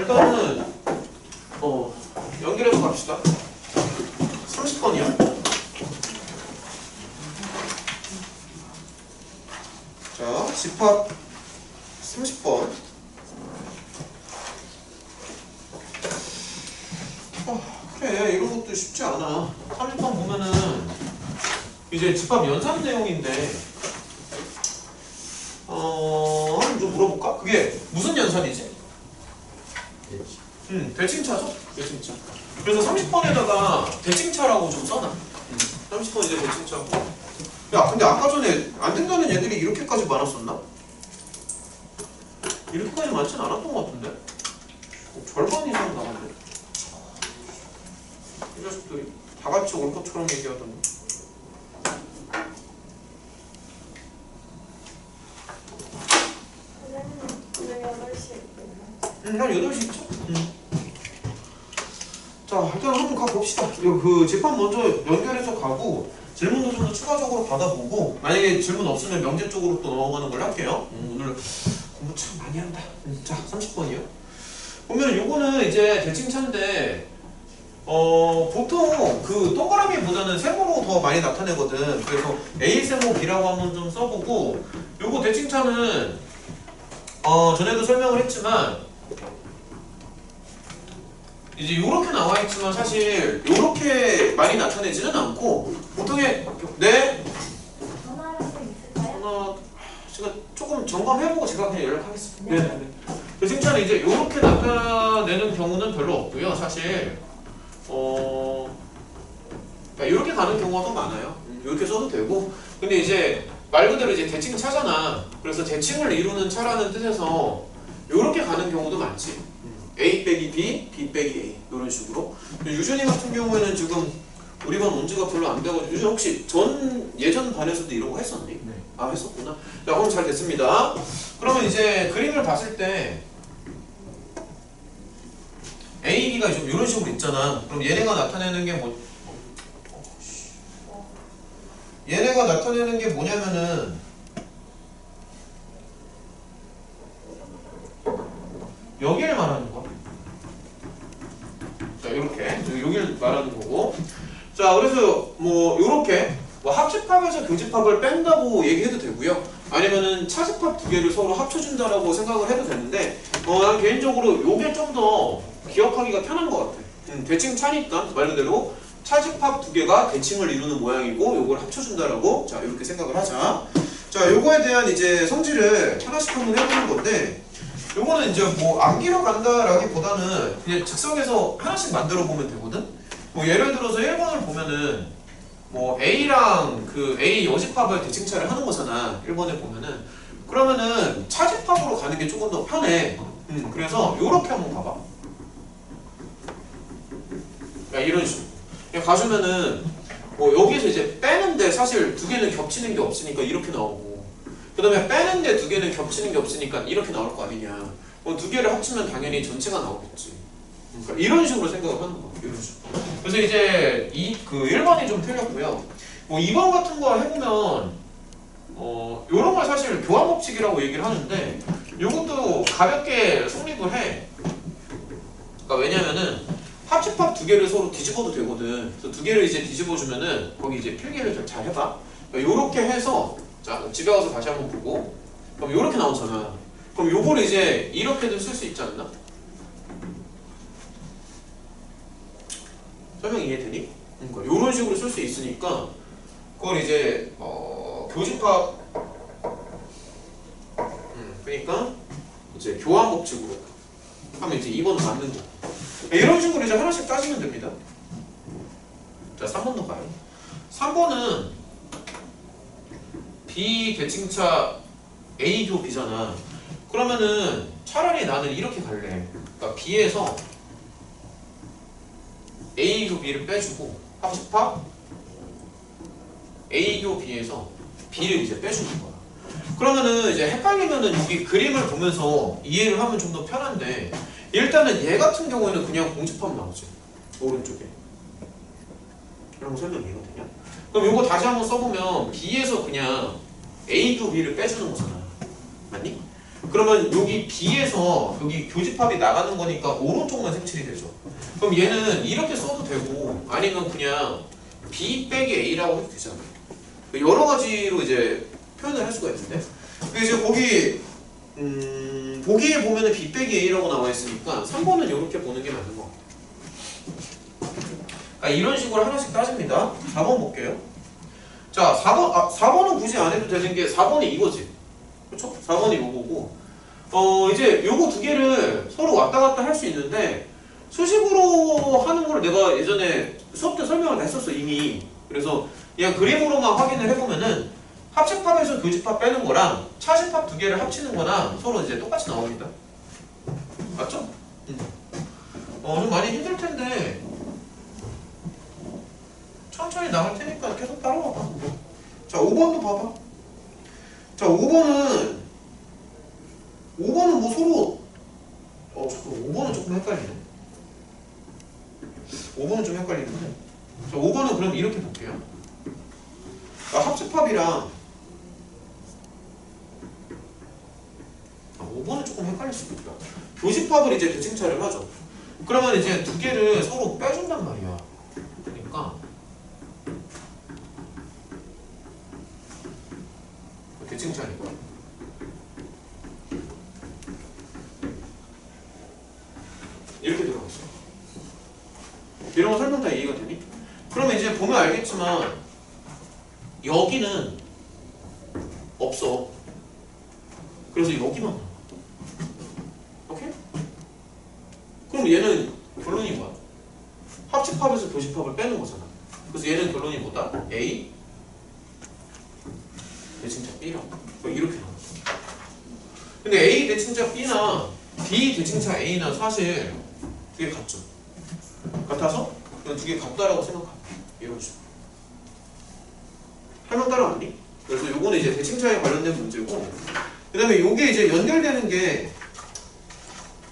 일단은 연결해서 갑시다. 30번이요. 자, 집합 30번. 그래, 이런 것도 쉽지 않아. 30번 보면은 이제 집합 연산 내용인데 좀 물어볼까? 그게 무슨 연산이지? 대칭차죠? 대칭차. 그래서 30번에다가 대칭차라고 좀 써놔. 30번 이제 대칭차고. 야, 근데 아까 전에 안 된다는 애들이 이렇게까지 많았었나? 이렇게까지 많진 않았던 것 같은데? 절반 이상 나왔네. 이 자식들이 다 같이 올 것처럼 얘기하더니. 한 8시 있죠? 자, 일단 한번 가봅시다. 그 집합 먼저 연결해서 가고 질문도 좀 더 추가적으로 받아보고 만약에 질문 없으면 명제 쪽으로 또 넘어가는 걸 할게요. 오늘 공부 참 많이 한다. 자, 30번이요. 보면 요거는 이제 대칭차인데 보통 그 동그라미보다는 세모로 더 많이 나타내거든. 그래서 A 세모 B라고 한번 좀 써보고 요거 대칭차는 전에도 설명을 했지만 이제 요렇게 나와 있지만 사실 요렇게 많이 나타내지는 않고 보통의 제가 조금 점검해보고 제가 그냥 연락하겠습니다. 네. 대칭차는 이제 요렇게 나타내는 경우는 별로 없고요. 사실 이렇게 가는 경우가 더 많아요. 이렇게 써도 되고. 근데 이제 말 그대로 이제 대칭차잖아. 그래서 대칭을 이루는 차라는 뜻에서 이렇게 가는 경우도 많지. A 빼기 B, B 빼기 A 이런 식으로. 유준이 같은 경우에는 지금 우리 반 온 지가 별로 안 돼가지고 유준 혹시 예전 반에서도 이런 거 했었니? 네. 아, 했었구나. 자, 그럼 잘 됐습니다. 그러면 이제 그림을 봤을 때 A, B가 좀 이런 식으로 있잖아. 그럼 얘네가 나타내는 게 얘네가 나타내는 게 뭐냐면은 여기를 말하는 거야. 자, 이렇게 여기를 말하는 거고. 자, 그래서 뭐 요렇게 합집합에서 교집합을 뺀다고 얘기해도 되고요. 아니면은 차집합 두 개를 서로 합쳐준다라고 생각을 해도 되는데 난 개인적으로 요게 좀 더 기억하기가 편한 것 같아. 대칭차니까 말 그대로 차집합 두 개가 대칭을 이루는 모양이고 요걸 합쳐준다라고 자 이렇게 생각을 하자. 자, 요거에 대한 이제 성질을 하나씩 한번 해보는 건데 요거는 이제 뭐 암기로 간다라기보다는 그냥 즉석에서 하나씩 만들어 보면 되거든. 뭐 예를 들어서 1번을 보면은 뭐 A랑 그 A 여집합을 대칭차를 하는 거잖아. 1번에 보면은 그러면은 차집합으로 가는 게 조금 더 편해. 그래서 요렇게 한번 봐봐. 야, 이런 식으로 그냥 가주면은 뭐 여기서 이제 빼는데 사실 두 개는 겹치는 게 없으니까 이렇게 나오고 그 다음에 빼는데 두 개는 겹치는 게 없으니까 이렇게 나올 거 아니냐. 두 개를 합치면 당연히 전체가 나오겠지. 그러니까 이런 식으로 생각을 하는 거야. 이런 식으로. 그래서 이제 그 1번이 좀 틀렸고요. 뭐 2번 같은 거 해보면 요런 걸 사실 교환법칙이라고 얘기를 하는데 요것도 가볍게 성립을 해. 그러니까 왜냐면은 합집합 두 개를 서로 뒤집어도 되거든. 그래서 두 개를 이제 뒤집어주면은 거기 이제 필기를 잘 해봐. 그러니까 요렇게 해서 자 집에 가서 다시 한번 보고 그럼 요렇게 나오잖아. 그럼 요걸 이제 이렇게도 쓸 수 있지 않나? 설명 이해되니? 그러니까 요런 식으로 쓸 수 있으니까 그걸 이제 교집합 그러니까 이제 교환 법칙으로 하면 이제 2번 맞는 거. 이런 식으로 이제 하나씩 따지면 됩니다. 자, 3번도 가요. 3번은 B 대칭차 A 교 B잖아. 그러면은 차라리 나는 이렇게 갈래. 그러니까 B에서 A 교 B를 빼주고 합집합 A 교 B에서 B를 이제 빼주는 거야. 그러면은 이제 헷갈리면은 여기 그림을 보면서 이해를 하면 좀 더 편한데 일단은 얘 같은 경우에는 그냥 공집합 나오지. 오른쪽에. 이런 거 설명 이해가 되냐? 그럼 이거 다시 한번 써보면 B에서 그냥 A 교 B를 빼주는 거잖아. 맞니? 그러면 여기 B에서 여기 교집합이 나가는 거니까 오른쪽만 색칠이 되죠. 그럼 얘는 이렇게 써도 되고 아니면 그냥 B 빼기 A라고 해도 되잖아요. 여러 가지로 이제 표현을 할 수가 있는데 근데 이제 거기 보기에 보면은 B 빼기 A라고 나와 있으니까 3번은 이렇게 보는 게 맞는 것 같아요. 그러니까 이런 식으로 하나씩 따집니다. 4번 볼게요. 자, 4번은 굳이 안 해도 되는 게 4번이 이거지. 그렇죠? 4번이 요거고 이제 요거 두 개를 서로 왔다 갔다 할 수 있는데 수식으로 하는 걸 내가 예전에 수업 때 설명을 다 했었어 이미. 그래서 그냥 그림으로만 확인을 해보면은 합집합에서 교집합 빼는 거랑 차집합 두 개를 합치는 거랑 서로 이제 똑같이 나옵니다. 맞죠? 좀 많이 힘들 텐데 천천히 나갈 테니까 계속 따라와봐. 자, 5번도 봐봐. 자, 5번은 뭐 서로 잠깐 5번은 조금 헷갈리네. 5번은 좀 헷갈리는데. 자, 5번은 그럼 이렇게 볼게요. 합집합이랑 5번은 조금 헷갈릴 수도 있다. 교집합을 이제 대칭차를 하죠. 그러면 이제 두 개를 서로 빼준단 말이야. 그러니까 대칭차니까 이렇게 들어갔어. 이런 거 설명 다 이해가 되니? 그러면 이제 보면 알겠지만 여기는 없어. 그래서 여기만 나와. 오케이? 그럼 얘는 결론이 뭐야? 합집합에서 교집합을 빼는 거잖아. 그래서 얘는 결론이 뭐다? A 대칭차 B라고. 이렇게 나와. 근데 A 대칭차 B나 B 대칭차 A나 사실 두 개 같죠. 같아서 그냥 두 개 같다라고 생각하면 이런 식으로. 설명 따라왔니? 그래서 요거는 이제 대칭차에 관련된 문제고 그 다음에 요게 이제 연결되는 게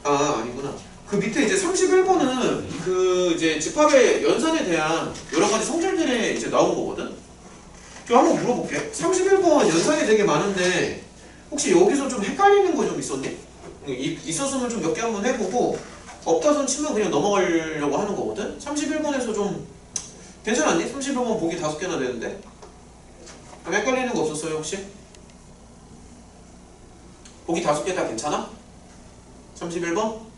아니구나. 그 밑에 이제 31번은 그 이제 집합의 연산에 대한 여러 가지 성질들이 이제 나온 거거든. 좀 한번 물어볼게. 31번 연산이 되게 많은데 혹시 여기서 좀 헷갈리는 거 좀 있었니? 있었으면 좀 몇 개 한번 해보고 없다 손 치면 그냥 넘어가려고 하는 거거든. 31번에서 좀 괜찮았니? 31번 보기 5개나 되는데 헷갈리는 거 없었어요 혹시? 보기 5개 다 괜찮아? 31번?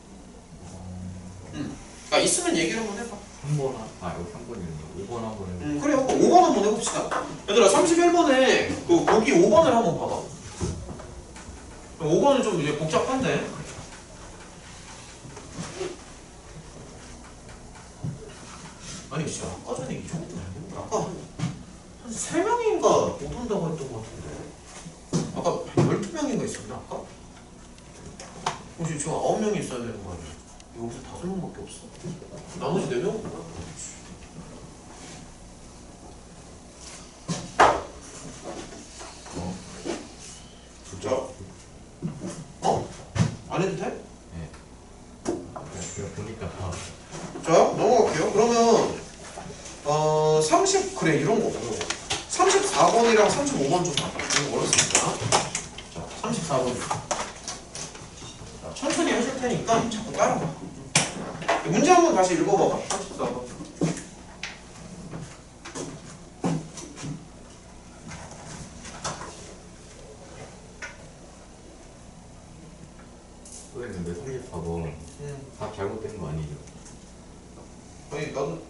아 있으면 얘기를 한번 해봐. 3번 여기 3번이었네. 5번 한번 해볼게요. 그래 5번 한번 해봅시다. 얘들아 31번에 그 보기 5번을 한번 봐봐. 5번은 좀 이제 복잡한데 아니 진짜 아까 전에 이 정도는 아닌데 아까 한 3명인가 못 온다고 했던 것 같은데 아까 12명인가 있었나 아까? 혹시 지금 9명이 있어야 되는 거 아니야? 여기서 5명밖에 없어. 나머지 4명은 좋죠? 안 해도 돼? 네. 그냥 보니까 다. 자 넘어갈게요. 그러면 30 그래 이런 거 34번이랑 35번 좀 봐봐. 이거 어렵습니다. 자 34번 천천히 해줄 테니까 자꾸 따라봐. 문제 한번 다시 읽어봐봐. 34번. 왜 34번 답 잘못된 거 아니죠? 아니 나도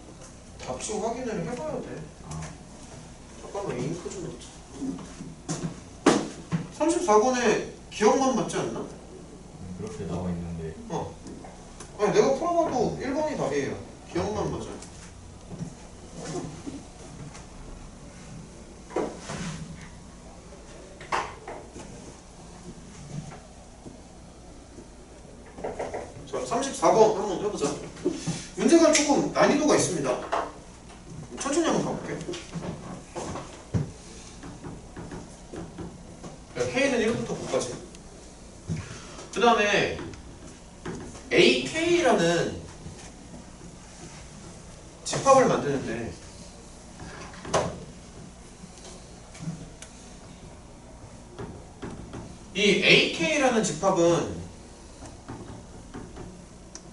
답시 확인을 해봐야 돼. 아, 잠깐만 잉크 좀 넣자. 34번에 기억만 맞지 않나? 그렇게 나와 있는데. 아니 내가 풀어봐도 1번이 답이에요. 기억만 맞아. 자 34번 한번 해보자. 문제가 조금 난이도가 있습니다. 천천히 한번 가볼게. K는 1부터 9까지. 그 다음에 AK라는 집합을 만드는데 이 AK라는 집합은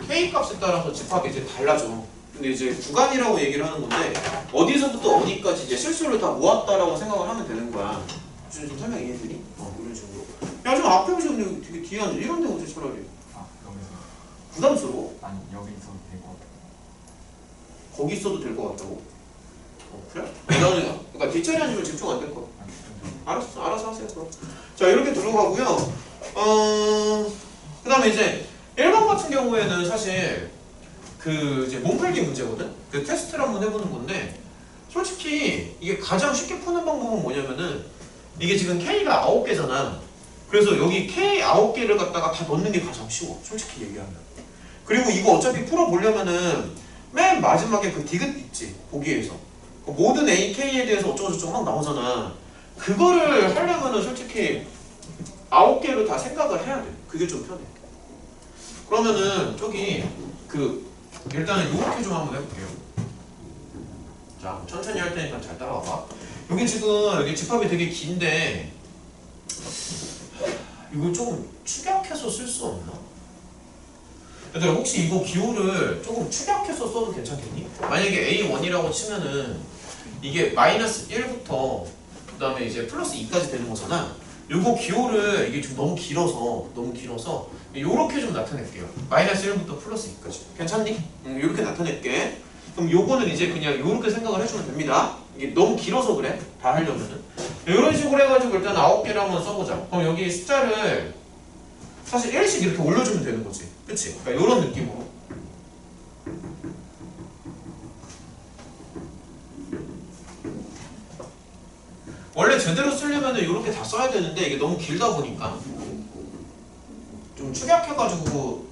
K 값에 따라서 집합이 이제 달라져. 근데 이제 구간이라고 얘기를 하는 건데 어디서부터 어디까지 이제 실수를 다 모았다라고 생각을 하면 되는 거야. 좀 설명 이해되니? 이런 식으로. 야, 좀 앞에 보시면 근데 되게 뒤에 앉아. 이런 데 오지 차라리. 아 여기서 부담스러워? 아니 여기 있어도 되고 거기 있어도 될 것 같다고? 그래? 나는 그러니까 뒷자리 앉으면 집중 안 될 거. 알아서 하세요. 그럼. 자, 이렇게 들어가고요. 그 다음에 이제 1번 같은 경우에는 사실 그 이제 몸풀기 문제거든? 그 테스트를 한번 해보는 건데 솔직히 이게 가장 쉽게 푸는 방법은 뭐냐면은 이게 지금 K가 9개잖아. 그래서 여기 K 9개를 갖다가 다 넣는 게 가장 쉬워. 솔직히 얘기하면. 그리고 이거 어차피 풀어보려면은 맨 마지막에 그 디귿 있지. 보기에서. 모든 AK에 대해서 어쩌고저쩌고 막 나오잖아. 그거를 하려면은 솔직히 9개를 다 생각을 해야 돼. 그게 좀 편해. 그러면은 저기 그 일단은 이렇게 좀 한번 해볼게요. 자, 천천히 할 테니까 잘 따라와봐. 여기 지금 여기 집합이 되게 긴데 이거 조금 축약해서 쓸 수 없나? 얘들아, 혹시 이거 기호를 조금 축약해서 써도 괜찮겠니? 만약에 A1이라고 치면은 이게 마이너스 1부터 그 다음에 이제 플러스 2까지 되는 거잖아. 요거 기호를 이게 좀 너무 길어서 요렇게 좀 나타낼게요. 마이너스 1부터 플러스 2까지. 괜찮니? 요렇게 나타낼게. 그럼 요거는 이제 그냥 요렇게 생각을 해주면 됩니다. 이게 너무 길어서 그래. 다 하려면은. 요런 식으로 해가지고 일단 9개를 한번 써보자. 그럼 여기 숫자를 사실 1씩 이렇게 올려주면 되는 거지. 그치? 그러니까 요런 느낌으로. 원래 제대로 쓰려면은 이렇게 다 써야 되는데 이게 너무 길다 보니까 좀 축약해가지고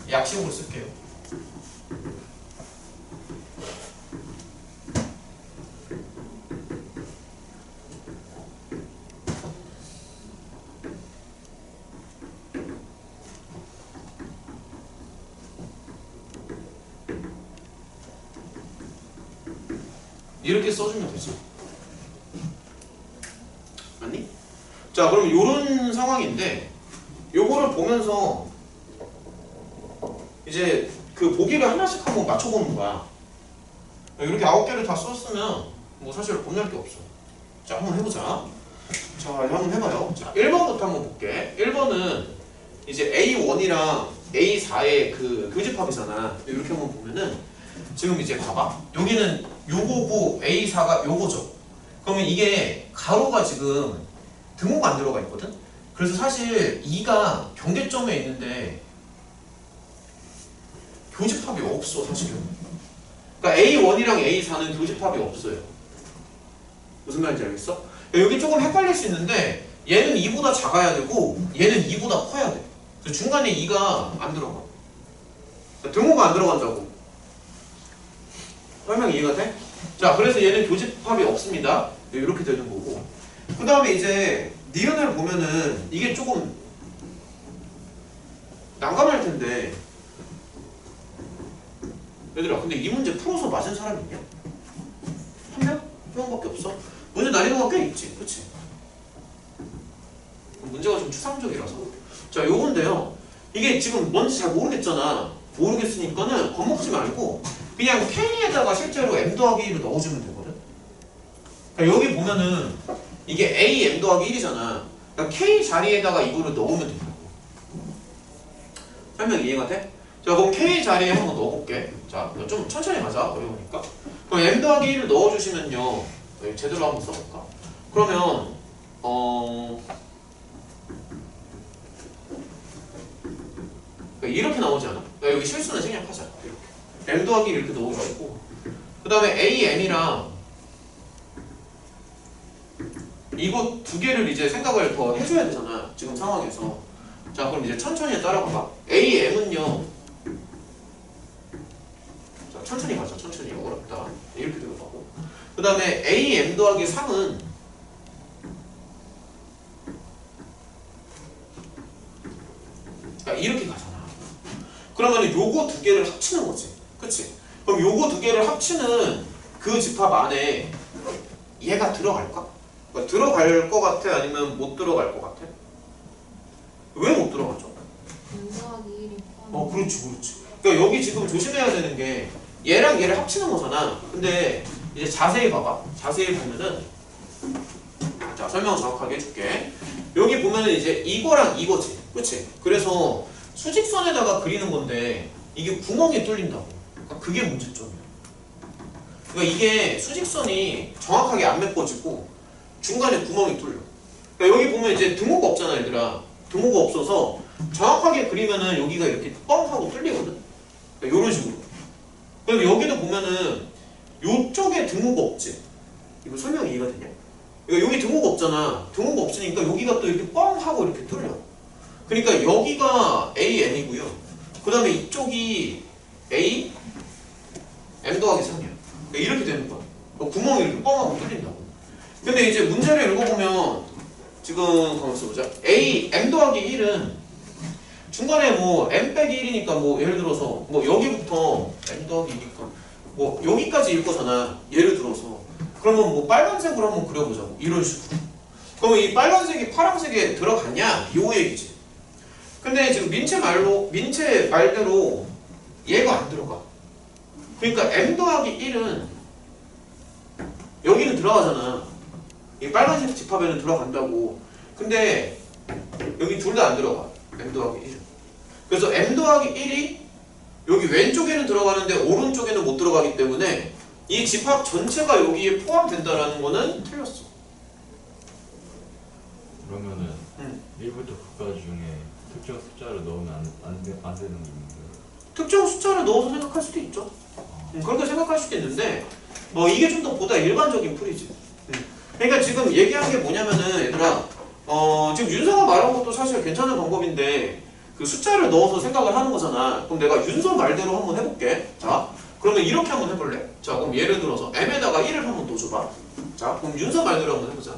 약식으로 쓸게요. 이렇게 써주면 되지. 맞니? 자, 그럼 요런 상황인데 요거를 보면서 이제 그 보기를 하나씩 한번 맞춰보는 거야. 이렇게 9개를 다 썼으면 뭐 사실 겁날 게 없어. 자, 한번 해보자. 자, 이제 한번 해봐요. 자, 1번부터 한번 볼게. 1번은 이제 A1이랑 A4의 그 교집합이잖아. 이렇게 한번 보면은 지금 이제 봐봐. 여기는 요거고 A4가 요거죠. 그러면 이게 가로가 지금 등호가 안 들어가 있거든? 그래서 사실 2가 경계점에 있는데 교집합이 없어, 사실은. 그러니까 A1이랑 A4는 교집합이 없어요. 무슨 말인지 알겠어? 여기 조금 헷갈릴 수 있는데 얘는 2보다 작아야 되고 얘는 2보다 커야 돼. 그래서 중간에 2가 안 들어가. 그러니까 등호가 안 들어간다고. 설명 이해가 돼? 자, 그래서 얘는 교집합이 없습니다. 이렇게 되는 거고. 그 다음에 이제 니은을 보면은 이게 조금 난감할 텐데 얘들아, 근데 이 문제 풀어서 맞은 사람 있냐? 한 명? 한 명밖에 없어? 문제 난이도가 꽤 있지, 그치? 문제가 좀 추상적이라서. 자, 요건데요. 이게 지금 뭔지 잘 모르겠잖아. 모르겠으니까는 겁먹지 말고 그냥 K에다가 실제로 M 더하기 1을 넣어주면 되거든? 그러니까 여기 보면은 이게 A M 더하기 1이잖아. 그러니까 K 자리에다가 이거를 넣으면 된다고. 설명 이해가 돼? 자, 그럼 K 자리에 한번 넣어볼게. 자, 좀 천천히 가자. 어려우니까. 그럼 M 더하기 1을 넣어주시면요. 제대로 한번 써볼까? 그러면 이렇게 나오지 않아? 여기 실수는 생략하자. 이렇게. M 더하기 이렇게 넣어주시고 그 다음에 AM이랑 이거 두 개를 이제 생각을 더 해줘야 되잖아. 지금 상황에서. 자, 그럼 이제 천천히 따라가봐. AM은요. 자, 천천히 가자. 천천히. 어렵다. 이렇게 들어가고. 그 다음에 AM 더하기 3은 이렇게 가잖아. 그러면 요거 두 개를 합치는 거지. 그치? 그럼 요거 두 개를 합치는 그 집합 안에 얘가 들어갈까? 그러니까 들어갈 것 같아? 아니면 못 들어갈 것 같아? 못 들어가죠. n 더하기 1이 포함. 그렇지, 그렇지. 그러니까 여기 지금 조심해야 되는 게 얘랑 얘를 합치는 거잖아. 근데 이제 자세히 봐봐. 자세히 보면은 자 설명 정확하게 해줄게. 여기 보면은 이제 이거랑 이거지, 그렇지? 그래서 수직선에다가 그리는 건데 이게 구멍이 뚫린다고. 그러니까 그게 문제점이야. 그러니까 이게 수직선이 정확하게 안 메꿔지고 중간에 구멍이 뚫려. 그러니까 여기 보면 이제 등호가 없잖아, 얘들아. 등호가 없어서 정확하게 그리면은 여기가 이렇게 뻥 하고 뚫리거든. 그러니까 이런 식으로. 그리고 여기도 보면은 요쪽에 등호가 없지. 이거 설명 이해가 되냐? 그러니까 여기 등호가 없잖아. 등호가 없으니까 여기가 또 이렇게 뻥 하고 이렇게 뚫려. 그러니까 여기가 AN이고요. 그 다음에 이쪽이 A M 더하기 3이야. 그러니까 이렇게 되는 거야. 구멍이 이렇게 뻥 하고 뚫린다고. 근데 이제 문제를 읽어보면 지금 가만 써보자. A M 더하기 1은 중간에 뭐 M 빼기 1이니까 뭐 예를 들어서 뭐 여기부터 M 더하기 2니까 뭐 여기까지 일 거잖아. 예를 들어서 그러면 뭐 빨간색으로 한번 그려보자고. 이런 식으로. 그러면 이 빨간색이 파란색에 들어갔냐? 요 얘기지. 근데 지금 민채 말대로 얘가 안 들어가. 그러니까 M 더하기 1은 여기는 들어가잖아. 이 빨간색 집합에는 들어간다고. 근데 여기 둘 다 안 들어가. M 더하기 1은. 그래서 M 더하기 1이 여기 왼쪽에는 들어가는데 오른쪽에는 못 들어가기 때문에 이 집합 전체가 여기에 포함된다라는 거는 틀렸어. 그러면은 1부터 9까지 중에 특정 숫자를 넣으면 안 되는 게 있는 거예요? 특정 숫자를 넣어서 생각할 수도 있죠. 그렇게 생각할 수도 있는데 이게 좀 더 보다 일반적인 풀이지. 그러니까 지금 얘기한 게 뭐냐면은 얘들아 지금 윤서가 말한 것도 사실 괜찮은 방법인데 그 숫자를 넣어서 생각을 하는 거잖아. 그럼 내가 윤서 말대로 한번 해볼게. 자, 그러면 이렇게 한번 해볼래? 자, 그럼 예를 들어서 M에다가 1을 한번 넣어줘봐. 자, 그럼 윤서 말대로 한번 해보자.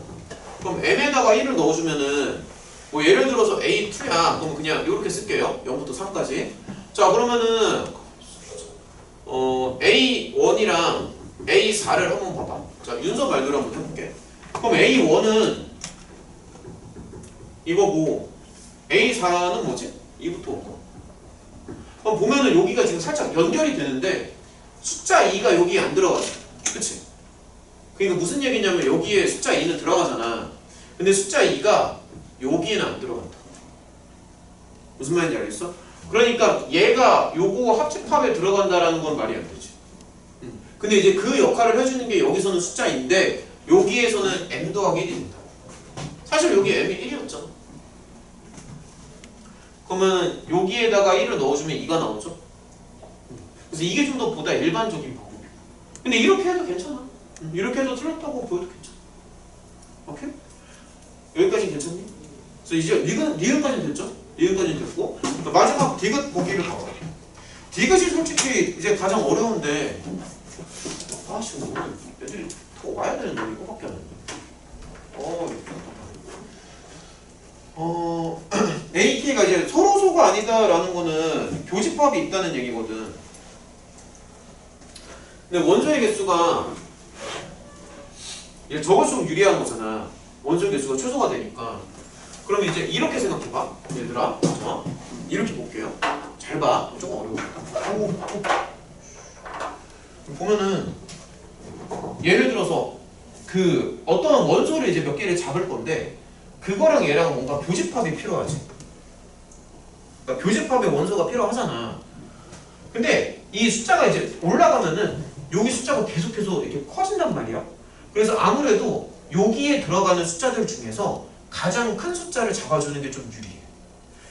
그럼 M에다가 1을 넣어주면은 뭐 예를 들어서 A2야. 그럼 그냥 이렇게 쓸게요. 0부터 3까지. 자, 그러면은 A1이랑 A4를 한번 봐봐. 자, 윤서 말대로 한번 해볼게. 그럼 A1은 이거고 A4는 뭐지? 2부터 5거. 그럼 보면은 여기가 지금 살짝 연결이 되는데 숫자 2가 여기에 안 들어가죠. 그치? 그러니까 무슨 얘기냐면 여기에 숫자 2는 들어가잖아. 근데 숫자 2가 여기에는 안 들어간다. 무슨 말인지 알겠어? 그러니까 얘가 요거 합집합에 들어간다라는 건 말이 안 되지. 근데 이제 그 역할을 해주는 게 여기서는 숫자인데 여기에서는 M 더하기 1이 된다. 사실 여기 M이 1이었잖아. 그러면 여기에다가 1을 넣어주면 2가 나오죠. 그래서 이게 좀 더 보다 일반적인 방법이야. 근데 이렇게 해도 괜찮아. 이렇게 해도 틀렸다고 보여도 괜찮아. 오케이? 여기까지는 괜찮니? 그래서 이제 니은까지는 됐죠? 니은까지는 됐고 마지막 디귿 보기를 봐봐. 디귿이 솔직히 이제 가장 어려운데 아씨 오늘 애들이 더 와야 되는데 이거밖에 안 했네. AK가 이제 서로소가 아니다라는 거는 교집합이 있다는 얘기거든. 근데 원소의 개수가 저걸수록 유리한 거잖아. 원소의 개수가 최소가 되니까. 그럼 이제 이렇게 생각해봐. 얘들아. 자, 이렇게 볼게요. 잘 봐. 조금 어려워. 보면은 예를 들어서 그 어떤 원소를 이제 몇 개를 잡을 건데 그거랑 얘랑 뭔가 교집합이 필요하지. 그러니까 교집합의 원소가 필요하잖아. 근데 이 숫자가 이제 올라가면은 여기 숫자가 계속해서 이렇게 커진단 말이야. 그래서 아무래도 여기에 들어가는 숫자들 중에서 가장 큰 숫자를 잡아주는 게 좀 유리해.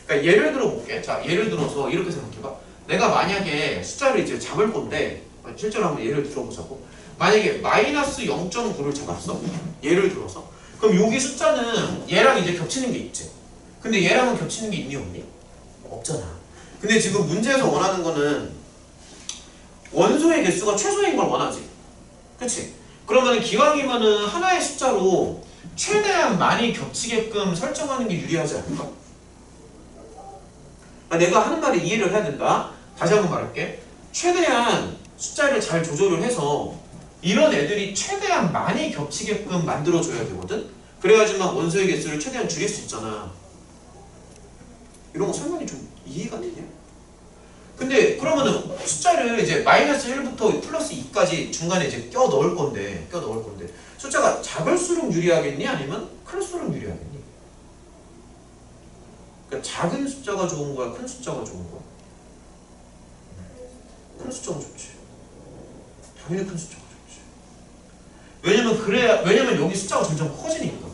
그러니까 예를 들어 볼게. 자, 예를 들어서 이렇게 생각해봐. 내가 만약에 숫자를 이제 잡을 건데 실제로 한번 예를 들어보자고. 만약에 마이너스 0.9를 잡았어. 예를 들어서. 그럼 여기 숫자는 얘랑 이제 겹치는 게 있지. 근데 얘랑은 겹치는 게 있니 없니? 없잖아. 근데 지금 문제에서 원하는 거는 원소의 개수가 최소인 걸 원하지. 그치? 그러면 기왕이면은 하나의 숫자로 최대한 많이 겹치게끔 설정하는 게 유리하지 않을까? 내가 하는 말을 이해를 해야 된다. 다시 한번 말할게. 최대한 숫자를 잘 조절을 해서 이런 애들이 최대한 많이 겹치게끔 만들어줘야 되거든? 그래야지만 원소의 개수를 최대한 줄일 수 있잖아. 이런 거 설명이 좀 이해가 되냐? 근데 그러면은 숫자를 이제 마이너스 1부터 플러스 2까지 중간에 이제 껴 넣을 건데 숫자가 작을수록 유리하겠니? 아니면 클수록 유리하겠니? 그러니까 작은 숫자가 좋은 거야? 큰 숫자가 좋은 거야? 큰 숫자가 좋지. 당연히 큰 숫자가 좋지. 왜냐면 여기 숫자가 점점 커지니까.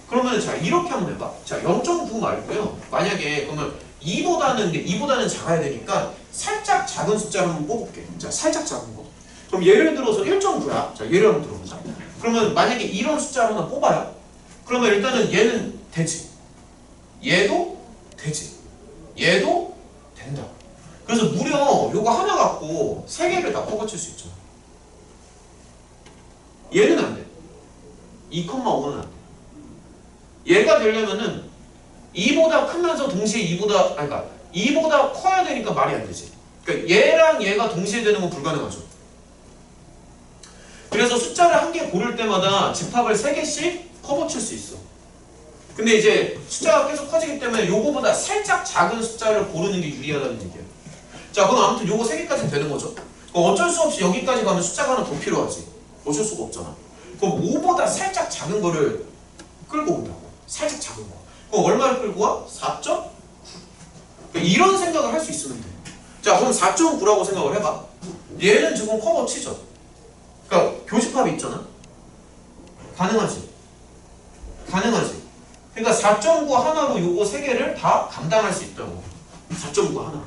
그러면 자 이렇게 한번 해봐. 자 0.9 말고요. 만약에 그러면 2보다는 작아야 되니까 살짝 작은 숫자를 한번 뽑을게. 자 살짝 작은 거. 그럼 예를 들어서 1.9야. 자 예를 한번 들어보자. 그러면 만약에 이런 숫자를 하나 뽑아요. 그러면 일단은 얘는 되지. 얘도 되지. 얘도 된다. 그래서 무려 요거 하나 갖고 3개를 다 뽑아칠 수 있잖아. 얘는 안 돼. 2,5는 안 돼. 얘가 되려면은 2보다 크면서 동시에 2보다 커야 되니까 말이 안 되지. 그러니까 얘랑 얘가 동시에 되는 건 불가능하죠. 그래서 숫자를 한 개 고를 때마다 집합을 3개씩 커버칠 수 있어. 근데 이제 숫자가 계속 커지기 때문에 요거보다 살짝 작은 숫자를 고르는 게 유리하다는 얘기야. 자 그럼 아무튼 요거 3개까지는 되는 거죠. 그럼 어쩔 수 없이 여기까지 가면 숫자가 하나 더 필요하지. 어쩔 수가 없잖아. 그럼 5보다 살짝 작은 거를 끌고 온다고. 살짝 작은 거. 그럼 얼마를 끌고 와? 4.9. 그러니까 이런 생각을 할 수 있으면 돼. 자 그럼 4.9라고 생각을 해봐. 얘는 지금 커버 치죠. 그러니까 교집합이 있잖아. 가능하지. 그러니까 4.9 하나로 요거 3개를 다 감당할 수 있다고. 4.9 하나.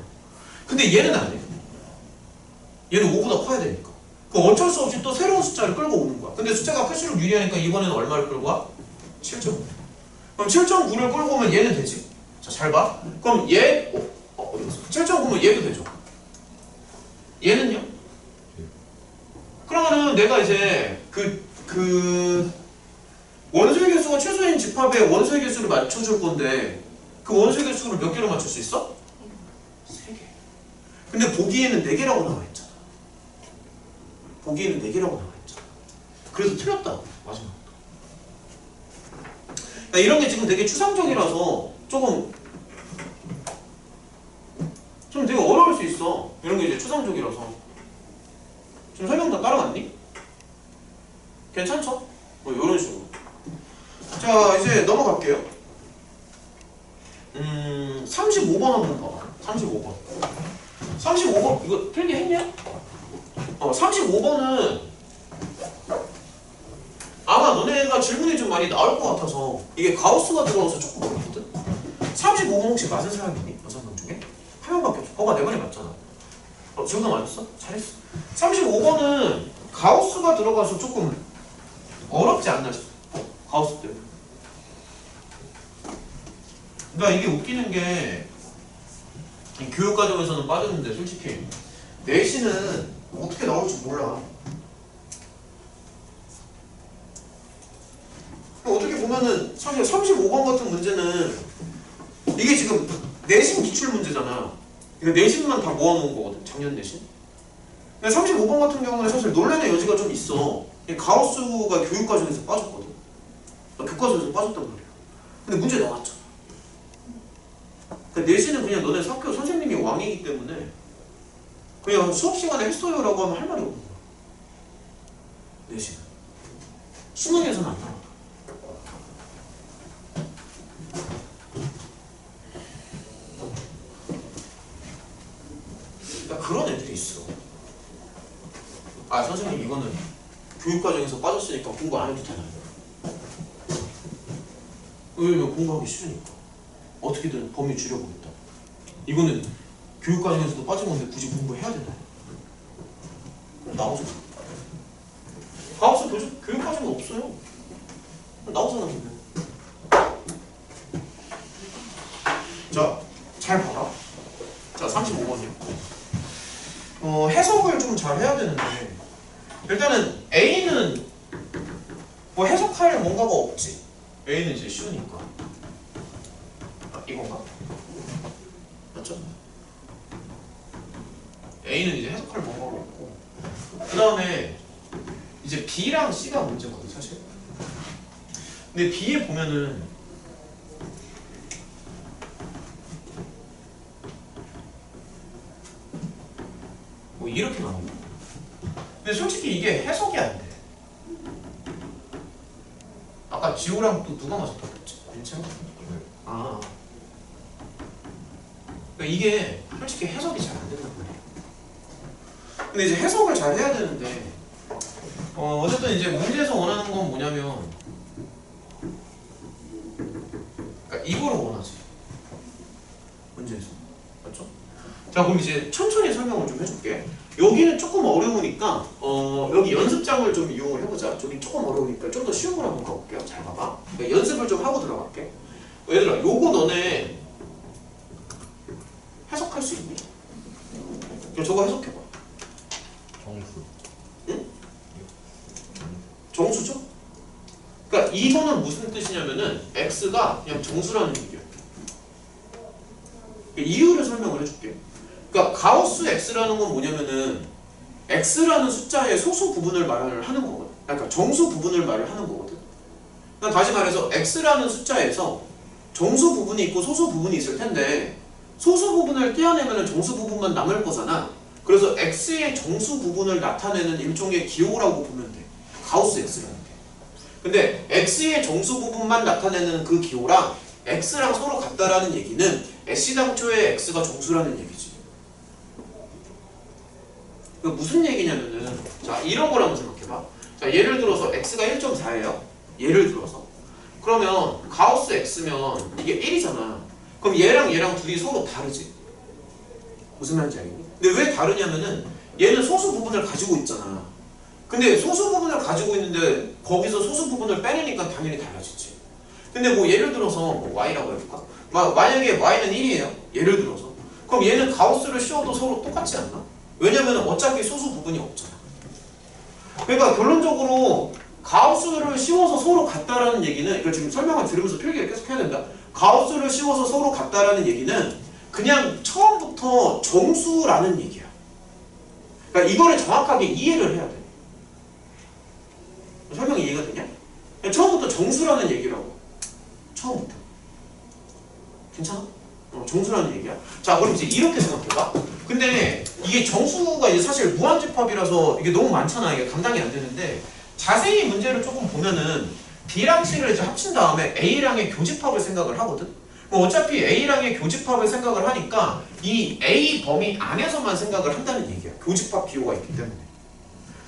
근데 얘는 안 돼. 얘는 5보다 커야 되니까. 그럼 어쩔 수 없이 또 새로운 숫자를 끌고 오는 거야. 근데 숫자가 클수록 유리하니까 이번에는 얼마를 끌고 와? 7.9. 그럼 7.9를 끌고 오면 얘는 되지. 자, 잘 봐. 그럼 얘, 어디 갔어? 7.9면 얘도 되죠. 얘는요? 그러면은 내가 이제 원소의 개수가 최소인 집합에 원소의 개수를 맞춰줄 건데 그 원소의 개수를 몇 개로 맞출 수 있어? 3개. 근데 보기에는 4개라고 나와 있잖아. 그래서 틀렸다고 마지막으로. 그러니까 이런 게 지금 되게 추상적이라서 좀 되게 어려울 수 있어. 이런 게 이제 추상적이라서. 지금 설명 다 따라갔니? 괜찮죠? 뭐 이런 식으로. 자 이제 넘어갈게요. 35번 한번 봐봐. 35번 이거 필기 했냐? 35번은 아마 너네가 질문이 좀 많이 나올 것 같아서 이게 가우스가 들어가서 조금 어렵거든? 35번 혹시 맞은 사람 있니? 6명 중에? 한 명밖에 없어. 거봐 내 말이 맞잖아. 지금 맞았어? 잘했어. 35번은 가우스가 들어가서 조금 어렵지 않나 싶어. 가우스 때문에. 그러니까 이게 웃기는 게 교육과정에서는 빠졌는데 솔직히 내신은 어떻게 나올지 몰라. 어떻게 보면은 사실 35번 같은 문제는 이게 지금 내신 기출 문제잖아. 그러니까 내신만 다 모아놓은 거거든. 작년 내신. 근데 35번 같은 경우는 사실 논란의 여지가 좀 있어. 가우스가 교육과정에서 빠졌거든. 교과서에서 빠졌단 말이야. 근데 문제 나왔잖아. 그러니까 내신은 그냥 너네 학교 선생님이 왕이기 때문에 그냥 수업 시간에 했어요라고 하면 할 말이 없는 거야. 내신은. 수능에서는 안 나와. 그러니까 그런 애들이 있어. 아 선생님 이거는 교육과정에서 빠졌으니까 공부 안 해도 되나요? 왜냐면 공부하기 싫으니까. 어떻게든 범위 줄여보겠다. 이거는 교육과정에서도 빠진 건데 굳이 공부해야 되나요? 나오잖아. 가우스 교육과정은 없어요. 나오잖아 근데. 자, 잘 봐라. 자, 35번이요. 해석을 좀 잘 해야 되는데 일단은 A는 뭐 해석할 뭔가가 없지. A는 이제 쉬우니까. 이건가? 맞죠? A는 이제 해석할 뭔가가 없고 그 다음에 이제 B랑 C가 문제거든 사실. 근데 B에 보면은 이렇게 나옵니다. 근데 솔직히 이게 해석이 안 돼. 아까 지호랑 또 누가 맞았다고 했지? 괜찮아? 아. 그러니까 이게 솔직히 해석이 잘 안 된단 말이에요. 근데 이제 해석을 잘 해야 되는데, 어쨌든 이제 문제에서 원하는 건 뭐냐면, 그러니까 이거를 원하지. 문제에서. 맞죠? 자, 그럼 이제 천천히 설명을 좀 해줄게. 여기는 조금 어려우니까, 여기 연습장을 좀 이용을 해보자. 저기 조금 어려우니까 좀 더 쉬운 걸 한번 가볼게요. 잘 봐봐. 그러니까 연습을 좀 하고 들어갈게. 얘들아, 요거 너네 해석할 수 있니? 그럼 저거 해석해봐. 정수. 응? 정수죠? 그러니까 이거는 무슨 뜻이냐면은 x가 그냥 정수라는 얘기야. 이유를 설명을 해줄게. 그러니까 가우스 x라는 건 뭐냐면은 x라는 숫자의 소수 부분을 말을 하는 거거든. 그러니까 정수 부분을 말을 하는 거거든. 그러니까 다시 말해서 x라는 숫자에서 정수 부분이 있고 소수 부분이 있을 텐데 소수 부분을 떼어내면 정수 부분만 남을 거잖아. 그래서 x의 정수 부분을 나타내는 일종의 기호라고 보면 돼. 가우스 x라는 게. 근데 x의 정수 부분만 나타내는 그 기호랑 x랑 서로 같다라는 얘기는 애시당초에 x가 정수라는 얘기지. 그 무슨 얘기냐면은 자 이런 걸 한번 생각해봐. 자 예를 들어서 x가 1.4예요. 예를 들어서 그러면 가우스 x면 이게 1이잖아. 그럼 얘랑 둘이 서로 다르지. 무슨 말인지 알겠니? 근데 왜 다르냐면은 얘는 소수 부분을 가지고 있잖아. 근데 소수 부분을 가지고 있는데 거기서 소수 부분을 빼내니까 당연히 달라지지. 근데 뭐 예를 들어서 뭐 y라고 해볼까? 만약에 y는 1이에요. 예를 들어서. 그럼 얘는 가우스를 씌워도 서로 똑같지 않나? 왜냐면 어차피 소수 부분이 없잖아. 그러니까 결론적으로 가우스를 씌워서 서로 같다라는 얘기는 이걸 지금 설명을 들으면서 필기를 계속 해야 된다. 가우스를 씌워서 서로 같다라는 얘기는 그냥 처음부터 정수라는 얘기야. 그러니까 이거를 정확하게 이해를 해야 돼. 설명이 이해가 되냐? 그냥 처음부터 정수라는 얘기라고. 처음부터. 괜찮아? 정수라는 얘기야. 자, 그럼 이제 이렇게 생각해봐. 근데 이게 정수가 이제 사실 무한집합이라서 이게 너무 많잖아. 이게 감당이 안 되는데 자세히 문제를 조금 보면은 B랑 C를 이제 합친 다음에 A랑의 교집합을 생각을 하거든. 그럼 어차피 A랑의 교집합을 생각을 하니까 이 A 범위 안에서만 생각을 한다는 얘기야. 교집합 기호가 있기 때문에.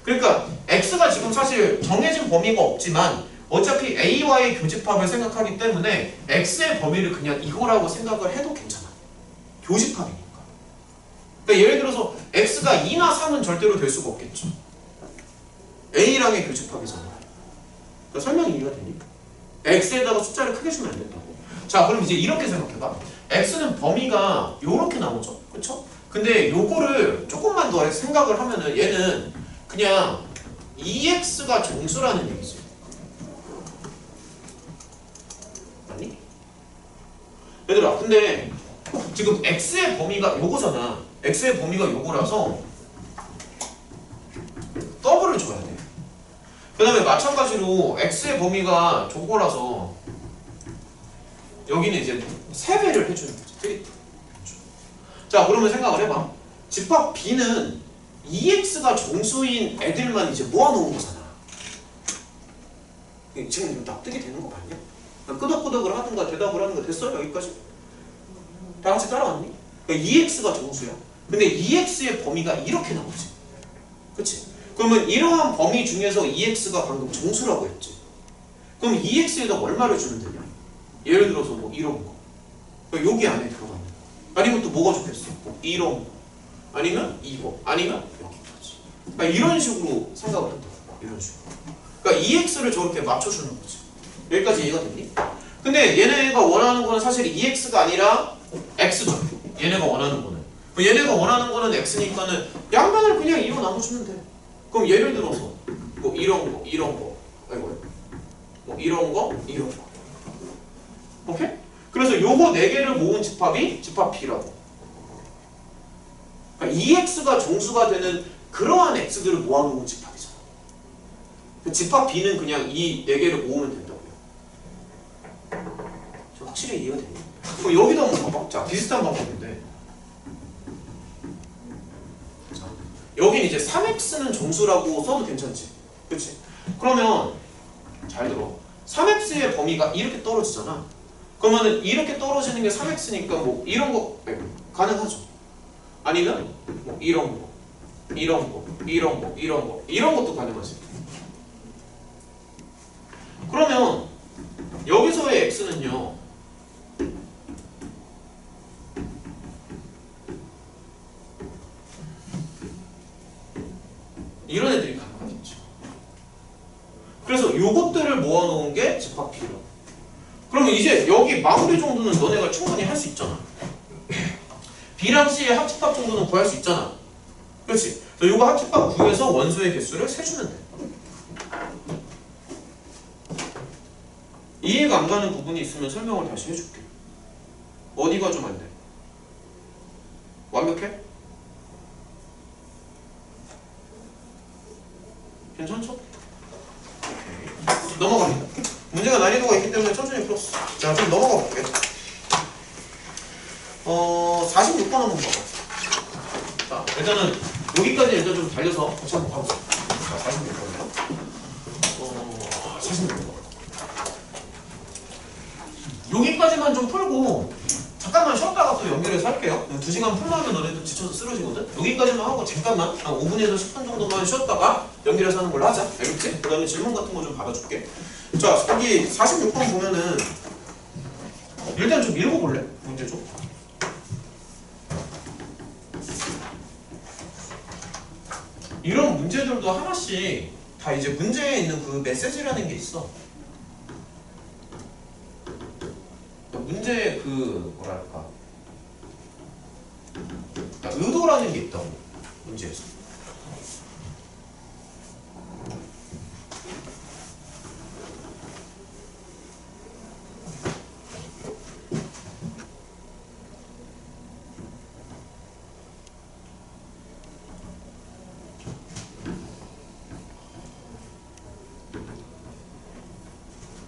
그러니까 X가 지금 사실 정해진 범위가 없지만 어차피 A와의 교집합을 생각하기 때문에 X의 범위를 그냥 이거라고 생각을 해도 괜찮아. 교집합이니까. 그러니까 예를 들어서 X가 2나 3은 절대로 될 수가 없겠죠. A랑의 교집합이잖아. 그러니까 설명이 이해가 되니? X에다가 숫자를 크게 주면 안 된다고. 자, 그럼 이제 이렇게 생각해봐. X는 범위가 요렇게 나오죠. 그쵸? 근데 요거를 조금만 더 생각을 하면은 얘는 그냥 EX가 정수라는 얘기지. 아니? 얘들아, 근데 지금 X의 범위가 요거잖아. X의 범위가 요거라서 더블을 줘야 돼. 그 다음에 마찬가지로 X의 범위가 저거라서 여기는 이제 3배를 해주는 거지. 자, 그러면 생각을 해봐. 집합 B는 EX가 정수인 애들만 이제 모아놓은 거잖아. 지금 납득이 되는 거 맞냐? 끄덕끄덕을 하든가 대답을 하든가 됐어? 여기까지? 다 같이 따라왔니? 그러니까 EX가 정수야. 근데 EX의 범위가 이렇게 나오지. 그치? 그러면 이러한 범위 중에서 EX가 방금 정수라고 했지. 그럼 EX에다 얼마를 주면 되냐? 예를 들어서 뭐 이런 거. 그러니까 여기 안에 들어가는 거. 아니면 또 뭐가 좋겠어? 뭐 이런 거. 아니면 이거. 아니면 여기까지. 그러니까 이런 식으로 생각을 한다. 이런 식으로. 그러니까 EX를 저렇게 맞춰주는 거지. 여기까지 이해가 됐니? 근데 얘네가 원하는 거는 사실 EX가 아니라 X죠. 얘네가 원하는 거는. 얘네가 원하는 거는 X니까는 양변을 그냥 2로 나눠주면 돼. 그럼 예를 들어서 뭐 이런 거, 이런 거, 아이고, 뭐 이런 거, 이런 거. 오케이? 그래서 요거 4개를 모은 집합이 집합 B라고. 그러니까 EX가 정수가 되는 그러한 X들을 모아놓은 집합이잖아. 집합 B는 그냥 이 4개를 모으면 된다고요. 확실히 이해가 되니? 그럼 여기도 한번 봐봐. 자, 비슷한 방법인데. 자, 여긴 이제 3x는 정수라고 써도 괜찮지. 그치? 그러면 잘 들어. 3x의 범위가 이렇게 떨어지잖아. 그러면은 이렇게 떨어지는 게 3x니까 뭐 이런 거 가능하죠. 아니면 뭐 이런 거, 이런 거, 이런 거, 이런 거, 이런 것도 가능하지. 그러면 여기서의 x는요. 이런 애들이 가능하겠죠. 그래서 요것들을 모아놓은 게 집합비례. 그러면 이제 여기 마무리 정도는 너네가 충분히 할 수 있잖아. B랑 C의 합집합 정도는 구할 수 있잖아. 그렇지? 그래서 요거 합집합 구해서 원소의 개수를 세주면 돼. 이해가 안 가는 부분이 있으면 설명을 다시 해줄게. 어디가 좀 안 돼? 완벽해? 괜찮죠? 오케이. 넘어갑니다. 문제가 난이도가 있기 때문에 천천히 풀었어. 자, 좀 넘어가 볼게. 46번 한번 봐봐. 자, 일단은 여기까지 일단 좀 달려서 같이 한번 가보자. 자, 46번이요. 46번. 여기까지만 좀 풀고 잠깐만 쉬었다가 또 연결해서 할게요. 2시간 풀려면 너네도 지쳐서 쓰러지거든. 여기까지만 하고 잠깐만 한 5분에서 10분 정도만 쉬었다가 연결해서 하는 걸로 하자. 알겠지? 그 다음에 질문 같은 거 좀 받아줄게. 자, 여기 46번 보면은 일단 좀 읽어볼래? 문제 좀. 이런 문제들도 하나씩 다 이제 문제에 있는 그 메시지라는 게 있어. 문제의 그 뭐랄까 의도라는 게 있다고 문제에서.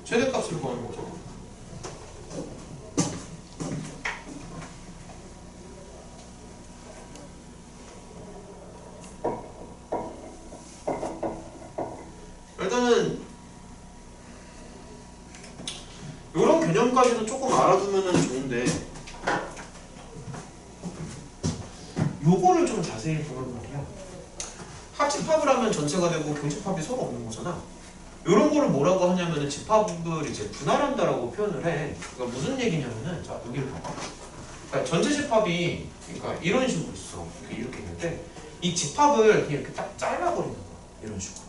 최대값을 구하는 거죠. 일단은 이런 개념까지도 조금 알아두면 좋은데 요거를 좀 자세히 보면 말이야. 합집합을 하면 전체가 되고 교집합이 서로 없는 거잖아. 이런 거를 뭐라고 하냐면은 집합을 이제 분할한다라고 표현을 해. 그러니까 무슨 얘기냐면은 자 여기를 봐봐. 그러니까 전체 집합이 그러니까 이런 식으로 있어. 이렇게 있는데 이 집합을 그냥 이렇게 딱 잘라버리는 거야. 이런 식으로.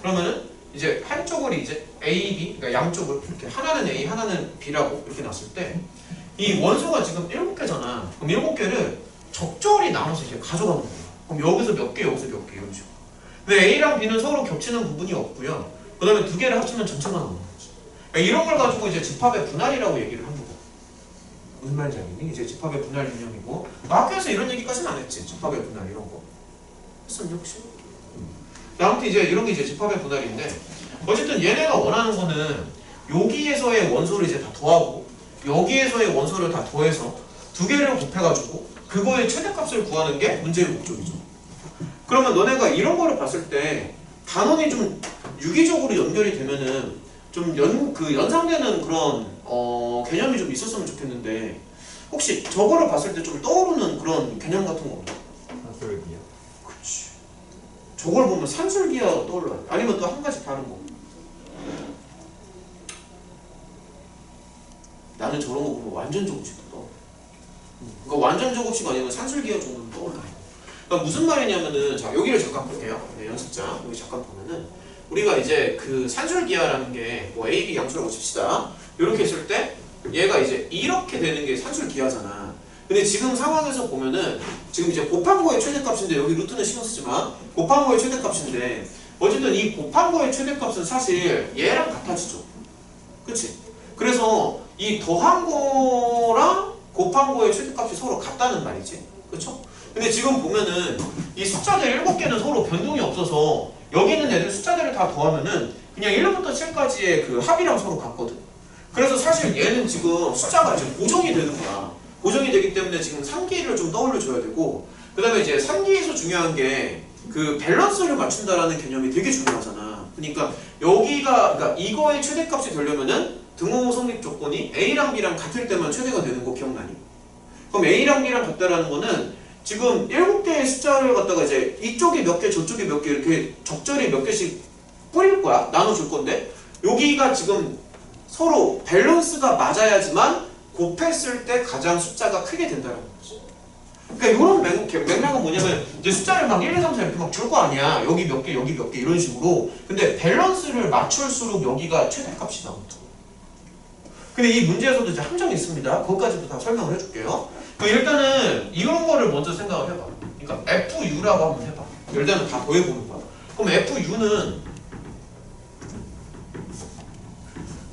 그러면은 이제 한쪽을 이제 A, B, 그러니까 양쪽을 이렇게 하나는 A, 하나는 B라고 이렇게 놨을 때 이 원소가 지금 7개잖아. 그럼 7개를 적절히 나눠서 이제 가져가는 거야. 그럼 여기서 몇 개, 여기서 몇 개 이런 식으로. 근데 A랑 B는 서로 겹치는 부분이 없고요. 그 다음에 두 개를 합치면 전체가 나오는 거지. 그러니까 이런 걸 가지고 이제 집합의 분할이라고 얘기를 하는 거고. 무슨 말인지 알겠니? 이제 집합의 분할 개념이고. 학교에서 이런 얘기까지는 안 했지. 집합의 분할 이런 거. 했었니 혹시? 아무튼 이제 이런 게 이제 집합의 분할인데 어쨌든 얘네가 원하는 거는 여기에서의 원소를 이제 다 더하고 여기에서의 원소를 다 더해서 두 개를 곱해가지고 그거의 최대값을 구하는 게 문제의 목적이죠. 그러면 너네가 이런 거를 봤을 때 단원이 좀 유기적으로 연결이 되면은 좀 연상되는 그런 개념이 좀 있었으면 좋겠는데 혹시 저거를 봤을 때 좀 떠오르는 그런 개념 같은 거 없나? 산술기요. 그렇지. 저걸 보면 산술기가 떠올라요. 아니면 또 한 가지 다른 거. 나는 저런 거 보면 완전 조급식도 떠올라. 그러니까 완전 조급식 아니면 산술기가 정도는 떠올라요. 그러니까 무슨 말이냐면은 자 여기를 잠깐 볼게요. 네, 연습장 여기 잠깐 보면은 우리가 이제 그 산술기하라는 게 뭐 A, B 양수라고 칩시다. 이렇게 했을 때 얘가 이제 이렇게 되는 게 산술기하잖아. 근데 지금 상황에서 보면은 지금 이제 곱한 거의 최대값인데 여기 루트는 신경 쓰지 마. 곱한 거의 최대값인데 어쨌든 이 곱한 거의 최대값은 사실 얘랑 같아지죠. 그치? 그래서 이 더한 거랑 곱한 거의 최대값이 서로 같다는 말이지. 그쵸? 근데 지금 보면은 이 숫자들 7개는 서로 변동이 없어서 여기 있는 애들 숫자들을 다 더하면은 그냥 1부터 7까지의 그 합이랑 서로 같거든. 그래서 사실 얘는 지금 숫자가 지금 고정이 되는 거야. 고정이 되기 때문에 지금 산기를 좀 떠올려 줘야 되고 그 다음에 이제 산기에서 중요한 게 그 밸런스를 맞춘다라는 개념이 되게 중요하잖아. 그러니까 여기가 그러니까 이거의 최대값이 되려면은 등호 성립 조건이 A랑 B랑 같을 때만 최대가 되는 거 기억나니? 그럼 A랑 B랑 같다라는 거는 지금 7개의 숫자를 갖다가 이제 이쪽에 몇 개, 저쪽에 몇 개 이렇게 적절히 몇 개씩 뿌릴 거야. 나눠줄 건데 여기가 지금 서로 밸런스가 맞아야지만 곱했을 때 가장 숫자가 크게 된다는 거지. 그러니까 이런 맥락은 뭐냐면 이제 숫자를 막 1, 2, 3, 4 이렇게 막 줄 거 아니야. 여기 몇 개, 여기 몇 개 이런 식으로. 근데 밸런스를 맞출수록 여기가 최대값이 나온다. 근데 이 문제에서도 이제 함정이 있습니다. 그것까지도 다 설명을 해줄게요. 그럼 일단은 이런 거를 먼저 생각을 해봐. 그러니까 FU라고 한번 해봐. 일단은 다 더해보는 거야. 그럼 FU는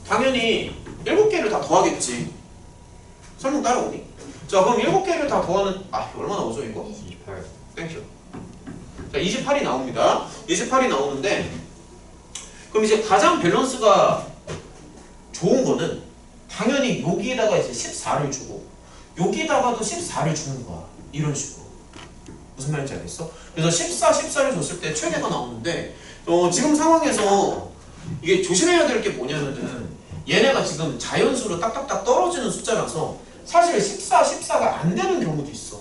당연히 7개를 다 더하겠지. 설명 따라오니? 자, 그럼 7개를 다 더하는 얼마나 오죠 이거? 28. 땡큐. 자, 28이 나옵니다. 28이 나오는데 그럼 이제 가장 밸런스가 좋은 거는 당연히 여기에다가 이제 14를 주고 여기다가도 14를 주는 거야. 이런 식으로. 무슨 말인지 알겠어? 그래서 14, 14를 줬을 때 최대가 나오는데 지금 상황에서 이게 조심해야 될 게 뭐냐면은 얘네가 지금 자연수로 딱딱딱 떨어지는 숫자라서 사실 14, 14가 안 되는 경우도 있어.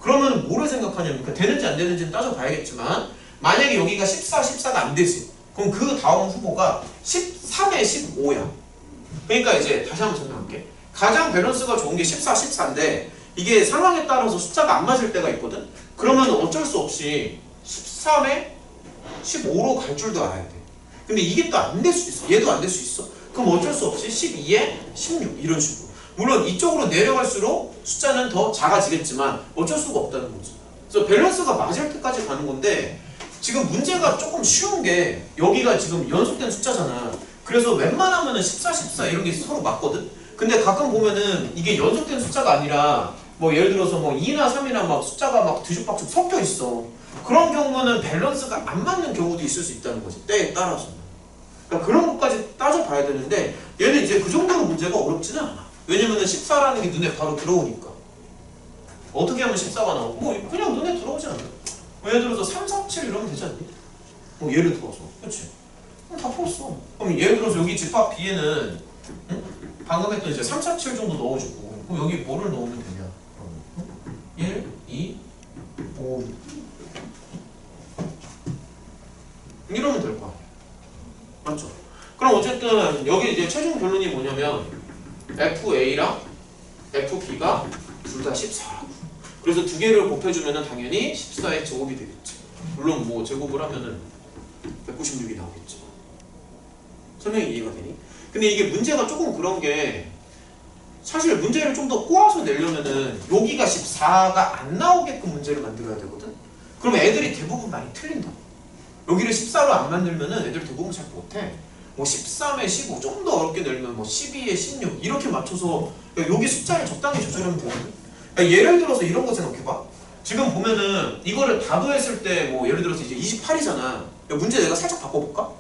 그러면 뭐를 생각하냐면 그러니까 되는지 안 되는지는 따져봐야겠지만 만약에 여기가 14, 14가 안 되지. 그럼 그 다음 후보가 13에 15야. 그러니까 이제 다시 한번 설명할게. 가장 밸런스가 좋은 게 14, 14인데 이게 상황에 따라서 숫자가 안 맞을 때가 있거든. 그러면 어쩔 수 없이 13에 15로 갈 줄도 알아야 돼. 근데 이게 또 안 될 수 있어. 얘도 안 될 수 있어. 그럼 어쩔 수 없이 12에 16 이런 식으로. 물론 이쪽으로 내려갈수록 숫자는 더 작아지겠지만 어쩔 수가 없다는 거지. 그래서 밸런스가 맞을 때까지 가는 건데 지금 문제가 조금 쉬운 게 여기가 지금 연속된 숫자잖아. 그래서 웬만하면은 14, 14 이런 게 서로 맞거든. 근데 가끔 보면은 이게 연속된 숫자가 아니라 뭐 예를 들어서 뭐 2나 3이나 막 숫자가 막 뒤죽박죽 섞여 있어. 그런 경우는 밸런스가 안 맞는 경우도 있을 수 있다는 거지. 때에 따라서. 그러니까 그런 것까지 따져봐야 되는데 얘는 이제 그 정도로 문제가 어렵지는 않아. 왜냐면은 14라는 게 눈에 바로 들어오니까. 어떻게 하면 14가 나오고 뭐 그냥 눈에 들어오지 않아. 뭐 예를 들어서 3, 4, 7 이러면 되지 않니? 뭐 예를 들어서. 그렇지? 그럼 다 풀었어. 그럼 예를 들어서 여기 집합 B에는 방금 했던 이제 3, 4, 7 정도 넣어주고 그럼 여기 뭐를 넣으면 되냐? 1, 2, 5 이러면 될 거야. 맞죠? 그럼 어쨌든 여기 이제 최종 결론이 뭐냐면 FA랑 FB가 둘 다 14라고. 그래서 두 개를 곱해주면은 당연히 14의 제곱이 되겠지. 물론 뭐 제곱을 하면은 196이 나오겠지. 설명이 이해가 되니? 근데 이게 문제가 조금 그런 게 사실 문제를 좀 더 꼬아서 내려면은 여기가 14가 안 나오게끔 문제를 만들어야 되거든? 그러면 애들이 대부분 많이 틀린다. 여기를 14로 안 만들면은 애들 대부분 잘 못해. 뭐 13에 15 좀 더 어렵게 내리면 뭐 12에 16 이렇게 맞춰서 그러니까 여기 숫자를 적당히 조절하면 되거든. 그러니까 예를 들어서 이런 거 생각해봐. 지금 보면은 이거를 다 더했을 때 뭐 예를 들어서 이제 28이잖아. 문제 내가 살짝 바꿔볼까?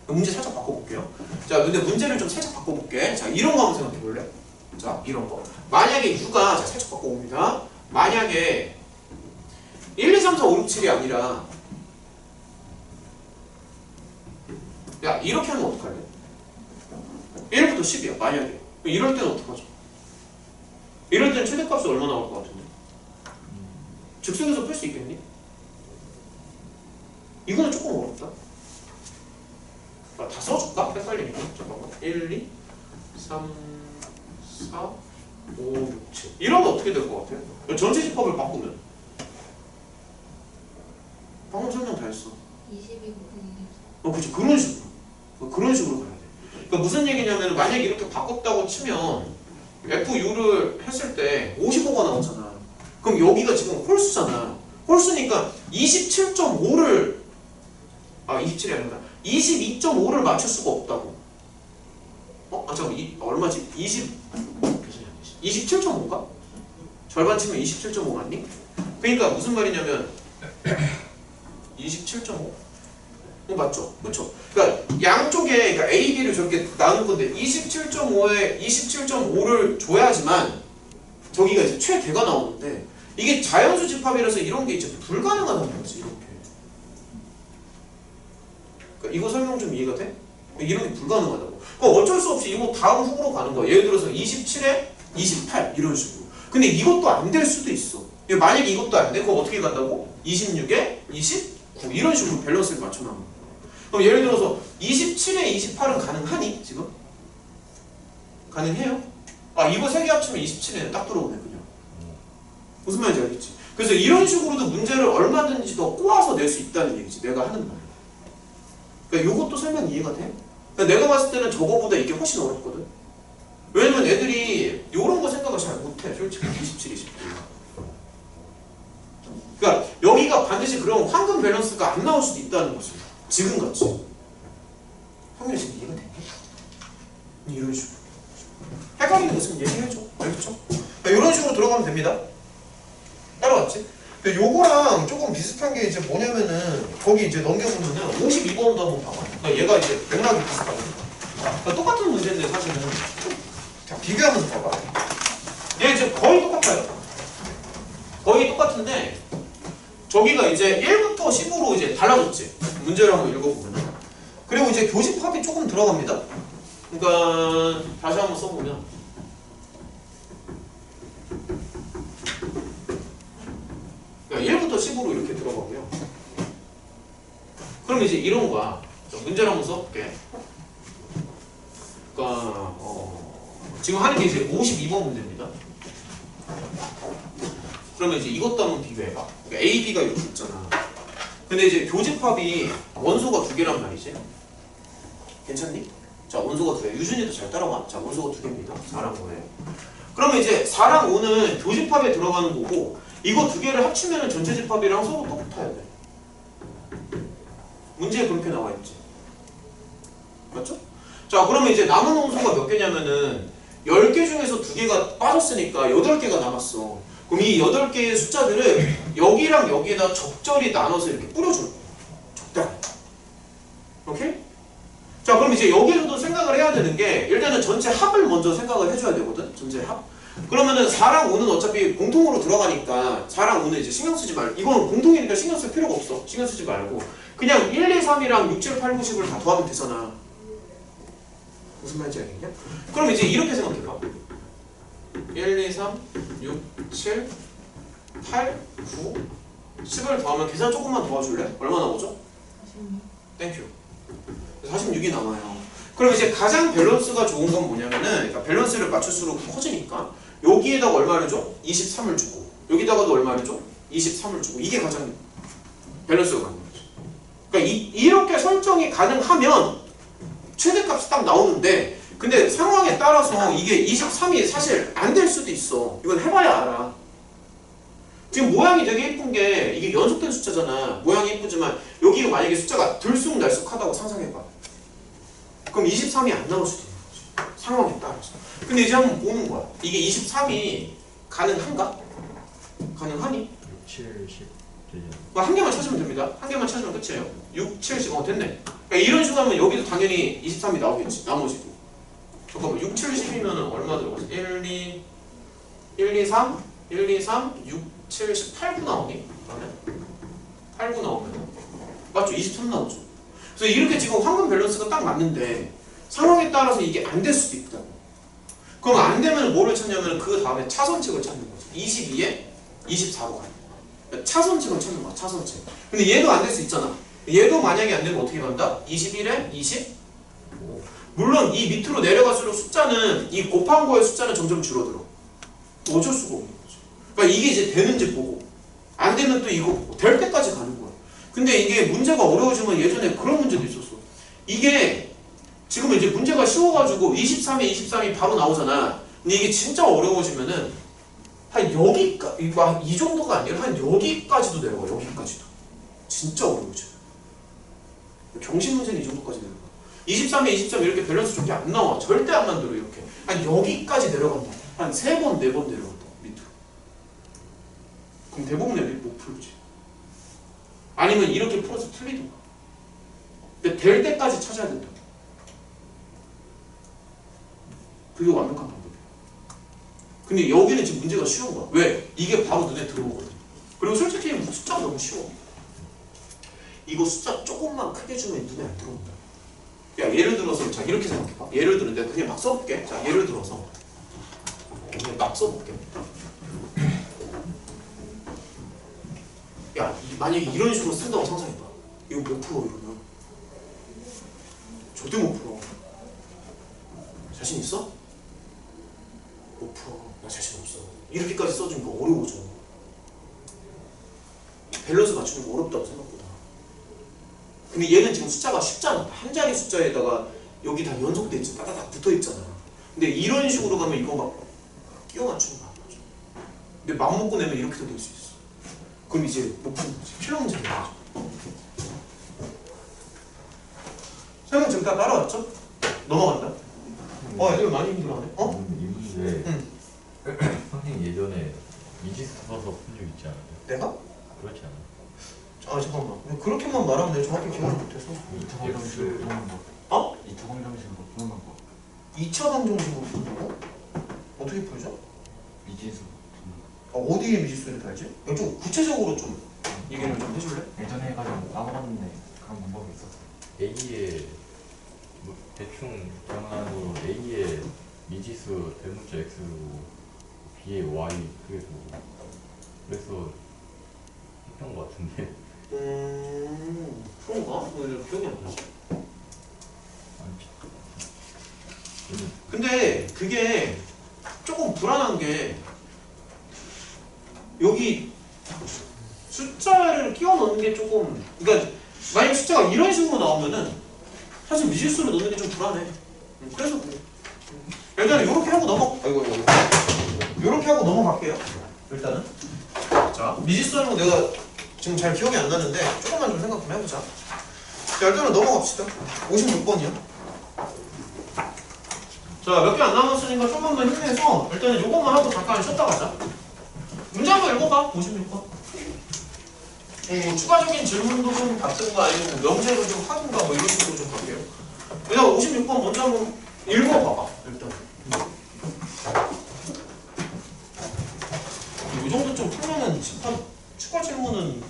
문제 살짝 바꿔볼게요. 자, 근데 문제를 좀 살짝 바꿔볼게. 자, 이런 거 한번 생각해볼래? 자, 이런 거. 만약에 U가 자, 살짝 바꿔봅니다. 만약에 1, 2, 3, 4, 5, 6, 7이 아니라 야, 이렇게 하면 어떡할래? 1부터 10이야, 만약에. 이럴 때는 어떡하죠? 이럴 때는 최대값이 얼마 나올 것 같은데? 즉석에서 풀 수 있겠니? 이거는 조금 어렵다. 다 써줄까? 헷갈리니까. 잠깐만. 1, 2, 3, 4, 5, 6, 7. 이러면 어떻게 될 것 같아요? 전체 집합을 바꾸면. 방금 설명 다 했어. 22 곱하기 그치. 그런 식으로. 그런 식으로 가야 돼. 그러니까 무슨 얘기냐면 만약에 이렇게 바꿨다고 치면 FU를 했을 때 55가 나오잖아. 그럼 여기가 지금 홀수잖아. 홀수니까 27.5를 27이 아니라 22.5를 맞출 수가 없다고. 잠깐만. 얼마지? 27.5인가? 절반 치면 27.5 맞니? 그러니까 무슨 말이냐면 27.5? 맞죠? 그렇죠? 그러니까 양쪽에 그러니까 A, B를 저렇게 나눈 건데 27.5를 줘야지만 저기가 이제 최대가 나오는데 이게 자연수 집합이라서 이런 게 이제 불가능하다는 거지. 이렇게 그러니까 이거 설명 좀 이해가 돼? 이런 게 불가능하다고. 그러니까 어쩔 수 없이 이거 다음 후보로 가는 거야. 예를 들어서 27에 28 이런 식으로. 근데 이것도 안 될 수도 있어. 만약에 이것도 안 돼, 그럼 어떻게 간다고? 26에 29 이런 식으로 밸런스를 맞춰나가는 거야. 그럼 예를 들어서 27에 28은 가능하니? 지금? 가능해요? 아 이거 세 개 합치면 27에 딱 들어오네 그냥. 무슨 말인지 알겠지? 그래서 이런 식으로도 문제를 얼마든지 더 꼬아서 낼 수 있다는 얘기지. 내가 하는 말. 그러니까 이것도 설명 이해가 돼? 그러니까 내가 봤을 때는 저거보다 이게 훨씬 어렵거든. 왜냐면 애들이 이런 거 생각을 잘 못해. 솔직히 27, 29. 그러니까 여기가 반드시 그런 황금 밸런스가 안 나올 수도 있다는 거지. 지금같이. 형님 지금 이해가 되니? 이런 식으로. 헷갈리는 거 있으면 얘기해줘. 알겠죠? 그러니까 이런 식으로 들어가면 됩니다. 따라왔지? 근데 요거랑 조금 비슷한 게 이제 뭐냐면은 거기 이제 넘겨보면은 52번도 한번 봐봐. 그러니까 얘가 이제 맥락이 비슷하거든. 그러니까 똑같은 문제인데 사실은 자 비교하면서 봐봐. 얘 이제 거의 똑같아요. 거의 똑같은데 저기가 이제 1부터 10으로 이제 달라졌지. 문제를 한번 읽어보면. 그리고 이제 교집합이 조금 들어갑니다. 그러니까 다시 한번 써보면. 그러니까 1부터 10으로 이렇게 들어가고요. 그럼 이제 이런 거야. 문제를 한번 써볼게. 그러니까 지금 하는 게 이제 52번 문제입니다. 그러면 이제 이것도 한번 비교해봐. 그러니까 A, B가 이렇게 있잖아. 근데 이제 교집합이 원소가 두 개란 말이지. 괜찮니? 자, 원소가 두 개. 유준이도 잘 따라와. 자, 원소가 두 개입니다. 4랑 5예요. 그러면 이제 4랑 5는 교집합에 들어가는 거고 이거 두 개를 합치면 전체집합이랑 서로 똑같아야 돼. 문제에 그렇게 나와 있지. 맞죠? 자, 그러면 이제 남은 원소가 몇 개냐면은 10개 중에서 2개가 빠졌으니까 8개가 남았어. 그럼 이 8개의 숫자들을 여기랑 여기에다 적절히 나눠서 이렇게 뿌려줘. 적당히. 오케이? 자, 그럼 이제 여기서도 생각을 해야 되는 게 일단은 전체 합을 먼저 생각을 해줘야 되거든. 전체 합. 그러면은 4랑 5는 어차피 공통으로 들어가니까 4랑 5는 이제 신경 쓰지 말고 이거는 공통이니까 신경 쓸 필요가 없어. 신경 쓰지 말고 그냥 1, 2, 3이랑 6, 7, 8, 9, 10을 다 더하면 되잖아. 무슨 말인지 알겠냐? 그럼 이제 이렇게 생각해봐. 1, 2, 3, 6, 7, 8, 9, 10을 더하면 계산 조금만 도와줄래? 얼마 나오죠? 46. 땡큐. 46이 남아요. 그럼 이제 가장 밸런스가 좋은 건 뭐냐면은 그러니까 밸런스를 맞출수록 커지니까 여기에다가 얼마를 줘? 23을 주고 여기다가도 얼마를 줘? 23을 주고 이게 가장 밸런스가 맞는 거죠. 그러니까 이렇게 설정이 가능하면 최대값이 딱 나오는데 근데 상황에 따라서 이게 23이 사실 안 될 수도 있어. 이건 해봐야 알아. 지금 모양이 되게 예쁜 게 이게 연속된 숫자잖아. 모양이 예쁘지만 여기가 만약에 숫자가 들쑥날쑥하다고 상상해봐. 그럼 23이 안 나올 수도 있는 거지. 상황에 따라서. 근데 이제 한번 보는 거야. 이게 23이 가능한가? 가능하니? 6, 7, 10 되죠. 한 개만 찾으면 됩니다. 한 개만 찾으면 끝이에요. 6, 7, 10. 됐네. 그러니까 이런 식으로 하면 여기도 당연히 23이 나오겠지. 나머지도. 잠깐만 6, 7, 10이면 얼마 들어가지? 1, 2, 3, 1, 2, 3, 6, 7, 10, 8, 9 나오니? 그러면? 8, 9 나오면 맞죠? 23 나오죠. 그래서 이렇게 지금 황금 밸런스가 딱 맞는데 상황에 따라서 이게 안 될 수도 있다고. 그럼 안 되면 뭐를 찾냐면 그 다음에 차선책을 찾는 거지. 22에 24로 가는 거야. 차선책을 찾는 거야. 차선책. 근데 얘도 안 될 수 있잖아. 얘도 만약에 안 되면 어떻게 간다? 21에 25. 물론 이 밑으로 내려갈수록 숫자는 이 곱한 거의 숫자는 점점 줄어들어. 어쩔 수가 없는 거지. 그러니까 이게 이제 되는지 보고 안 되면 또 이거 보고 될 때까지 가는 거야. 근데 이게 문제가 어려워지면 예전에 그런 문제도 있었어. 이게 지금 이제 문제가 쉬워가지고 23에 23이 바로 나오잖아. 근데 이게 진짜 어려워지면은 한 여기까지, 이 정도가 아니라 한 여기까지도 내려가. 여기까지도. 진짜 어려워져. 경신 문제는 이 정도까지 내려가. 23에 23 이렇게 밸런스 좋게 안 나와. 절대 안 만들어 이렇게. 한 여기까지 내려간다. 한 3번, 4번 내려간다. 밑으로. 그럼 대부분 애들이 못 풀지. 아니면 이렇게 풀어서 틀리든가. 근데 될 때까지 찾아야 된다. 그게 완벽한 방법이야. 근데 여기는 지금 문제가 쉬운 거야. 왜? 이게 바로 눈에 들어오거든. 그리고 솔직히 숫자가 너무 쉬워. 이거 숫자 조금만 크게 주면 눈에 안 들어온다. 야 예를 들어서 자 이렇게 생각해봐. 예를 들어 내가 그냥 막 써볼게. 자 예를 들어서 그냥 막 써볼게. 야 만약에 이런 식으로 쓴다고 상상해봐. 이거 몇 프로 이러면 절대 못 풀어. 자신 있어? 못 풀어. 나 자신 없어. 이렇게까지 써주니까 어려워져. 밸런스 맞추는 거 어렵다고 생각보다. 근데 얘는 지금 숫자가 쉽잖아. 한 자리 숫자에다가 여기 다 연속돼 있지. 따다닥 붙어 있잖아. 근데 이런 식으로 가면 이거 막 끼워 맞추는 거 안 맞아. 근데 마음 먹고 내면 이렇게도 될 수 있어. 그럼 이제 못 푸는 거지. 필요 문제가 되죠. 설명 지금 다 따라왔죠? 넘어간다. 이거 많이 힘들어하네. 어? 이 문제 응. 선생님 예전에 미지수 써서 푼 적 있지 않아요? 내가? 그렇지 않아요? 아 잠깐만. 그렇게만 말하면 내가 정확히 기억을 못해서. 2차 방정식으로 푸는 방법. 어? 2차 방정식으로 푸는 방법. 2차 방정식으로 푼다고? 어떻게 풀죠? 미지수. 어디에 미지수를 달지? 이거 좀 구체적으로 좀 얘기를 좀 해줄래? 예전에 해가지고 까먹었는데 그런 방법이 있었어요. A의 뭐 대충 기억나는 거로 A의 미지수 대문자 X로 B의 Y 그래서 했던 것 같은데 그런가? 왜 기억이 안 나지? 아니, 근데 그게 조금 불안한 게 여기 숫자를 끼워 넣는 게 조금 그러니까 만약 숫자가 이런 식으로 나오면은 사실 미지수로 넣는 게 좀 불안해. 그래서 그래. 일단은 이렇게 하고 아이고 이렇게 하고 넘어갈게요. 일단은 자 미지수 하는 거 내가 지금 잘 기억이 안 나는데 조금만 좀 생각 좀 해보자. 자 일단은 넘어갑시다. 56번이요. 자 몇 개 안 남았으니까 조금만 더 힘내서 일단은 요것만 하고 잠깐 쉬었다 가자. 문제 한번 읽어봐. 56번. 뭐 추가적인 질문도 좀 받든가 아니면 명제로 좀 하든가 뭐 이런 식으로 좀 할게요. 일단 56번 먼저 한번 읽어봐봐. 일단 이 정도 좀 풀면은 추가 질문은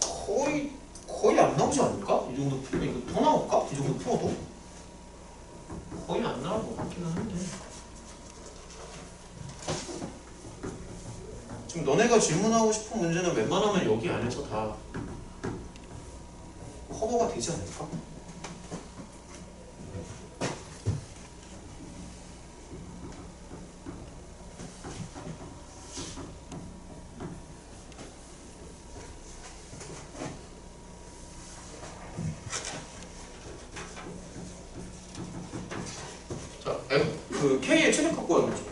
거의 안 나오지 않을까? 이 정도 풀면 이거 더 나올까? 이 정도 풀어도 거의 안 나올 것 같기는 한데. 지금 너네가 질문하고 싶은 문제는 웬만하면 여기 안에서 다 커버가 되지 않을까? 자, 그 K의 최대 갖고 와는 거죠.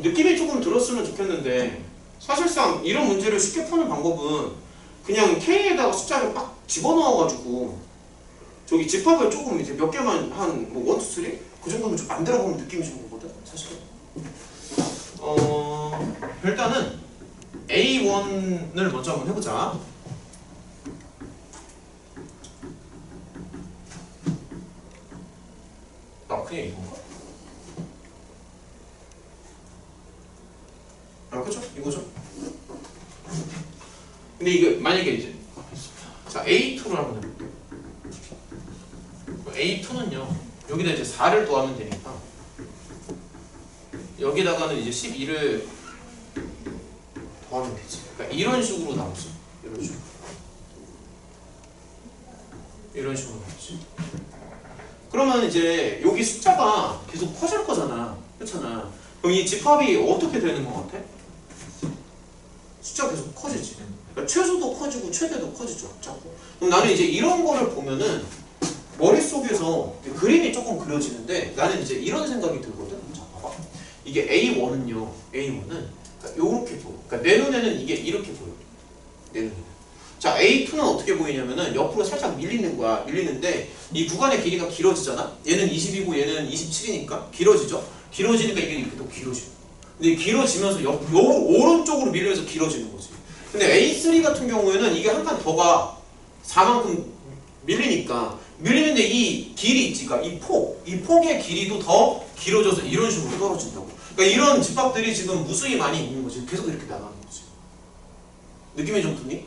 느낌이 조금 들었으면 좋겠는데 사실상 이런 문제를 쉽게 푸는 방법은 그냥 K에다가 숫자를 빡 집어넣어가지고 저기 집합을 조금 이제 몇 개만 한 뭐 1, 2, 3? 그 정도면 좀 만들어보면 느낌이 좀 오거든 사실은. 일단은 A1을 먼저 한번 해보자. 그냥 이건가? 그쵸? 이거죠? 근데 이게 만약에 이제 자 A2를 한번 해볼게요. A2는요 여기다 이제 4를 더하면 되니까 여기다가는 이제 12를 더하면 되지. 그러니까 이런 식으로 나오죠. 이런 식으로. 이런 식으로 나오지. 그러면 이제 여기 숫자가 계속 커질 거잖아. 그렇잖아. 그럼 이 집합이 어떻게 되는 것 같아? 숫자가 계속 커지지. 그러니까 최소도 커지고 최대도 커지죠. 자꾸. 그럼 나는 이제 이런 거를 보면은 머릿속에서 그림이 조금 그려지는데 나는 이제 이런 생각이 들거든. 자, 봐봐. 이게 A1은요. A1은 그러니까 요렇게 보여. 그러니까 내 눈에는 이게 이렇게 보여. 내 눈에는. 자, A2는 어떻게 보이냐면은 옆으로 살짝 밀리는 거야. 밀리는데 이 구간의 길이가 길어지잖아. 얘는 20이고 얘는 27이니까 길어지죠. 길어지니까 이게 이렇게 또 길어지고. 근데 길어지면서 오른쪽으로 밀리면서 길어지는 거지. 근데 A3 같은 경우에는 이게 한 칸 더가 4만큼 밀리는데 이 길이 있지. 그러니까 이 폭의 길이도 더 길어져서 이런 식으로 떨어진다고. 그러니까 이런 집합들이 지금 무수히 많이 있는 거지. 계속 이렇게 나가는 거지. 느낌이 좀 드니?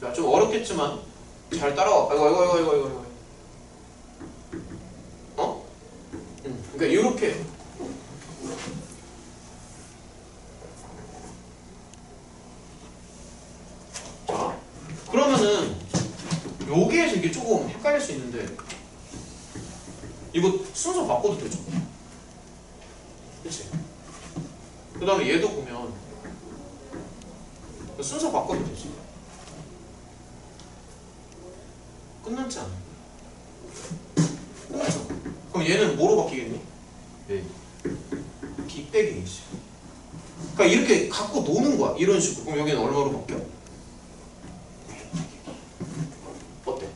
자, 좀 어렵겠지만 잘 따라와. 아이고. 어? 그러니까 이렇게. 자, 그러면은 여기에서 이게 조금 헷갈릴 수 있는데 이거 순서 바꿔도 되죠? 그치? 그 다음에 얘도 보면 순서 바꿔도 되지. 끝났지 않아? 끝났죠? 그럼 얘는 뭐로 바뀌겠니? 네. B 빼기 A지. 그러니까 이렇게 갖고 노는 거야. 이런 식으로. 그럼 여기는 얼마로 바뀌어? 어때?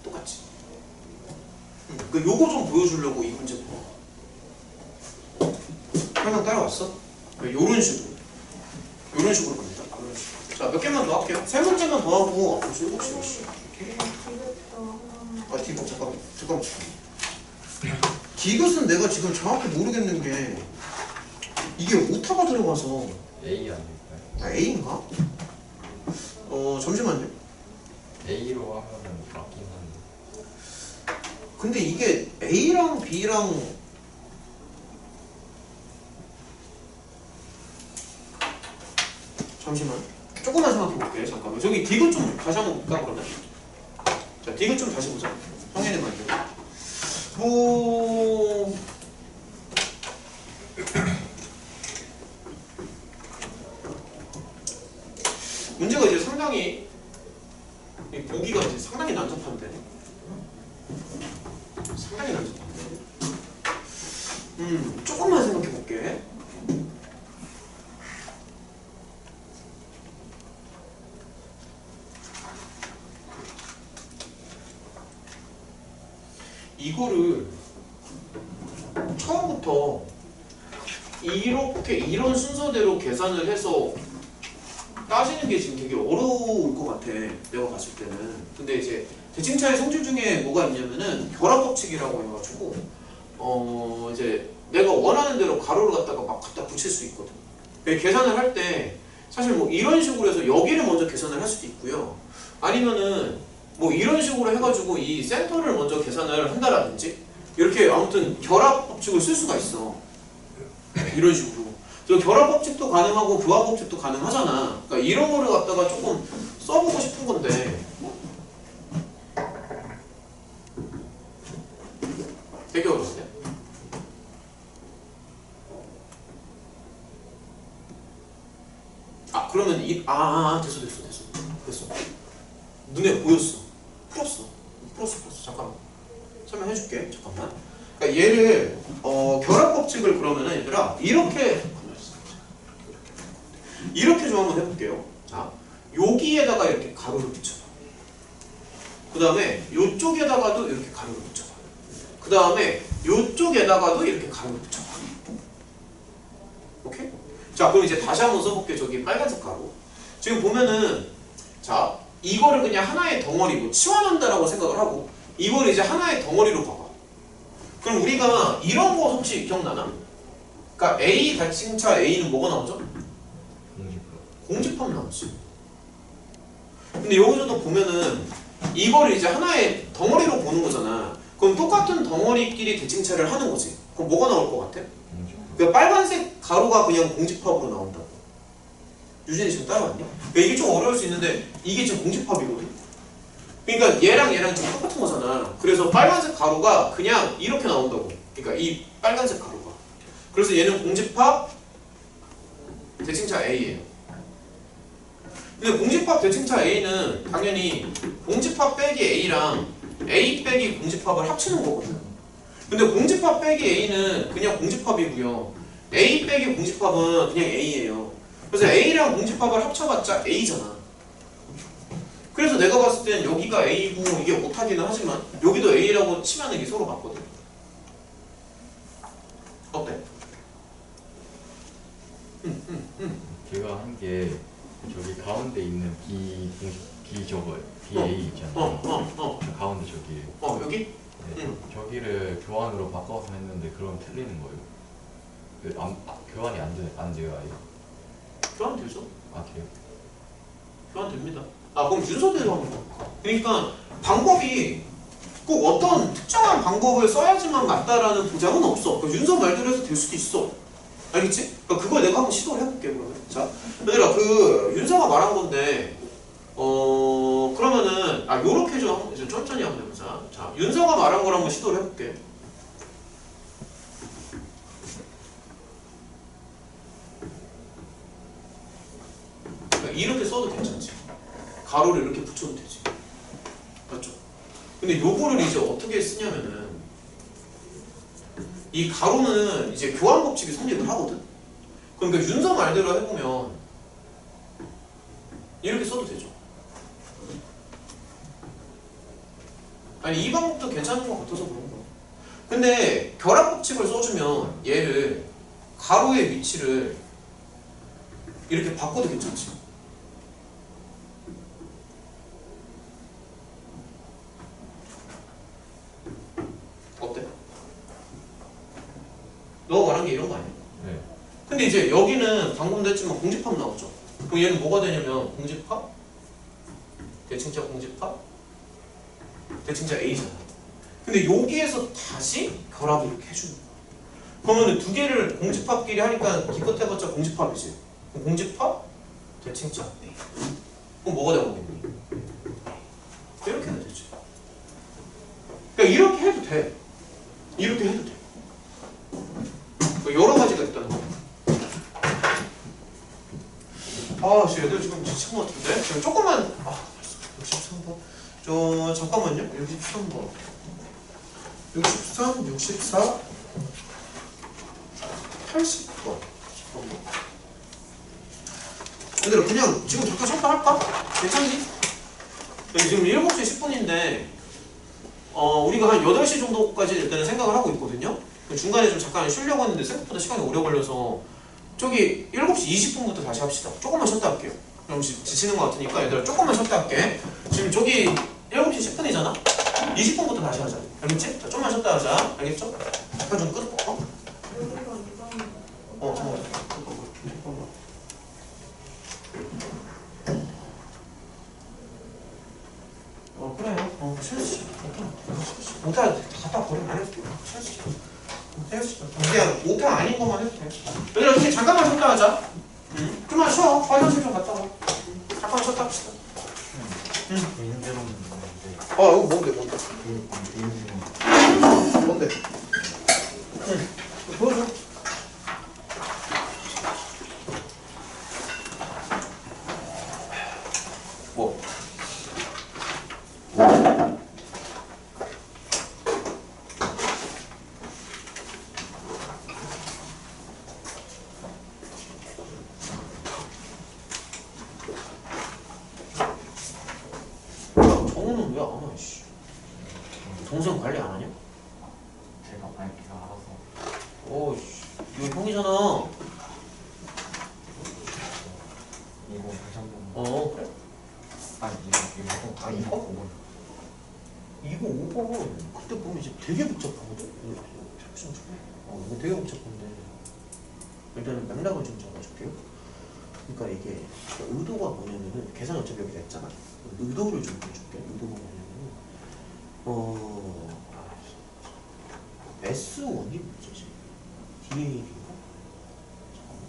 똑같지? 그러니까 요거 좀 보여주려고 이 문제 봐. 설명 따라왔어? 요런 식으로. 요런 식으로 갑니다. 요런 식으로. 자, 몇 개만 더 할게요. 세 문제만 더 하고 벌써 7시. 아, 디귿 잠깐만. 디귿은 내가 지금 정확히 모르겠는 게 이게 오타가 들어가서 A 아닐까요? 아, A인가? 잠시만요. A로 하면은 맞긴 한데. 근데 이게 A랑 B랑 잠시만 조금만 생각해 볼게요. 잠깐만. 저기 디귿 좀 다시 한번 볼까 그러면? 자, 디귿 좀 다시 보자. 성현이 말대로. 문제가 이제 상당히 이 보기가 이제 상당히 난잡한데. 조금만 생각해 볼게. 이거를 처음부터 이렇게 이런 순서대로 계산을 해서 따지는 게 지금 되게 어려울 것 같아. 내가 봤을 때는. 근데 이제 대칭차의 성질 중에 뭐가 있냐면은 결합법칙이라고 해가지고 이제 내가 원하는 대로 가로를 갖다가 막 갖다 붙일 수 있거든. 계산을 할 때 사실 뭐 이런 식으로 해서 여기를 먼저 계산을 할 수도 있고요. 아니면은 뭐 이런 식으로 해가지고 이 센터를 먼저 계산을 한다라든지 이렇게 아무튼 결합법칙을 쓸 수가 있어. 이런 식으로. 그래서 결합법칙도 가능하고 교합법칙도 가능하잖아. 그러니까 이런 거를 갖다가 조금 써보고 싶은 건데 되게 어려운데? 그러면 됐어. 눈에 보였어. 풀었어. 잠깐만. 설명해줄게. 잠깐만. 그러니까 얘를 결합법칙을 그러면은 얘들아 이렇게 좀 한번 해볼게요. 자, 여기에다가 이렇게 가로를 붙여봐. 그 다음에 요쪽에다가도 이렇게 가로를 붙여봐. 그 다음에 요쪽에다가도 이렇게 가로를 붙여봐. 오케이? 자, 그럼 이제 다시 한번 써볼게. 저기 빨간색 가로. 지금 보면은 자, 이거를 그냥 하나의 덩어리로 치환한다라고 생각을 하고 이걸 이제 하나의 덩어리로 봐봐. 그럼 우리가 이런 거 혹시 기억나나? 그러니까 A 대칭차 A는 뭐가 나오죠? 공집합 나오지. 근데 여기서도 보면은 이거를 이제 하나의 덩어리로 보는 거잖아. 그럼 똑같은 덩어리끼리 대칭차를 하는 거지. 그럼 뭐가 나올 것 같아? 그러니까 빨간색 가로가 그냥 공집합으로 나온다고. 유진이 지금 따라왔니? 그러니까 이게 좀 어려울 수 있는데 이게 지금 공집합이거든. 그러니까 얘랑 지금 똑같은 거잖아. 그래서 빨간색 가로가 그냥 이렇게 나온다고. 그러니까 이 빨간색 가로가. 그래서 얘는 공집합 대칭차 A예요. 근데 공집합 대칭차 A는 당연히 공집합 빼기 A랑 A 빼기 공집합을 합치는 거거든. 근데 공집합 빼기 A는 그냥 공집합이고요. A 빼기 공집합은 그냥 A예요. 그래서 A랑 공집합을 합쳐봤자 A잖아. 그래서 내가 봤을 땐 여기가 A고 이게 못하기는 하지만 여기도 A라고 치면 이게 서로 맞거든. 어때? 제가 한 게 저기 가운데 있는 B A 있잖아요. 저 가운데 저기. 여기? 네, 저기를 교환으로 바꿔서 했는데 그럼 틀리는 거예요? 교환이 안 돼요 아예? 교환 되죠? 아 돼요? 교환 됩니다. 아 그럼 윤서대로 한번 볼까? 그러니까 방법이 꼭 어떤 특정한 방법을 써야지만 맞다라는 보장은 없어. 그러니까 윤서 말대로 해서 될 수도 있어. 알겠지? 그러니까 그걸 내가 한번 시도를 해볼게 그러면. 자, 얘들아 그 윤서가 말한 건데 그러면은 요렇게 좀 천천히 한번 해보자. 자, 윤서가 말한 걸 한번 시도를 해볼게. 그러니까 이렇게 써도 괜찮지. 가로를 이렇게 붙여도 되지. 맞죠? 근데 요거를 이제 어떻게 쓰냐면은 이 가로는 이제 교환 법칙이 성립을 하거든. 그러니까 윤서 말대로 해보면 이렇게 써도 되죠. 아니 이 방법도 괜찮은 것 같아서 그런 거야. 근데 결합 법칙을 써주면 얘를 가로의 위치를 이렇게 바꿔도 괜찮지. 어때? 너가 말한 게 이런 거 아니야? 네. 근데 이제 여기는 방금도 했지만 공집합 나오죠. 그럼 얘는 뭐가 되냐면 공집합, 대칭자 공집합, 대칭자 A잖아. 근데 여기에서 다시 결합을 이렇게 해주는 거야. 그러면 두 개를 공집합끼리 하니까 기껏 해봤자 공집합이지. 그럼 공집합, 대칭자 A. 그럼 뭐가 되겠니? 이렇게 해도 되지. 그러니까 이렇게 해도 돼. 이렇게 해도 돼. 여러 가지가 있다는 거야. 아, 얘들 지금 지친 것 같은데? 지금 조금만, 63번. 잠깐만요. 63번. 63, 64, 80번. 얘들아, 그냥 지금 잠깐 쉬었다 할까? 괜찮니? 지금 7시 10분인데, 우리가 한 8시 정도까지 일단은 생각을 하고 있거든요. 중간에 좀 잠깐 쉬려고 했는데 생각보다 시간이 오래 걸려서 저기 7시 20분부터 다시 합시다. 조금만 쉬었다 할게요. 그럼 지치는 것 같으니까 얘들아 조금만 쉬었다 할게. 지금 저기 7시 10분이잖아? 20분부터 다시 하자. 알겠지? 자, 좀만 쉬었다 하자. 알겠죠? 잠깐 좀 끊어. 그래요. 쉬었지. 못하 갖다 버리면 안 해도 돼. 쉬었지. 그냥 오타 아닌 것만 해도 돼. 얘들아 우리 잠깐만 쉬었다 하자. 좀만 쉬어. 화장실 좀 갔다 와. 잠깐만 쉬었다 합시다. 인재론 있는데 이거 뭔데? 인재론 뭔데? 보여줘. 뭐? 정우는 왜 안 와? 씨. 동생 관리 안 하냐? 제가 알아서 이거 형이잖아. 이거 다시 한번 그래? 이거 이거 5번은 그때 보면 이제 되게 복잡하거든? 이거 되게 복잡한데 일단은 맥락을 좀 잡아줄게요. 그러니까 이게 의도가 뭐냐면은 계산 어차피 여기다 했잖아. 의도를 좀 해줄게. 의도가 뭐냐면은 S1이 뭐지? DAB가? 잠깐만.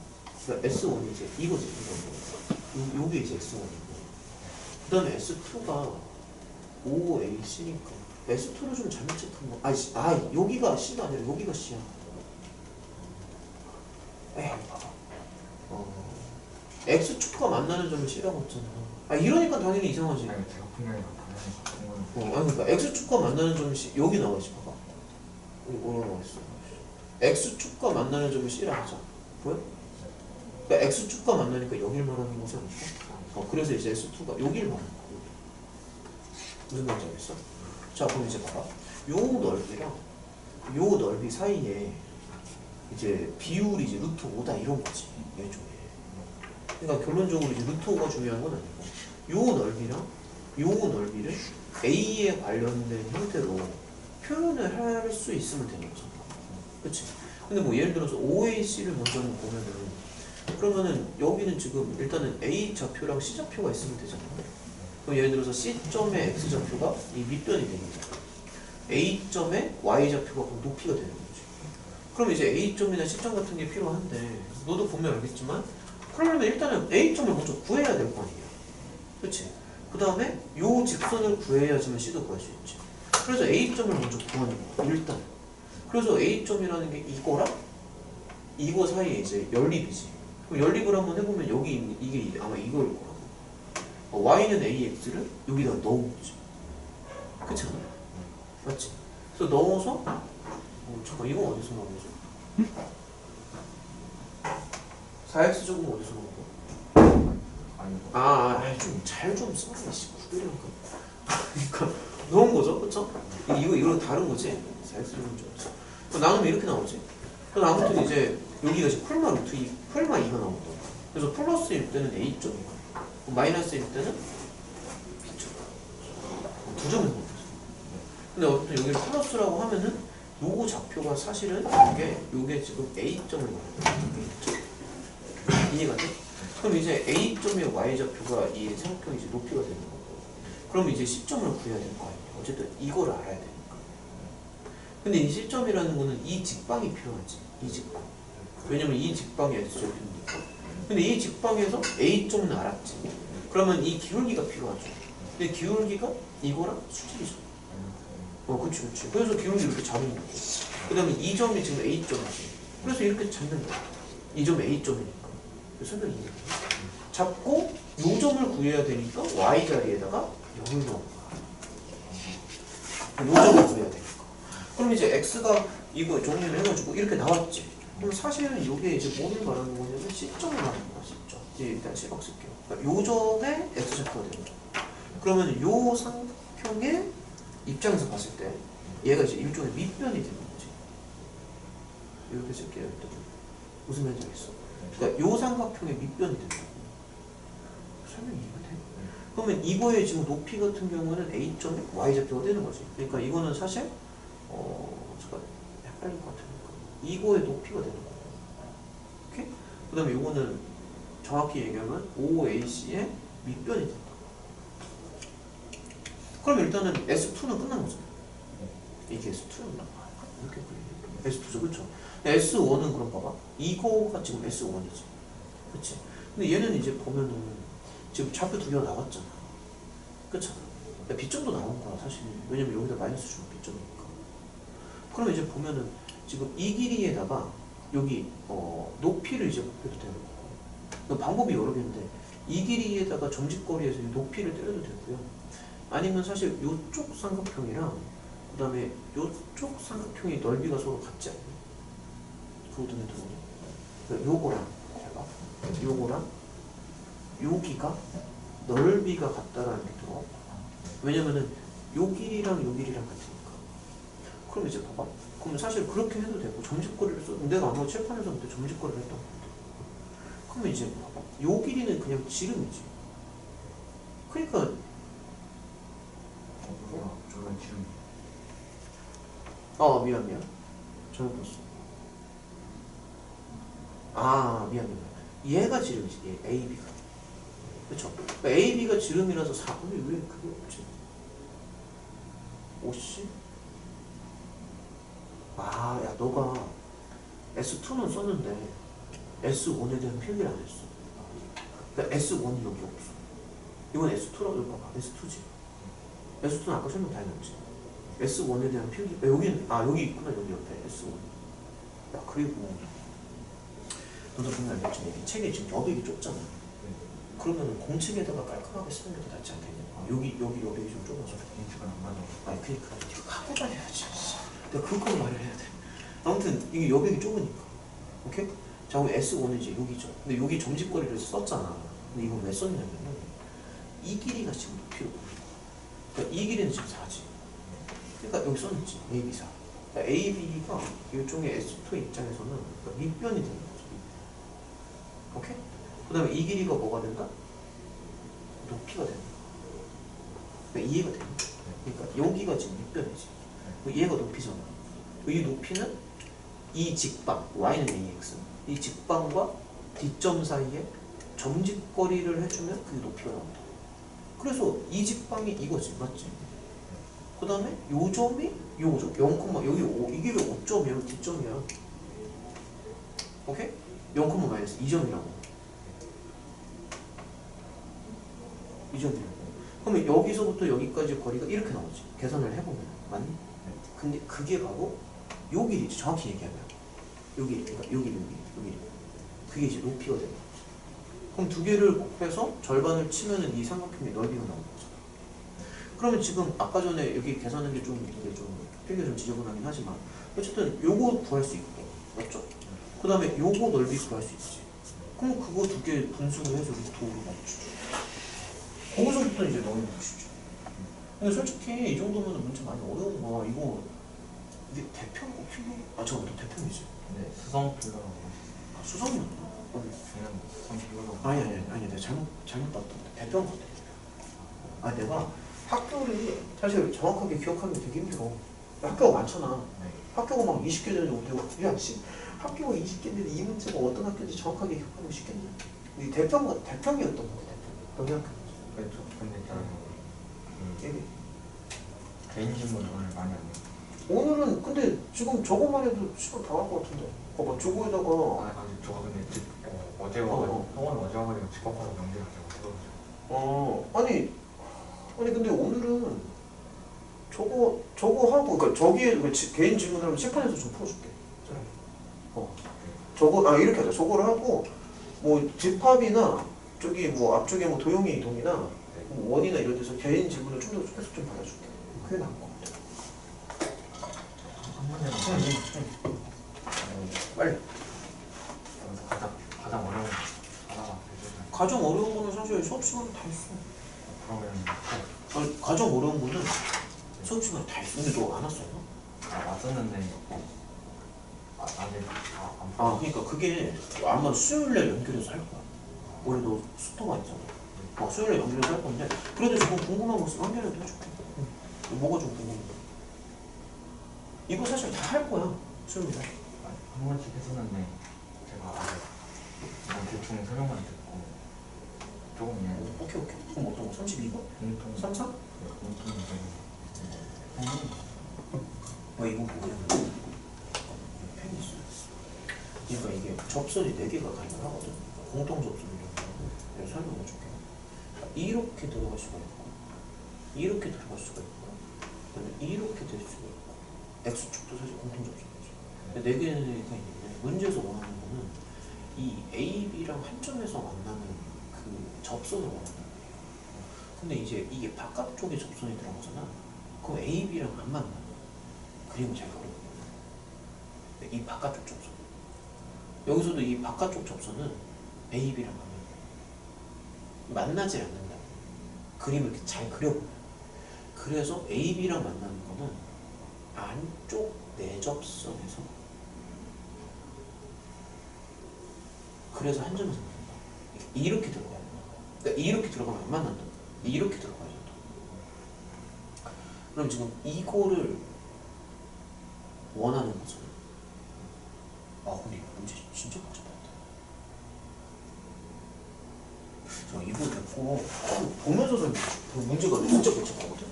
그러니까 S1이 이제 이거지. 요게 이제 S1이고 그 다음에 S2가 OAC니까 S2를 좀 잘못 체크한 거. 여기가 C가 아니라 여기가 C야. 봐봐. X축과 만나는 점을 C라고 했잖아. 이러니까 당연히 이상하지. 아니 제가 분명히 당연히 그러니까 X축과 만나는 점이 C. 여기 나와있지. 봐봐. 여기 뭐라고 나와있어. X축과 만나는 점을 C라고 하자. 보여? 그러니까 X축과 만나니까 여기를 말하는 거지 않을까? 그래서 이제 S2가 여기를 말하는 거야. 무슨 말인지 알겠어? 자, 그럼 이제 봐봐. 요 넓이랑 요 넓이 사이에 이제 비율이 이제 루트 5다 이런 거지. 얘쪽에. 그러니까 결론적으로 이제 루트 5가 중요한 건 아니고 요 넓이랑 요 넓이를 A에 관련된 형태로 표현을 할 수 있으면 되는 거잖아. 그치? 근데 뭐 예를 들어서 OAC를 먼저 보면은 그러면은 여기는 지금 일단은 A 좌표랑 C 좌표가 있으면 되잖아. 그럼 예를 들어서 C점의 X 좌표가 이 밑변이 되는 거야. A점의 Y 좌표가 그럼 높이가 되는 거지. 그럼 이제 A점이나 C점 같은 게 필요한데 너도 보면 알겠지만 그러면 일단은 A점을 먼저 구해야 될 거 아니야. 그렇지? 그 다음에 요 직선을 구해야지만 C도 구할 수 있지. 그래서 A점을 먼저 구하는 거야. 일단. 그래서 A점이라는 게 이거 사이에 이제 연립이지. 그럼 연립을 한번 해보면 여기 있는 이게 아마 이거일 거라고. Y는 AX를 여기다 넣은 거지. 그치? 맞지? 그래서 넣어서 잠깐 이거 어디서 나온 거지? 4x 조금 어디서 나온 거야? 아니고 좀 잘 좀 써라 씨 구별이니까. 그러니까 넣은 거죠, 그렇죠? 이거 다른 거지. 4x 조금 줄 알았어. 나누면 이렇게 나오지. 그래서 아무튼 이제 여기가 이제 풀마 루트 2, 풀마 2가 나온다. 그래서 플러스일 때는 A점이고 마이너스일 때는 B점. 두 점을 넣는 거죠. 근데 어쨌든 여기를 플러스라고 하면은 요거 좌표가 사실은 요게 지금 A점을 말하는 A점. 이해가 돼? 그럼 이제 A점의 Y좌표가 이 삼각형이 이제 높이가 되는 거고 그럼 이제 C점을 구해야 될 거 아니에요. 어쨌든 이걸 알아야 되니까. 근데 이 C점이라는 거는 이 직방이 필요하지. 이 직방. 왜냐면 이 직방이 X좌표니까. 근데 이 직방에서 A점은 알았지. 그러면 이 기울기가 필요하죠. 근데 기울기가 이거랑 수직이죠. 그치. 그래서 기울기 이렇게 잡는 거고. 그 다음에 이 점이 지금 A점이지. 그래서 이렇게 잡는 거야. 이 점이 A점이니까. 설명이 이해가 돼. 잡고 요 점을 구해야 되니까 Y 자리에다가 0을 넣은 거야. 요 점을 구해야 되니까. 그럼 이제 X가 이거 정리를 해가지고 이렇게 나왔지. 그럼 사실은 이게 이제 뭐를 말하는 거냐면 C점을 말하는 거야. C점. 이제 일단 C박 쓸게요. 그러니까 요 점에 X좌표가 되는 거야. 그러면 요 삼각형의 입장에서 봤을 때 얘가 이제 일종의 밑변이 되는 거지. 이렇게 쓸게요. 일단 무슨 말인지 알겠어? 그러니까 요 삼각형의 밑변이 된다. 설명이 이해가 돼? 그러면 이거의 지금 높이 같은 경우는 A점에 Y좌표가 되는 거지. 그러니까 이거는 사실 잠깐 헷갈릴 것 같으니까 이거의 높이가 되는 거야. 오케이? 그 다음에 이거는 정확히 얘기하면 OAC의 밑변이 된다. 그럼 일단은 S2는 끝난 거죠. 이게 S2였나? 이렇게 S2죠, 그렇죠? S1은 그럼 봐봐. 이거가 지금 S1이지. 그치? 근데 얘는 이제 보면은 지금 좌표 두 개가 나왔잖아. 그쵸? B점도 나온 거야, 사실. 왜냐면 여기다 마이너스 주면 B점이니까. 그럼 이제 보면은 지금 이 길이에다가 여기 높이를 이제 곱해도 되는 거고. 방법이 여러 개인데 이 길이에다가 점집거리에서 높이를 때려도 되고요. 아니면 사실 요쪽 삼각형이랑 그 다음에 요쪽 삼각형의 넓이가 서로 같지 않나요? 그것도 해두거든요. 요거랑 요거랑 여기가 넓이가 같다라는 게 들어. 왜냐면은 요 길이랑 요 길이랑 같으니까. 그럼 이제 봐봐. 그럼 사실 그렇게 해도 되고 점집거리를 써. 내가 아마 칠판에서 그때 점집거리를 했던 거 같아. 그러면 이제 봐봐. 요 길이는 그냥 지름이지. 그러니까 저건 지금 미안. 잘못 봤어. 미안. 얘가 지름이지. 얘 AB가. 그쵸? 그러니까 AB가 지름이라서 4분의 왜 그게 없지? 50? 야, 너가 S2는 썼는데 S1에 대한 필기를 안 했어. 그러니까 S1이 여기 없어. 이건 S2라고 여기 봐봐. S2지. S2는 아까 설명 다 해놨지. S1에 대한 필기. 여기 있구나. 여기 옆에 S1. 야, 그리고 너도 보면 알겠지만 이 책에 지금 여백이 좁잖아. 그러면 공책에다가 깔끔하게 쓰는 게 더 낫지 않겠냐? 여기 여백이 좀 좁아서. 인트가 안 맞아. 그니까 이거 갖고 다녀야지. 내가 그걸 말을 해야 돼. 아무튼 이게 여백이 좁으니까. 오케이? 자, 그럼 S1이지 여기죠. 근데 여기 점집거리를 썼잖아. 근데 이건 왜 썼냐면은 이 길이가 지금 높이로. 그러니까 이 길이는 지금 4지. 그러니까 여기 썼지. AB 4. 그러니까 AB가 일종의 S2 입장에서는 그러니까 밑변이 되는 거죠. 오케이? 그 다음에 이 길이가 뭐가 된다? 높이가 된다. 그러니까 이해가 되는 거야. 그러니까 여기가 지금 밑변이지. 얘가 높이잖아. 이 높이는 이 직방, y는 ax. 이 직방과 D점 사이에 점직거리를 해주면 그게 높이가 나온다. 그래서 이 직방이 이거지, 맞지? 그 다음에 요 점이 요거죠. 0, 여기 5, 이게 왜 5점이야? D점이야. 오케이? 0, 마이너스 2점이라고. 2점이라고. 그러면 여기서부터 여기까지 거리가 이렇게 나오지. 계산을 해보면. 맞니? 근데 그게 바로 요 길이지. 정확히 얘기하면. 요 길이. 그러니까 요 길이. 그게 이제 높이가 되는 거지. 그럼 두 개를 곱해서 절반을 치면은 이 삼각형의 넓이가 나오는 거죠. 그러면 지금 아까 전에 여기 계산한 게 좀 이게 좀 필기가 좀 지저분하긴 하지만 어쨌든 요거 구할 수 있고 맞죠? 그 다음에 요거 넓이 구할 수 있지. 그럼 그거 두 개 분수를 해서 루트로 맞추죠. 거기서부터 이제 넣으면 보시죠. 근데 솔직히 이 정도면 문제 많이 어려운 거야. 이거 이게 대평 곱히기? 아 저거 대평이지. 네, 수성 필러라고. 아, 수성이었나? 그냥 수성 필러라고. 아니 내가 잘못 봤던 거 대평 같아. 아 내가 학교를 사실 정확하게 기억하기 되게 힘들어. 학교가 많잖아. 네. 학교가 막 20개 되는데 어떻게 야 씨, 학교가 20개인데 이 문제가 어떤 학교인지 정확하게 기억하기 쉽겠냐? 이 대평이었던 거 같아. 너네 학교. 그렇죠. 근데 일단 얘기. 개인 질문 오늘 많이 안 해요. 오늘은 근데 지금 저것만 해도 시간 다 갈 것 같은데. 봐봐 저거에다가 아니 저거 근데 어제 와가지고 형은 어제 와가지고 직업하고 연기를 하자고. 아니 근데 오늘은 저거 하고 그러니까 저기에 개인 질문을 칠판에서 좀 풀어줄게. 저거 이렇게 하자. 저거를 하고 뭐 집합이나 저기 뭐 앞쪽에 뭐 도형의 이동이나 뭐 원이나 이런 데서 개인 질문을 좀 더 계속 좀 받아줄게. 그게 나은 것 같아. 한 문제는 빨리. 가장 어려운 하나 해주세요. 가장 어려운 거는 사실 수업 시간에 다 있어. 그러면 가장 어려운 거는 수업 시간에 다 있어. 근데 너 안 왔어? 왔었는데 아직 그러니까 그게 아마 수요일날 연결해서 할 거야. 원래 너 수토가 있잖아. 수요일날 연결해서 할 건데 그래도 지금 궁금한 거 있으면 한 개라도 해줄게. 뭐가 좀 궁금해? 이거 사실 다 할 거야. 수요일날. 한 번씩 했었는데 제가 아직 그냥 대충 설명만 듣고 조금 그냥 오케이. 그럼 어떤 거? 32번? 공통 33? 공통적인 이거 뭐냐면 펜이 있어. 그러니까 이게 접선이 4개가 가능하거든. 공통 접선이라고 내가 설명해줄게. 이렇게 들어갈 수가 있고 이렇게 들어갈 수가 있고 그다음에 이렇게 될 수가 있고 X축도 사실 공통 접선이지. 근데 4개가 있는데 문제에서 원하는 거는 이 A, B랑 한 점에서 만나는 그 접선을 원한다. 근데 이제 이게 바깥쪽에 접선이 들어가잖아. 그럼 A, B랑 안 만나. 그림을 잘 그려. 이 바깥쪽 접선. 여기서도 이 바깥쪽 접선은 A, B랑 만나지 않는다. 그림을 이렇게 잘 그려보면. 그래서 A, B랑 만나는 거는 안쪽 내접선에서 그래서 한 점에서 만난다. 이렇게 들어가야 된다. 그러니까 이렇게 들어가면 안 만난다. 이렇게 들어가야 된다. 그럼 지금 이거를 원하는 거잖아. 근데 이거 문제 진짜 복잡하다. 자, 이거 됐고 보면서 좀 문제가 진짜 복잡하거든.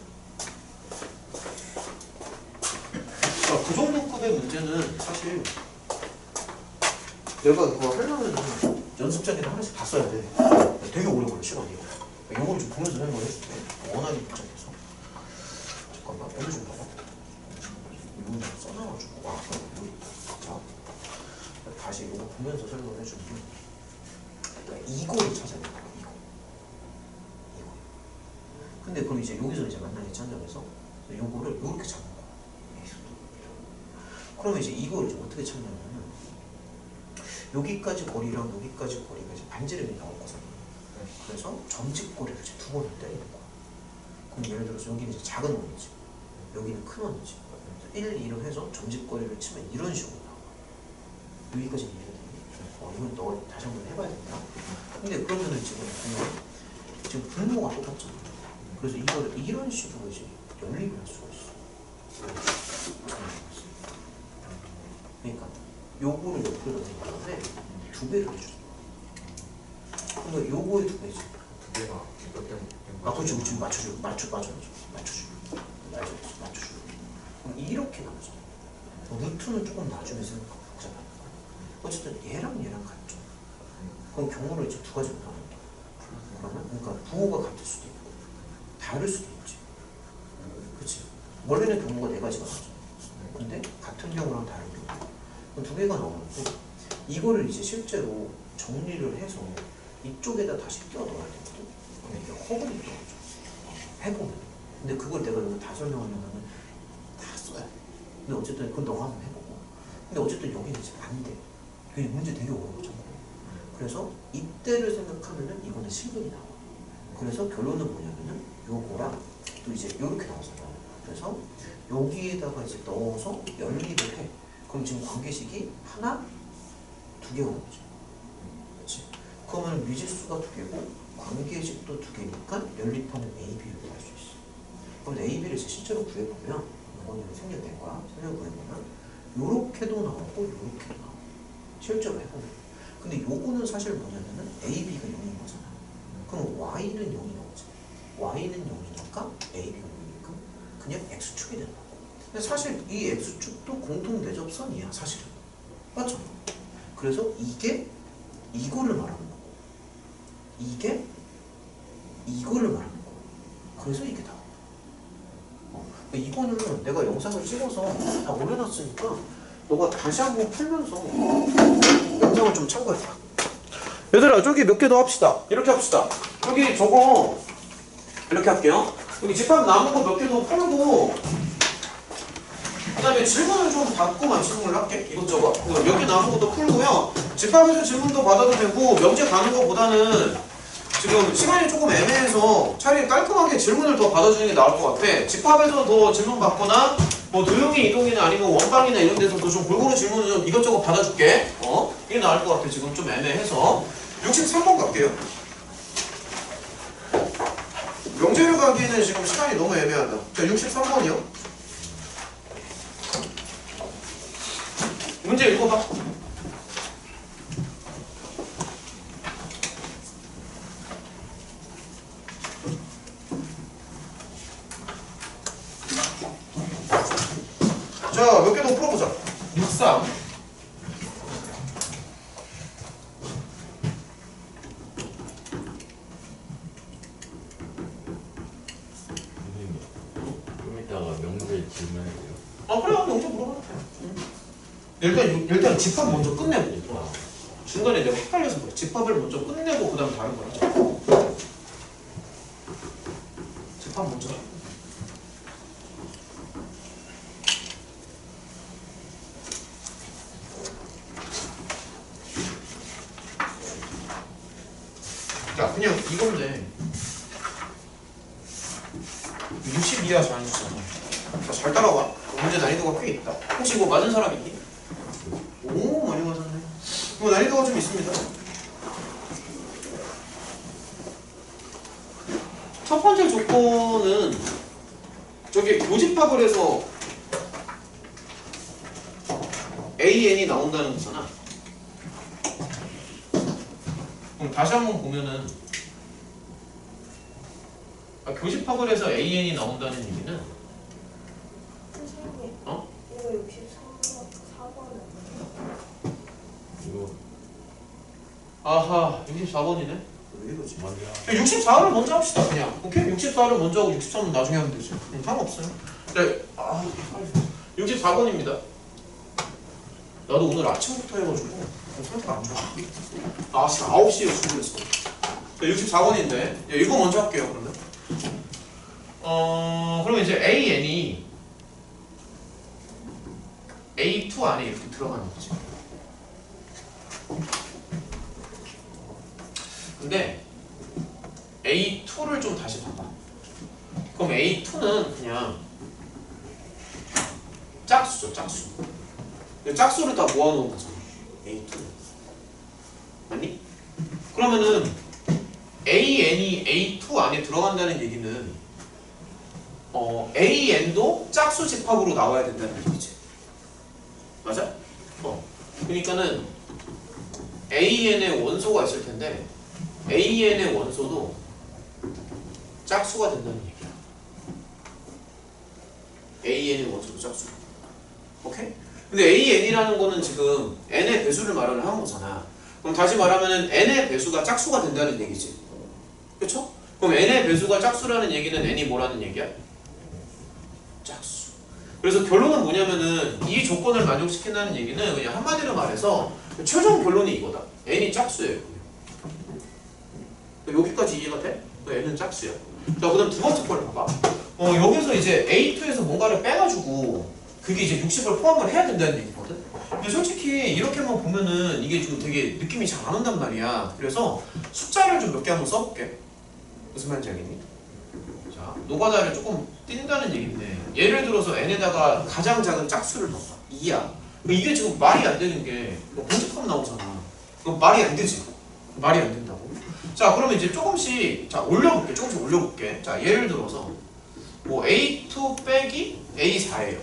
자, 그 정도 급의 문제는 사실 내가 그거 하려면 연습장에다 하나씩 다 써야 돼. 되게 오래 걸려 시간이. 이거를 좀 보면서 설명을 해줄게. 워낙에 복잡해서. 잠깐만, 여기 좀 봐봐. 이거 좀 써놔가지고. 자, 다시 이거 보면서 설명을 해줄게. 그러니까 이거를 찾아야 돼. 이거. 근데 그럼 이제 여기서 이제 만나겠지 한 점에서. 이거를 이렇게 찾는 거야. 그러면 이제 이거를 좀 어떻게 찾냐면은 여기까지 거리랑 여기까지 거리가 이제 반지름이 나올 거잖아. 그래서 점직거리를 이제 2번을 때리는 거야. 그럼 예를 들어서 여기는 이제 작은 원이지, 여기는 큰 원이지. 1, 2로 해서 점직거리를 치면 이런 식으로 나와. 여기까지 이해되니? 이건 너 다시 한번 해봐야 된다. 근데 그러면은 지금 분모가 똑같잖아. 그래서 이거를 이런 식으로 이제 연립을 할 수가 있어. 그러니까 요거를 옆으로 넣는 다음에 2배를 해줘. 그러니까 요거의 두 배지. 두 개가 몇 개? 아 그렇죠. 지금 맞춰줘. 맞춰줘. 그럼 이렇게 나오죠. 루트는 조금 나중에 생각하면 복잡하니까. 어쨌든 얘랑 같죠. 그럼 경우를 이제 두 가지로 나눈다. 그러면 그러니까 부호가 같을 수도 있고 다를 수도 있지. 그렇지. 원래는 경우가 네 가지가 나오죠. 근데 같은 경우랑 다른 경우. 그럼 두 개가 나오는데 이거를 이제 실제로 정리를 해서 이쪽에다 다시 끼워 넣어야 되거든. 그럼 이게 허근이 들어오죠. 해보면. 근데 그걸 내가 여기 다 설명하려면 다 써야 돼. 근데 어쨌든 그건 너가 한번 해보고. 근데 어쨌든 여기는 이제 안 돼. 그게 문제 되게 어려워잖아. 그래서 이때를 생각하면은 이거는 실근이 나와. 그래서 결론은 뭐냐면은 요거랑 또 이제 요렇게 나오잖아. 그래서 여기에다가 이제 넣어서 연립을 해. 그럼 지금 관계식이 하나, 두 개가 나오죠. 그렇지? 그러면 미지수가 두 개고 관계식도 두 개니까 연립하는 AB를 구할 수 있어. 그럼 AB를 이제 실제로 구해보면 이거는 생략된 거야. 실제로 구해보면 요렇게도 나오고 요렇게도 나오고 실제로 해보면. 근데 요거는 사실 뭐냐면은 AB가 0인 거잖아. 그럼 Y는 0이 나오지. Y는 0이니까 AB가 0이니까 그냥 X축이 되는 거고. 근데 사실 이 X축도 공통 대접선이야 사실은. 맞죠? 그래서 이게 이거를 말하는 거고 이게 이거를 말하는 거고 그래서 이게 다 이거는 내가 영상을 찍어서 다 올려놨으니까 너가 다시 한번 풀면서 영상을 좀 참고해봐. 얘들아 저기 몇 개 더 합시다. 이렇게 합시다. 여기 저거 이렇게 할게요. 여기 집합 남은 거 몇 개 더 풀고 그 다음에 질문을 좀 받고만 질문을 할게. 이것저것 몇 개 남은 것도 풀고요. 집합에서 질문도 받아도 되고 명제 가는 것보다는 지금 시간이 조금 애매해서 차라리 깔끔하게 질문을 더 받아주는 게 나을 것 같아. 집합에서 더 질문 받거나 뭐 도형의 이동이나 아니면 원방이나 이런 데서도 좀 골고루 질문을 좀 이것저것 받아줄게. 이게 나을 것 같아. 지금 좀 애매해서 63번 갈게요. 명제를 가기에는 지금 시간이 너무 애매하다. 자, 63번이요. 문제 읽어봐. 자, 몇 개 더 풀어보자. 63. 선생님, 좀 이따가 명제 질문할게요. 아, 그래. 영재 물어봐도 돼. 일단 집합 먼저 끝내고. 중간에 내가 헷갈려서 그래. 집합을 먼저 끝내고 그 다음 다른 거 하자. 집합 먼저. 자, 그냥 이건데 62야 자연수잖아. 자, 잘 따라와. 문제 난이도가 꽤 있다. 혹시 이거 맞은 사람 있니? 오, 많이 맞았네. 이거 난이도가 좀 있습니다. 첫 번째 조건은 저기 교집합을 해서 AN이 나온다는 거잖아. 그럼 다시 한번 보면은 교집합을 해서 AN이 나온다는 얘기는 선생님, 어? 이거 64번 이거 아하, 64번이네. 왜 이러지? 먼저 64를 먼저 합시다. 그냥 오케이? 64를 먼저 하고 63은 나중에 하면 되지. 상관없어요. 네. 64번입니다. 나도 오늘 아침부터 해가지고 상태가 안 좋아. 아, 9시에 수고했어. 64번인데 이거 먼저 할게요. 그러면 그러면 이제 AN이 A2 안에 이렇게 들어가는 거지. 근데 A2를 좀 다시 봐봐. 그럼 A2는 그냥 짝수죠, 짝수. 짝수를 다 모아놓은 거잖아. A2는 맞니? 그러면은 AN이 A2 안에 들어간다는 얘기는 AN도 짝수 집합으로 나와야 된다는 얘기지. 맞아? 그러니까는 AN의 원소가 있을 텐데 AN의 원소도 짝수가 된다는 얘기야. AN의 원소도 짝수. 오케이? 근데 AN이라는 거는 지금 N의 배수를 말하는 거잖아. 그럼 다시 말하면 N의 배수가 짝수가 된다는 얘기지. 그쵸? 그럼 N의 배수가 짝수라는 얘기는 N이 뭐라는 얘기야? 짝수. 그래서 결론은 뭐냐면은 이 조건을 만족시킨다는 얘기는 그냥 한마디로 말해서 최종 결론이 이거다. N이 짝수예요. 여기까지 이해가 돼? N은 짝수야. 자, 그 다음 두 번째 걸 봐봐. 여기서 이제 A2에서 뭔가를 빼가지고 그게 이제 60을 포함을 해야 된다는 얘기거든? 근데 솔직히 이렇게만 보면은 이게 좀 되게 느낌이 잘 안 온단 말이야. 그래서 숫자를 좀 몇 개 한번 써볼게. 무슨 말인지 알겠니? 자, 노가다를 조금 띈다는 얘기인데 예를 들어서 n에다가 가장 작은 짝수를 넣어봐. 2야. 이게 지금 말이 안 되는 게 공집합 나오잖아. 그럼 말이 안 되지. 말이 안 된다고. 자, 그러면 이제 조금씩 자 올려볼게. 조금씩 올려볼게. 자, 예를 들어서 뭐 A2 빼기 A4예요.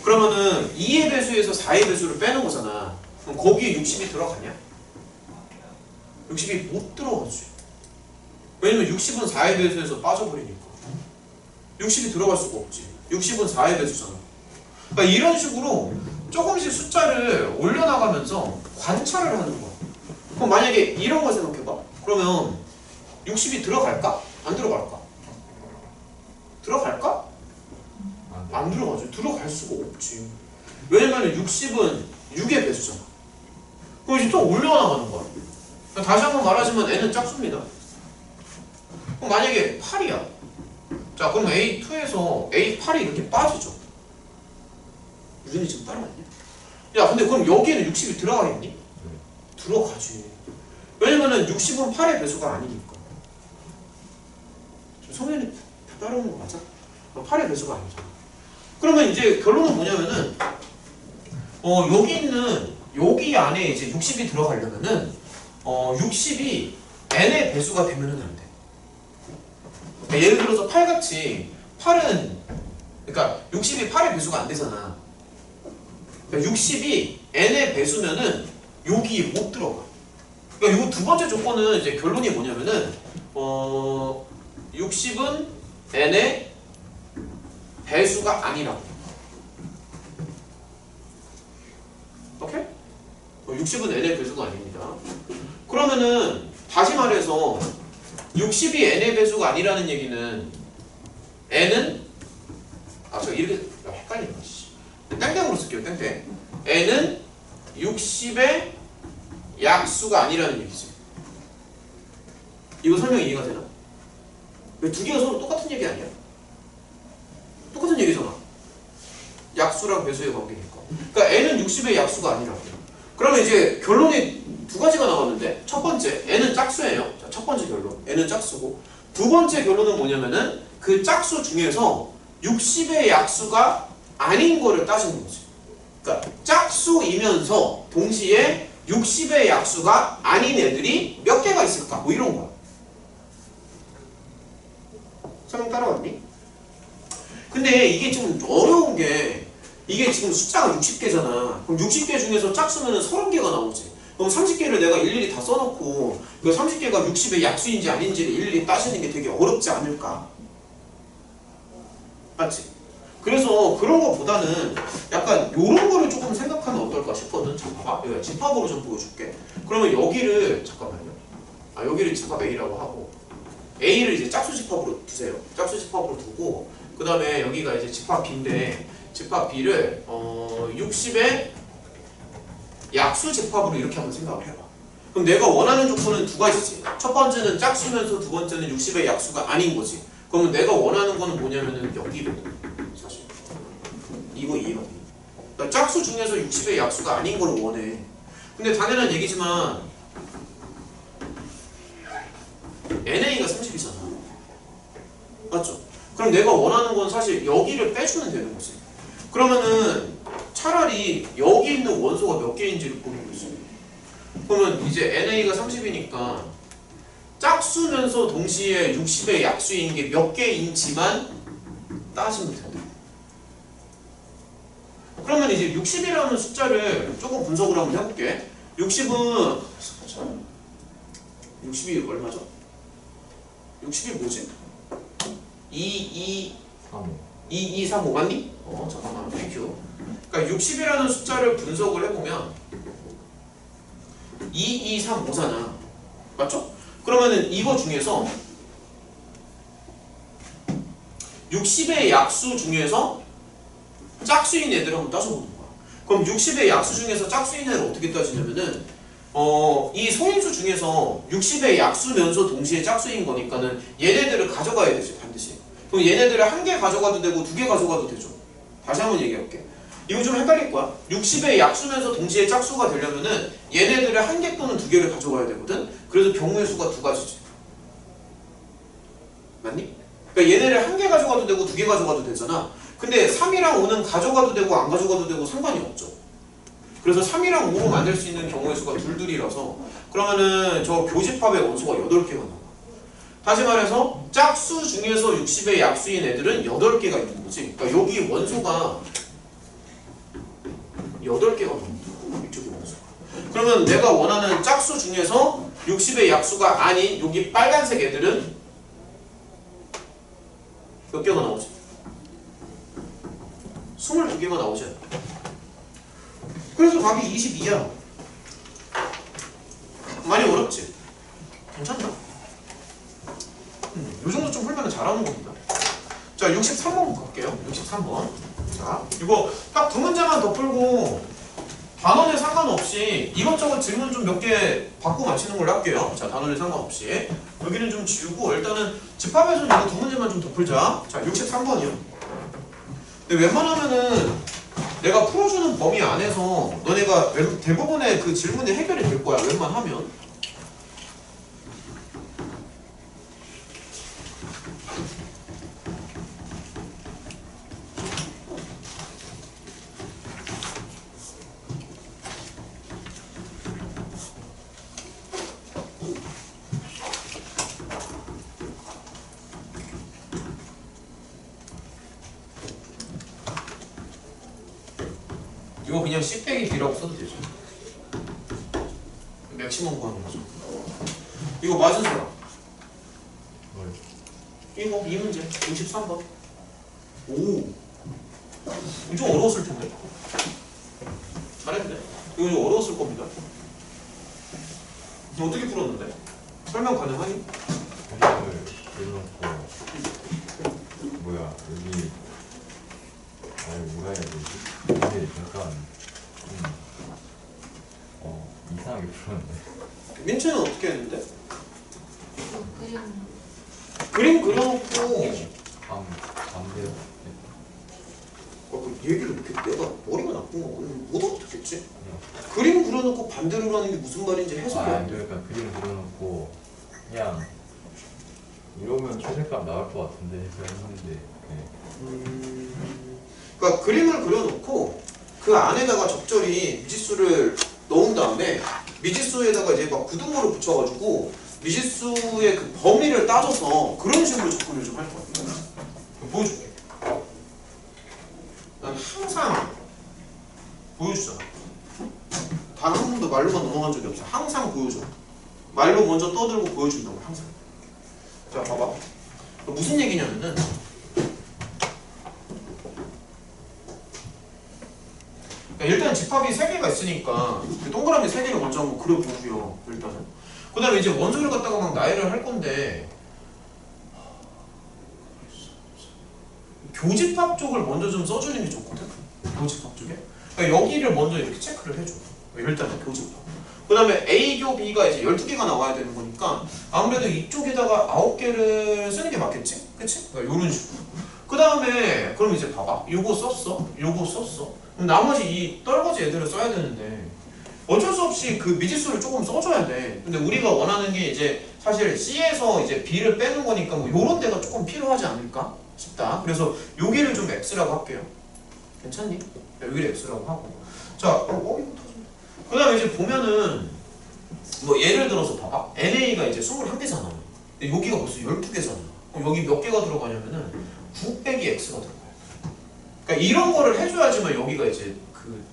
그러면은 2의 배수에서 4의 배수를 빼는 거잖아. 그럼 거기에 60이 들어가냐? 60이 못 들어가지. 왜냐면 60은 4의 배수에서 빠져버리니까. 60이 들어갈 수가 없지. 60은 4의 배수잖아. 그러니까 이런 식으로 조금씩 숫자를 올려나가면서 관찰을 하는 거야. 그럼 만약에 이런 거 생각해봐. 그러면 60이 들어갈까? 안 들어갈까? 들어갈까? 안 들어가죠. 들어갈 수가 없지. 왜냐면 60은 6의 배수잖아. 그럼 이제 또 올려나가는 거야. 다시 한번 말하자면 n은 짝수입니다. 그럼 만약에 8이야. 자, 그럼 A2에서 A8이 이렇게 빠지죠. 유진이 지금 따라왔냐? 야, 근데 그럼 여기에는 60이 들어가겠니? 들어가지. 왜냐면은 60은 8의 배수가 아니니까. 성현이 따라오는 거 맞아? 8의 배수가 아니잖아. 그러면 이제 결론은 뭐냐면은 여기 있는 여기 안에 이제 60이 들어가려면은 60이 n의 배수가 되면은 안 돼. 그러니까 예를 들어서 8같이 8은 그러니까 60이 8의 배수가 안 되잖아. 그러니까 60이 n의 배수면은 여기 못 들어가. 그러니까 이 두 번째 조건은 이제 결론이 뭐냐면은 60은 n의 배수가 아니라고. 오케이? 60은 n의 배수가 아닙니다. 그러면은 다시 말해서 60이 n의 배수가 아니라는 얘기는 n은 저 이렇게 헷갈리네. 땡땡으로 쓸게요. 땡땡. n은 60의 약수가 아니라는 얘기지. 이거 설명 이해가 되나? 왜 두 개가 서로 똑같은 얘기 아니야? 똑같은 얘기잖아. 약수랑 배수의 관계니까. 그러니까 n은 60의 약수가 아니라고. 그러면 이제 결론이 두 가지가 나왔는데 첫 번째 n은 짝수예요. 자, 첫 번째 결론 n은 짝수고 두 번째 결론은 뭐냐면은 그 짝수 중에서 60의 약수가 아닌 거를 따지는 거지. 그러니까 짝수이면서 동시에 60의 약수가 아닌 애들이 몇 개가 있을까? 뭐 이런 거야. 설명 따라왔니? 근데 이게 좀 어려운 게 이게 지금 숫자가 60개잖아. 그럼 60개 중에서 짝수면 30개가 나오지. 그럼 30개를 내가 일일이 다 써놓고 그 30개가 60의 약수인지 아닌지를 일일이 따지는 게 되게 어렵지 않을까? 맞지? 그래서 그런 거보다는 약간 요런 거를 조금 생각하면 어떨까 싶거든. 자, 봐봐. 여기 집합으로 좀 보여줄게. 그러면 여기를 잠깐만요. 여기를 집합 A라고 하고 A를 이제 짝수 집합으로 두세요. 짝수 집합으로 두고 그 다음에 여기가 이제 집합 B인데 집합 B를 60의 약수 집합으로 이렇게 한번 생각을 해봐. 그럼 내가 원하는 조건은 두 가지지. 첫 번째는 짝수면서 두 번째는 60의 약수가 아닌 거지. 그러면 내가 원하는 거는 뭐냐면은 여기거든. 사실 이거 이해가 돼. 그러니까 짝수 중에서 60의 약수가 아닌 걸 원해. 근데 당연한 얘기지만 NA가 30이잖아. 맞죠? 그럼 내가 원하는 건 사실 여기를 빼주면 되는 거지. 그러면은 차라리 여기 있는 원소가 몇 개인지를 보는 거지. 그러면 이제 NA가 30이니까 짝수면서 동시에 60의 약수인 게 몇 개인지만 따지면 된다. 그러면 이제 60이라는 숫자를 조금 분석을 한번 해볼게. 60은 60이 얼마죠? 60이 뭐지? 2235 맞니? 잠깐만 땡큐. 그러니까 60이라는 숫자를 분석을 해보면 2235잖아. 맞죠? 그러면은 이거 중에서 60의 약수 중에서 짝수인 애들을 한번 따져보는 거야. 그럼 60의 약수 중에서 짝수인 애를 어떻게 따지냐면은 이 소인수 중에서 60의 약수면서 동시에 짝수인 거니까는 얘네들을 가져가야 되지 반드시. 그럼 얘네들을 한 개 가져가도 되고 두 개 가져가도 되죠. 다시 한번 얘기해볼게. 이거 좀 헷갈릴 거야. 60의 약수면서 동시에 짝수가 되려면은 얘네들을 한 개 또는 두 개를 가져가야 되거든. 그래서 경우의 수가 두 가지지. 맞니? 그러니까 얘네를 한 개 가져가도 되고 두 개 가져가도 되잖아. 근데 3이랑 5는 가져가도 되고 안 가져가도 되고 상관이 없죠. 그래서 3이랑 5로 만들 수 있는 경우의 수가 둘둘이라서 그러면은 저 교집합의 원소가 8개가 나와. 다시 말해서 짝수 중에서 60의 약수인 애들은 8개가 있는 거지. 그러니까 여기 원소가 8개가 넘는다. 이쪽이 원소가. 그러면 내가 원하는 짝수 중에서 60의 약수가 아닌 여기 빨간색 애들은 몇 개가 나오지? 22개가 나오지. 그래서 답이 22야. 많이 어렵지? 괜찮다. 요 정도 좀 풀면 잘하는 겁니다. 자, 63번 갈게요. 63번. 자, 이거 딱 두 문제만 더 풀고 단원에 상관없이 이것저것 질문 좀 몇 개 받고 맞히는 걸로 할게요. 자, 단원에 상관없이. 여기는 좀 지우고 일단은 집합에서는 이거 두 문제만 좀 더 풀자. 자, 63번이요. 근데 웬만하면은 내가 풀어주는 범위 안에서 너네가 대부분의 그 질문이 해결이 될 거야. 웬만하면. 이거 그냥 C 빼기 B라고 써도 되죠. 맥시멈 구하는 거죠. 이거 맞은 사람. 이거 이 문제 63번. 오, 이거 좀 어려웠을 텐데. 잘했네. 이거 좀 어려웠을 겁니다. 어떻게 풀었는데? 설명 가능하니? 그림을 그려놓고 뭐야 여기 뭐라 해야 되지? 이게 약간 이상하게 풀었는데. 민채는 어떻게 했는데? 그림 그림 그려놓고 반대로 그 얘기를 이렇게 내가 머리가 나쁜 거 못 어떻겠지? 그림 그려놓고 반대로 하는 게 무슨 말인지 해석해. 그러니까 그림 그려놓고 그냥 이러면 최대값 나올 것 같은데 해서 했는데 그러니까 그림을 그려놓고 그 안에다가 적절히 미지수를 넣은 다음에 미지수에다가 이제 막 구등호를 붙여가지고 미지수의 그 범위를 따져서 그런 식으로 접근을 좀 할 거야. 보여줄게. 난 항상 보여주잖아. 단 한 번도 말로만 넘어간 적이 없어. 항상 보여줘. 말로 먼저 떠들고 보여준다고 항상. 자, 봐봐. 무슨 얘기냐면은 일단 집합이 3개가 있으니까 동그라미 3개를 먼저 한번 그려보고요. 일단은. 그 다음에 이제 원소를 갖다가 막 나열을 할 건데 교집합 쪽을 먼저 좀 써주는 게 좋거든. 교집합 쪽에. 그러니까 여기를 먼저 이렇게 체크를 해줘. 일단은 교집합. 그 다음에 A교 B가 이제 12개가 나와야 되는 거니까 아무래도 이쪽에다가 9개를 쓰는 게 맞겠지? 그치? 그러니까 이런 식으로. 그 다음에 그럼 이제 봐봐. 요거 썼어. 요거 썼어. 그럼 나머지 이 떨거지 애들을 써야 되는데 어쩔 수 없이 그 미지수를 조금 써줘야 돼. 근데 우리가 원하는 게 이제 사실 C에서 이제 B를 빼는 거니까 뭐 요런 데가 조금 필요하지 않을까 싶다. 그래서 여기를 좀 X라고 할게요. 괜찮니? 여기를 X라고 하고. 자, 이거 터졌네. 그 다음에 이제 보면은 뭐 예를 들어서 봐봐. NA가 이제 21개잖아. 근데 여기가 벌써 12개잖아. 그럼 여기 몇 개가 들어가냐면은 9 빼기 X가 들어가요. 그러니까 이런 거를 해줘야지만 여기가 이제 그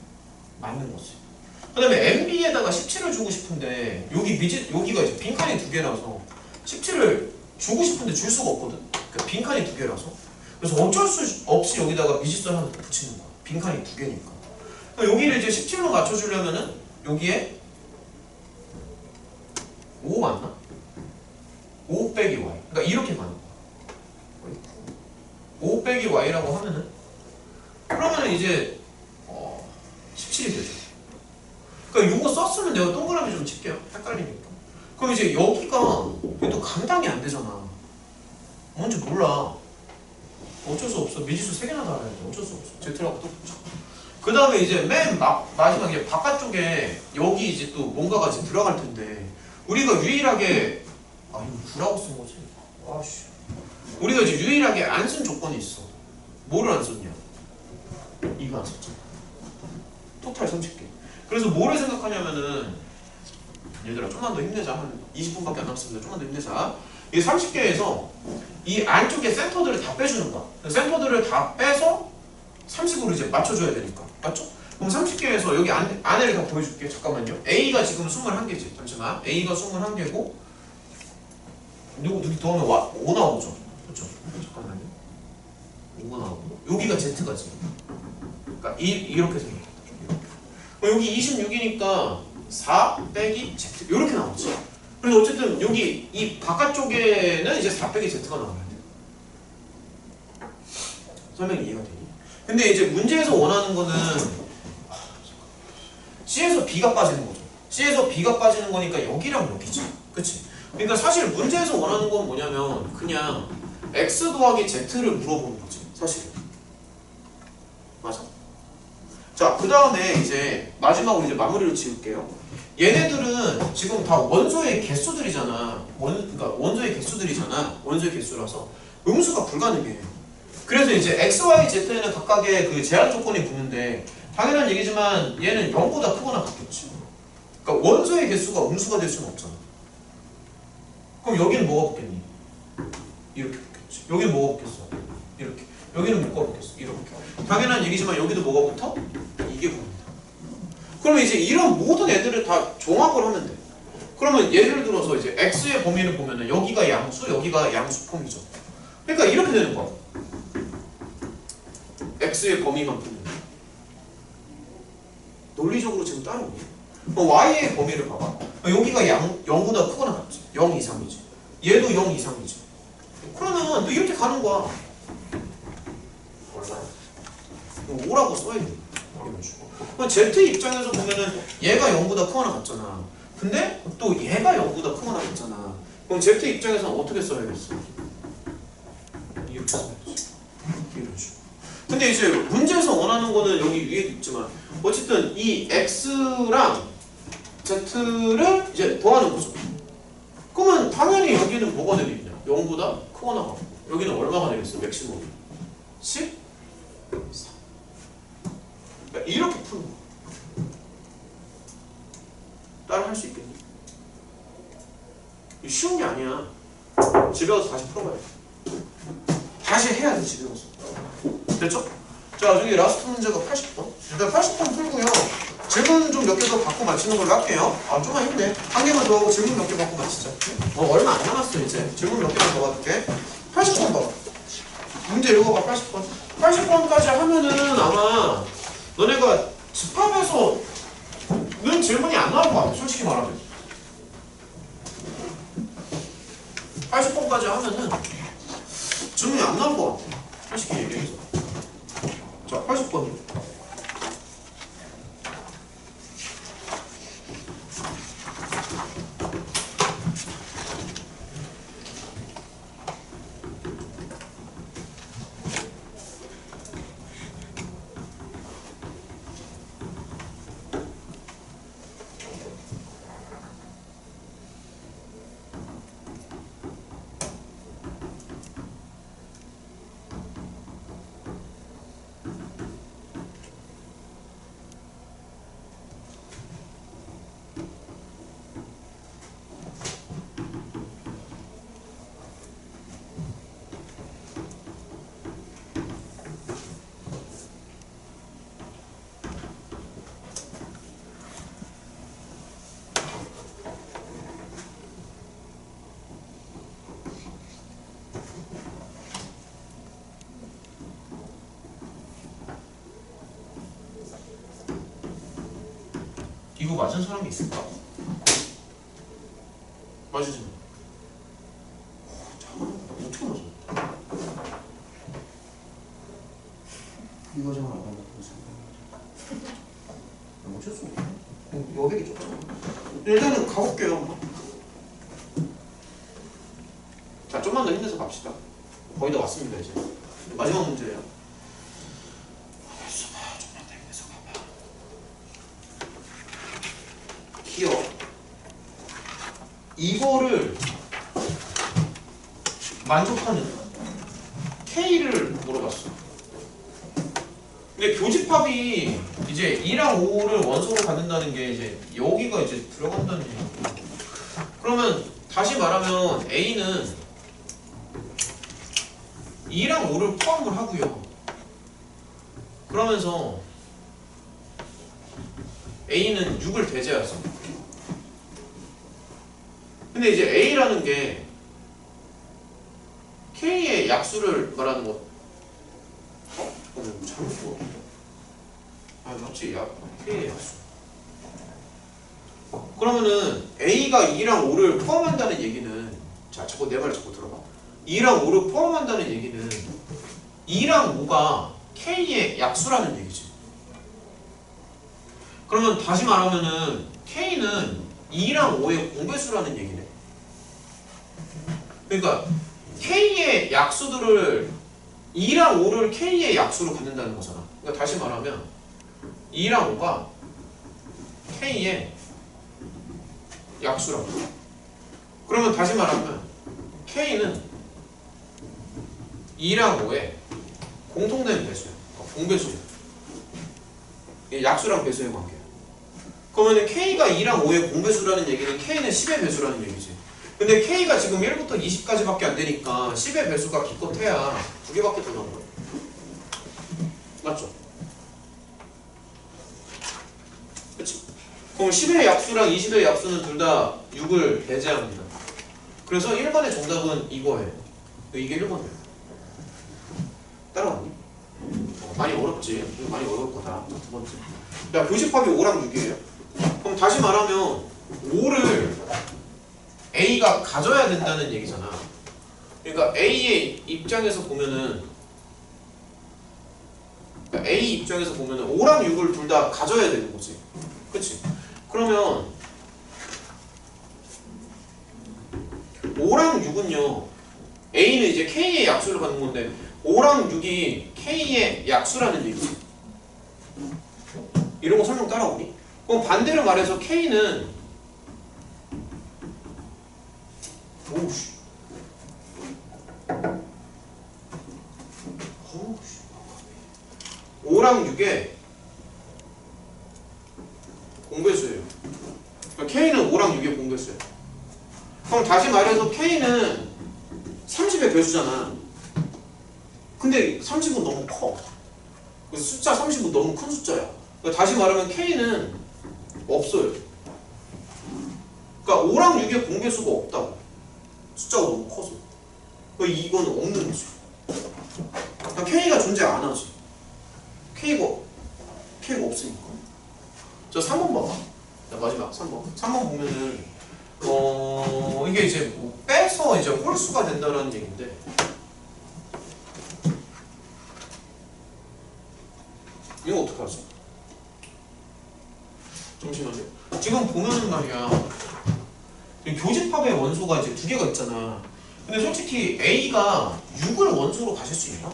맞는 거지. 그 다음에 MB에다가 17을 준 주고 싶은데 여기가 이제 빈칸이 두 개라서 17을 주고 싶은데 줄 수가 없거든. 그러니까 빈칸이 두 개라서. 그래서 어쩔 수 없이 여기다가 미지수를 하나 더 붙이는 거야. 빈칸이 두 개니까. 그러니까 여기를 이제 17로 맞춰주려면은 여기에 5 맞나? 5 빼기 y. 그러니까 이렇게 가는 거야. 5 빼기 y라고 하면은 그러면은 이제 17이 되죠. 그러니까 이거 썼으면 내가 동그라미 좀 칠게요. 헷갈리니까. 그럼 이제 여기가 또 감당이 안 되잖아. 뭔지 몰라. 어쩔 수 없어. 미지수 3개나 달아야지. 어쩔 수 없어. Z라고 또 붙여. 그 다음에 이제 맨 마지막에 바깥쪽에 여기 이제 또 뭔가가 이제 들어갈 텐데 우리가 유일하게 이거 9라고 쓴 거지. 아씨. 우리가 이제 유일하게 안 쓴 조건이 있어. 뭐를 안 썼냐? 이거 안 썼잖아. 토탈 30개. 그래서 뭐를 생각하냐면은 얘들아 좀만 더 힘내자. 한 20분밖에 안 남았습니다. 좀만 더 힘내자. 이 30개에서 이 안쪽에 센터들을 다 빼주는 거야. 센터들을 다 빼서 30으로 이제 맞춰줘야 되니까. 맞죠? 그럼 30개에서 여기 안에를 다 보여줄게. 잠깐만요. A가 지금 21개지. 잠시만. A가 21개고 누구 더하면 5 나오죠. 그렇죠? 잠깐만요. 5가 나오고 여기가 Z가 지금. 그러니까 이렇게 생겨. 여기 26이니까 4 빼기 Z 이렇게 나오지. 그래서 어쨌든 여기 이 바깥쪽에는 이제 4 빼기 Z가 나와야 돼. 설명이 이해가 되니? 근데 이제 문제에서 원하는 거는 C에서 B가 빠지는 거죠. C에서 B가 빠지는 거니까 여기랑 여기지. 그치? 그러니까 사실 문제에서 원하는 건 뭐냐면 그냥 X 더하기 Z를 물어보는 거지. 사실. 맞아? 자, 그 다음에 이제 마지막으로 이제 마무리를 지을게요. 얘네들은 지금 다 원소의 개수들이잖아. 그러니까 원소의 개수들이잖아. 원소의 개수라서 음수가 불가능해. 그래서 이제 x, y, z에는 각각의 그 제한 조건이 붙는데 당연한 얘기지만 얘는 0보다 크거나 같겠지. 그러니까 원소의 개수가 음수가 될 수는 없잖아. 그럼 여기는 뭐가 붙겠니? 이렇게 붙겠지. 여기는 뭐가 붙겠어? 이렇게. 여기는 뭐가 붙겠어? 이렇게. 당연한 얘기지만 여기도 뭐가 붙어? 이게 붙는다. 그러면 이제 이런 모든 애들을 다 종합을 하면 돼. 그러면 예를 들어서 이제 x의 범위를 보면은 여기가 양수, 여기가 양수 폼이죠. 그러니까 이렇게 되는 거야. x의 범위만 보면 논리적으로 지금 따라오니? y의 범위를 봐봐. 여기가 0보다 크거나 같지. 0 이상이지. 얘도 0 이상이지. 그러면 이렇게 가는 거야. 몰라. 5라고 써야 돼. 그럼 Z 입장에서 보면은 얘가 0보다 크거나 같잖아. 근데 또 얘가 0보다 크거나 같잖아. 그럼 Z 입장에서는 어떻게 써야겠어? 이렇게 써야지. 이런 식으로. 근데 이제 문제에서 원하는 거는 여기 위에도 있지만 어쨌든 이 X랑 Z를 이제 더하는 거죠. 그러면 당연히 여기는 뭐가 되겠냐? 0보다 크거나 같고 여기는 얼마가 되겠어? 맥시멈 14. 그러니까 이렇게 푸는 거야. 따라 할 수 있겠니? 쉬운 게 아니야. 집에 가서 다시 풀어봐야 돼. 다시 해야 돼, 집에 가서. 됐죠? 자, 저기 라스트 문제가 80번. 일단 80번 풀고요. 질문 좀 몇 개 더 받고 맞히는 걸로 할게요. 좀만 힘내. 한 개만 더 하고 질문 몇 개 받고 맞히자. 얼마 안 남았어, 이제. 질문 몇 개만 더 받을게. 80번 봐. 문제 읽어봐, 80번. 80번까지 하면은 아마 너네가 집합에서는 질문이 안 나올 것 같아, 솔직히 말하면. 80번까지 하면은 질문이 안 나올 것 같아, 솔직히 얘기해서. 자, 80번. 이거 맞은 사람이 있을까? 맞으지 마. 잠깐만, 어떻게 맞아? 이 과정을 안 한다고 생각해. 어쩔 수 없네. 여백이 좁잖아. 일단은 가볼게요. 한번. 자, 좀만 더 힘내서 갑시다. 거의 다 왔습니다 이제. 마지막 문제예요. 좀만 더 힘내서 가봐. 기억. 이거를 만족하는 K를 물어봤어. 근데 교집합이 이제 2랑 5를 원소로 갖는다는 게 이제 여기가 이제 들어간다는 얘기고. 그러면 다시 말하면 A는 2랑 5를 포함을 하고요. 그러면서 A는 6을 배제하죠. 근데 이제 A라는 게 K의 약수를 말하는 거. 잘못 써. 아, 맞지. K의 약수. 그러면은 A가 2랑 5를 포함한다는 얘기는, 자, 자꾸 내 말을 자꾸 들어봐. 2랑 5를 포함한다는 얘기는 2랑 5가 K의 약수라는 얘기지. 그러면 다시 말하면은 K는 2랑 5의 공배수라는 얘기네. 그러니까 K의 약수들을 2랑 5를 K의 약수로 갖는다는 거잖아. 그러니까 다시 말하면 2랑 5가 K의 약수라고. 그러면 다시 말하면 K는 2랑 5의 공통된 배수야. 공배수야. 약수랑 배수의 관계야. 그러면 K가 2랑 5의 공배수라는 얘기는 K는 10의 배수라는 얘기지. 근데 K가 지금 1부터 20까지밖에 안 되니까 10의 배수가 기껏해야 2개밖에 더 나온 거야. 맞죠? 그치? 그럼 10의 약수랑 20의 약수는 둘 다 6을 배제합니다. 그래서 1번의 정답은 이거예요. 이게 1번이에요. 따라왔니? 많이 어렵지. 많이 어려울 거다. 두 번째. 야, 교집합이 5랑 6이에요. 그럼 다시 말하면 5를 A가 가져야 된다는 얘기잖아. 그러니까 A의 입장에서 보면은, A 입장에서 보면은 5랑 6을 둘 다 가져야 되는 거지. 그치? 그러면 5랑 6은요, A는 이제 K의 약수를 갖는 건데 5랑 6이 K의 약수라는 얘기지. 이런 거 설명 따라오니? 그럼 반대로 말해서 K는 오우씨 5랑 6의 공배수예요. 그러니까 K는 5랑 6의 공배수예요. 그럼 다시 말해서 K는 30의 배수잖아. 근데 30은 너무 커. 그래서 숫자 30은 너무 큰 숫자야. 그러니까 다시 말하면 K는 없어요. 그러니까 5랑 6의 공배수가 없다고. 숫자가 너무 커서. 그러니까 이건 없는 거지. 그러니까 K가 존재 안 하지. K가 없으니까. 자, 3번 봐봐. 자, 마지막 3번. 3번 보면은 이게 이제 뭐 빼서 이제 홀수가 된다는 얘기인데, 이거 어떡하지? 잠시만요. 지금 보면은 말이야, 교집합의 원소가 이제 2개가 있잖아. 근데 솔직히 A가 6을 원소로 가실 수 있나?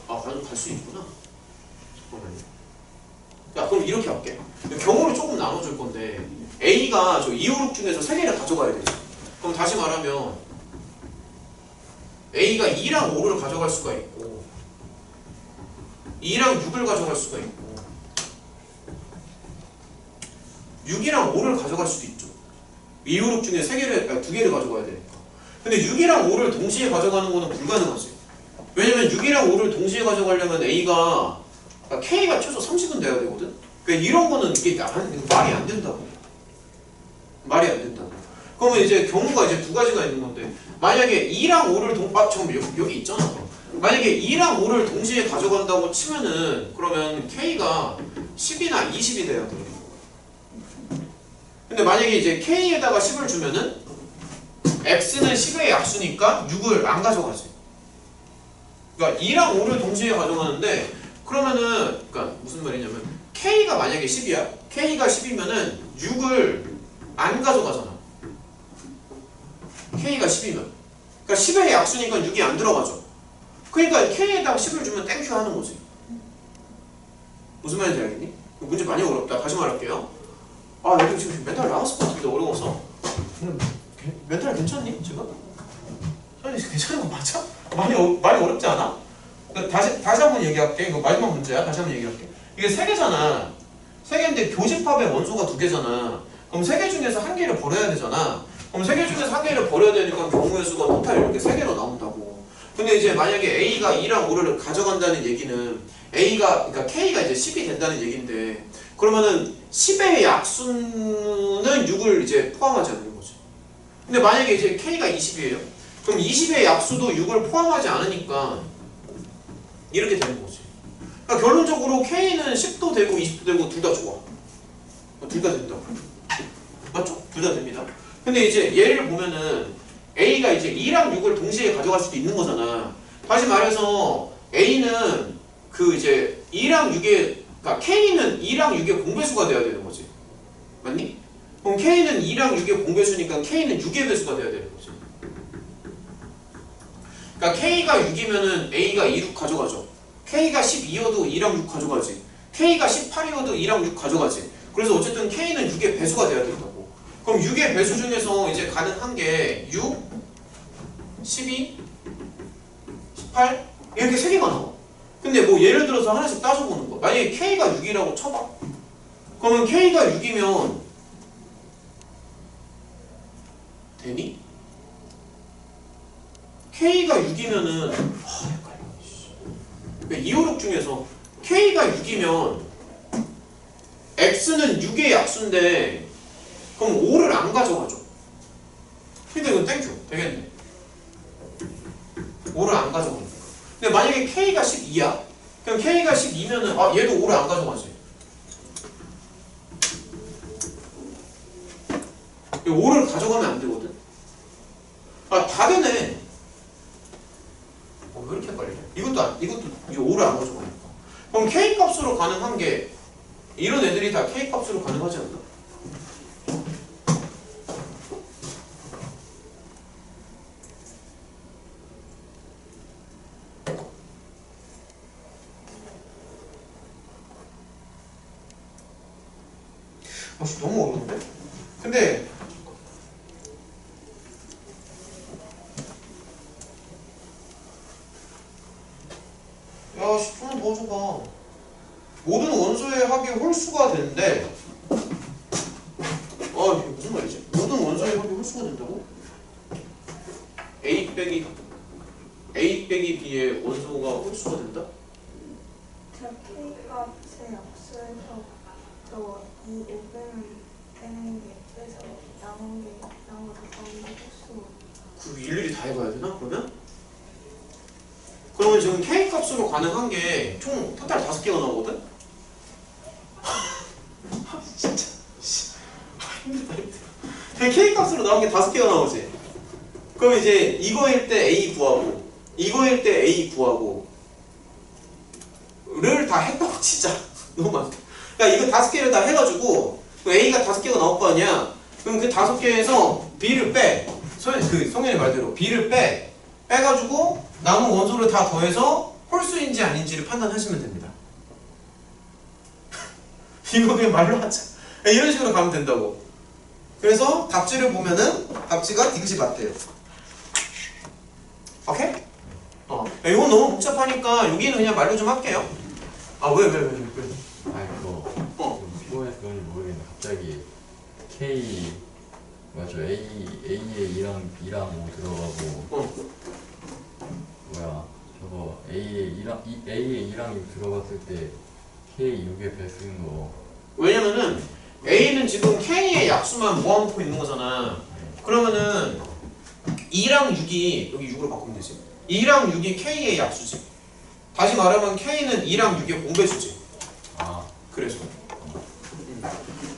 아, 갈 수 있구나. 잠깐만요. 야, 그럼 이렇게 할게. 경우를 조금 나눠줄 건데, A가 저 2, 5, 6 중에서 3개를 가져가야 되지. 그럼 다시 말하면 A가 2랑 5를 가져갈 수가 있고 2랑 6을 가져갈 수가 있고 6이랑 5를 가져갈 수도 있죠. 2, 5, 6 중에 2개를 가져가야 되니까. 근데 6이랑 5를 동시에 가져가는 거는 불가능하지. 왜냐면 6이랑 5를 동시에 가져가려면 A가 K가 최소 30은 돼야 되거든. 그러니까 이런 거는 이게 말이 안 된다고. 말이 안 된다고. 그러면 이제 경우가 이제 2가지가 있는 건데, 만약에 2랑 5를 잠깐만, 여기 있잖아. 만약에 2랑 5를 동시에 가져간다고 치면은 그러면 K가 10이나 20이 돼야 돼. 근데 만약에 이제 K에다가 10을 주면은 X는 10의 약수니까 6을 안 가져가지. 그러니까 2랑 5를 동시에 가져가는데 그러면은 그러니까 무슨 말이냐면 K가 만약에 10이야. K가 10이면은 6을 안 가져가잖아. K가 10이면. 그러니까 10의 약수니까 6이 안 들어가죠. 그러니까 K에다가 10을 주면 땡큐 하는 거지. 무슨 말인지 알겠니? 문제 많이 어렵다. 다시 말할게요. 아, 애들 지금 멘탈 나왔을 것 같은데 어려워서. 멘탈 괜찮니 지금? 아니 괜찮은 거 맞아? 많이 어렵지 않아? 그러니까 다시 한번 얘기할게. 이거 마지막 문제야. 다시 한번 얘기할게. 이게 세 개잖아. 세 개인데 교집합의 원소가 두 개잖아. 그럼 세 개 중에서 한 개를 버려야 되잖아. 그럼 세 개 중에서 한 개를 버려야 되니까 경우의 수가 토탈 이렇게 세 개로 나온다고. 근데 이제 만약에 A가 2랑 5를 가져간다는 얘기는 그러니까 K가 이제 10이 된다는 얘기인데 그러면은 10의 약수는 6을 이제 포함하지 않는 거지. 근데 만약에 이제 K가 20이에요. 그럼 20의 약수도 6을 포함하지 않으니까 이렇게 되는 거지. 그러니까 결론적으로 K는 10도 되고 20도 되고 둘 다 좋아. 둘 다 된다고. 맞죠? 둘 다 됩니다. 근데 이제 얘를 보면은 A가 이제 2랑 6을 동시에 가져갈 수도 있는 거잖아. 다시 말해서 A는 그 이제 2랑 6의 그러니까 K는 2랑 6의 공배수가 돼야 되는 거지. 맞니? 그럼 K는 2랑 6의 공배수니까 K는 6의 배수가 돼야 되는 거지. 그러니까 K가 6이면은 A가 2로 가져가죠. K가 12여도 2랑 6 가져가지. K가 18이어도 2랑 6 가져가지. 그래서 어쨌든 K는 6의 배수가 돼야 된다고. 그럼 6의 배수 중에서 이제 가능한 게 6, 12, 18 이렇게 3개가 나와. 근데 뭐 예를 들어서 하나씩 따져보는 거. 만약에 K가 6이라고 쳐봐. 그러면 K가 6이면 되니? K가 6이면은 헷갈려. 2, 5, 6 중에서 K가 6이면 X는 6의 약수인데 그럼 5를 안 가져가죠. 근데 이건 땡큐. 되겠네. 5를 안 가져가니까. 근데 만약에 K가 12야? 그럼 K가 12면은 얘도 5를 안 가져가지. 5를 가져가면 안 되거든? 다 되네. 왜 이렇게 헷갈리냐? 이것도 이제 5를 안 가져가니까. 그럼 K 값으로 가능한 게 이런 애들이 다 K 값으로 가능하지 않나? 너무 어려운데? 근데 야, 좀만 더 줘봐. 모든 원소의 합이 홀수가 된대. 이게 무슨 말이지? 모든 원소의 합이 홀수가 된다고? A 빼기 B의 원소가 홀수가 된다? 저 K 값의 약수에서 저 2, 1 빼는 게 빼서 남은 거 다 더하는 게 홀수. 그 일일이 다 해봐야 되나? 그러면 지금 K 값으로 가능한 게 총 토탈 5개가 나오거든? 진짜 힘들다. K 값으로 나온 게 5개가 나오지. 그럼 이제 이거일 때 A 구하고 이거일 때 A 구하고 를 다 했다고 진짜 너무 많다. 그러니까 이거 5개를 다 해가지고 A가 5개가 나올 거 아니야. 그럼 그 5개에서 B를 빼. 성현이 말대로 B를 빼가지고 남은 원소를 다 더해서 홀수인지 아닌지를 판단하시면 됩니다. 이거 그냥 말로 하자. 이런 식으로 가면 된다고. 그래서 답지를 보면은 답지가 디귿이 맞대요. 오케이? 이건 너무 복잡하니까 여기는 그냥 말로 좀 할게요. 왜? 그거 피곤해서 그런지 모르겠는데 갑자기 K 맞죠? A에 2랑 5 들어가고 뭐야 저거 A에 2랑 6 들어갔을 때 K 6에 배 쓰는 거. 왜냐면은 A는 지금 K의 약수만 모아놓고 있는 거잖아. 그러면은 2랑 6이 여기 6으로 바꾸면 되지. 2랑 6이 K의 약수지. 다시 말하면 K는 2랑 6의 공배수지. 아, 그래서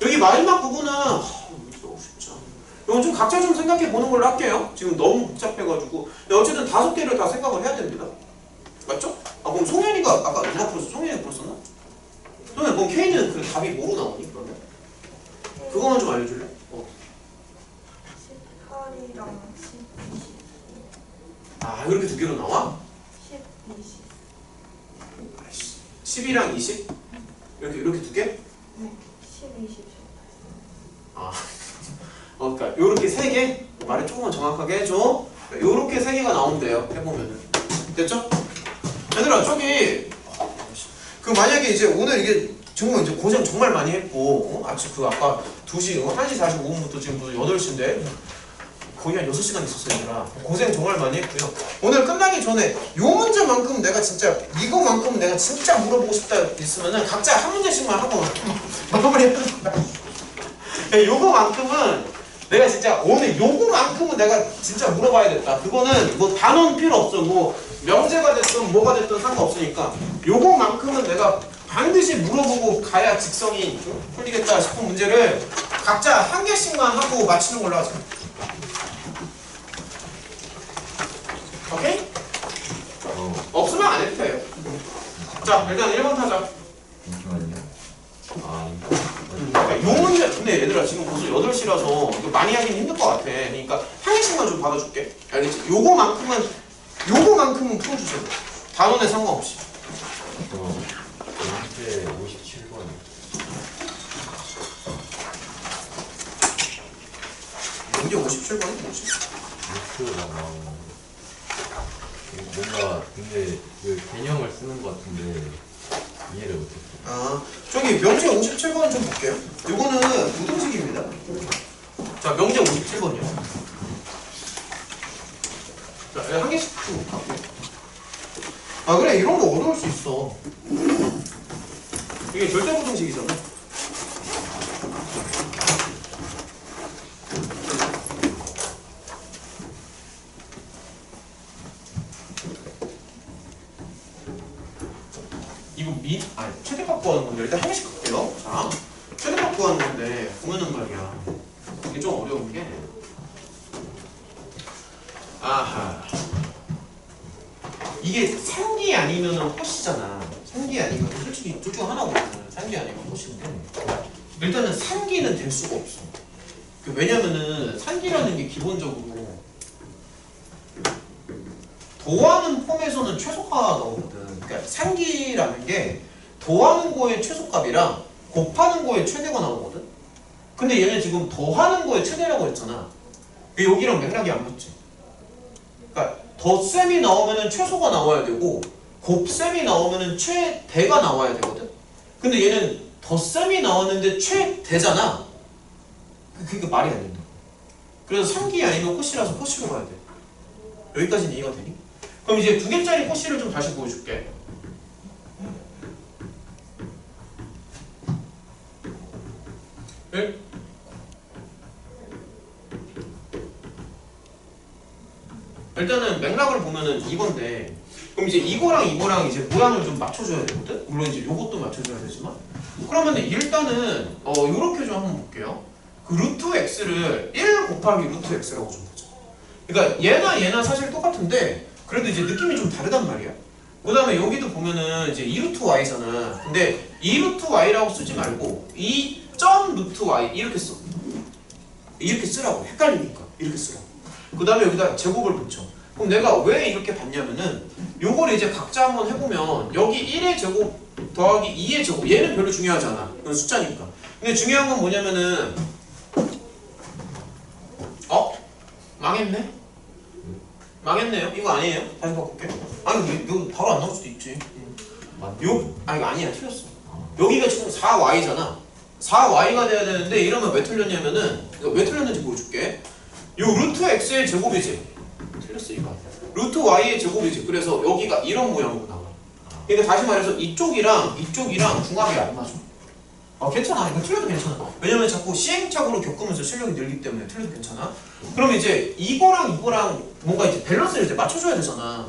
여기 마지막 부분은 너무 쉽지 않아. 이건 좀 각자 좀 생각해 보는 걸로 할게요. 지금 너무 복잡해가지고. 근데 어쨌든 5개를 다 생각을 해야 됩니다. 맞죠? 아 그럼 송현이가 아까 누가 풀었어? 송현이가 풀었었나? 송현 그럼 K는 그 답이 뭐로 나오니 그러면? 그거만 좀 알려줄래? 18이랑 10, 20, 아 이렇게 두 개로 나와? 10, 20. 10이랑 20? 이렇게 두 개? 네, 10, 20. 아, 그러니까 요렇게 세 개? 말을 조금만 정확하게 해줘. 요렇게 세 개가 나온대요. 해보면은 됐죠? 얘들아 저기 그 만약에 이제 오늘 이게 정말 이제 고생 정말 많이 했고 아침 그 아까 2시 1시 45분부터 지금 벌써 8시인데 거의 한 6시간 있었어요 얘들아. 고생 정말 많이 했고요. 오늘 끝나기 전에 요 문제만큼 내가 진짜 이거만큼 내가 진짜 물어보고 싶다 있으면은 각자 한 문제씩만 하고 마무리해주는 거야. 요거만큼은 내가 진짜 오늘 요거만큼은 내가 진짜 물어봐야겠다. 그거는 뭐 단원 필요 없어. 뭐 명제가 됐든 뭐가 됐든 상관없으니까 요거만큼은 내가 반드시 물어보고 가야 직성이 풀리겠다 싶은 문제를 각자 한 개씩만 하고 맞추는 걸로 하자. 오케이? 없으면 안 해도 돼요. 자 일단 1번 타자. 잠시만요. 아, 그러니까 요 문제 근데 얘들아 지금 벌써 8시라서 이거 많이 하긴 힘들 것 같아. 그러니까 한 개씩만 좀 받아줄게. 알겠지? 요거만큼은 풀어주세요. 단원에 상관없이. 저 문제 57번. 문제 57번이 뭐지? 루트가 나오는. 뭔가 근데 그 개념을 쓰는 것 같은데 이해를 못했어. 아 저기 명제 57번 좀 볼게요. 요거는 무등식입니다. 자 명제 57번이요. 자 한 개씩 좀 갈게요. 아 그래 이런 거 어려울 수 있어. 이게 절대부등식이잖아. 이거 최대값 구하는 건데 일단 한 개씩 갈게요. 자 최대값 구하는 건데 보면은 말이야 이게 좀 어려운 게 아하 이게 산기 아니면은 호시잖아. 산기 아니면 솔직히 둘 중 하나거든. 산기 아니면 호시인데 일단은 산기는 될 수가 없어. 왜냐면은 산기라는 게 기본적으로 도하는 폼에서는 최소가가 나오거든. 그러니까 산기라는 게 도하는 거의 최소값이랑 곱하는 거의 최대가 나오거든. 근데 얘는 지금 더하는 거의 최대라고 했잖아. 여기랑 맥락이 안 맞지. 그러니까 덧셈이 나오면은 최소가 나와야 되고 곱셈이 나오면은 최대가 나와야 되거든. 근데 얘는 덧셈이 나왔는데 최대잖아. 그게 말이 안 된다. 그래서 산기 아니면 호시라서 호시로 가야 돼. 여기까지는 이해가 되니? 그럼 이제 2개짜리 호시를 좀 다시 보여줄게. 네? 일단은 맥락을 보면은 이건데 그럼 이제 이거랑 이제 모양을 좀 맞춰줘야 되거든? 물론 이제 요것도 맞춰줘야 되지만 그러면은 일단은 요렇게 좀 한번 볼게요. 그 루트 x를 1 곱하기 루트 x라고 좀 보자. 그러니까 얘나 사실 똑같은데 그래도 이제 느낌이 좀 다르단 말이야. 그 다음에 여기도 보면은 이제 2루트 y잖아. 근데 2루트 y라고 쓰지 말고 2점 루트 y 이렇게 써. 이렇게 쓰라고. 헷갈리니까 이렇게 쓰라고. 그 다음에 여기다 제곱을 붙여. 그럼 내가 왜 이렇게 봤냐면은 요걸 이제 각자 한번 해보면 여기 1의 제곱 더하기 2의 제곱 얘는 별로 중요하지 않아. 이건 숫자니까. 근데 중요한 건 뭐냐면은 망했네? 망했네요? 이거 아니에요? 다시 바꿀게. 아니 이거 바로 안 나올 수도 있지. 이거 아니야 틀렸어. 여기가 지금 4y잖아. 4y가 돼야 되는데 이러면 왜 틀렸냐면은 왜 틀렸는지 보여줄게. 요 루트 x의 제곱이지. 틀렸어 이거. 루트 y의 제곱이지. 그래서 여기가 이런 모양으로 나와. 그러니까 다시 말해서 이쪽이랑 궁합이 안 맞아. 괜찮아. 이거 틀려도 괜찮아. 왜냐면 자꾸 시행착오로 겪으면서 실력이 늘기 때문에 틀려도 괜찮아. 그럼 이제 이거랑 뭔가 이제 밸런스를 이제 맞춰줘야 되잖아.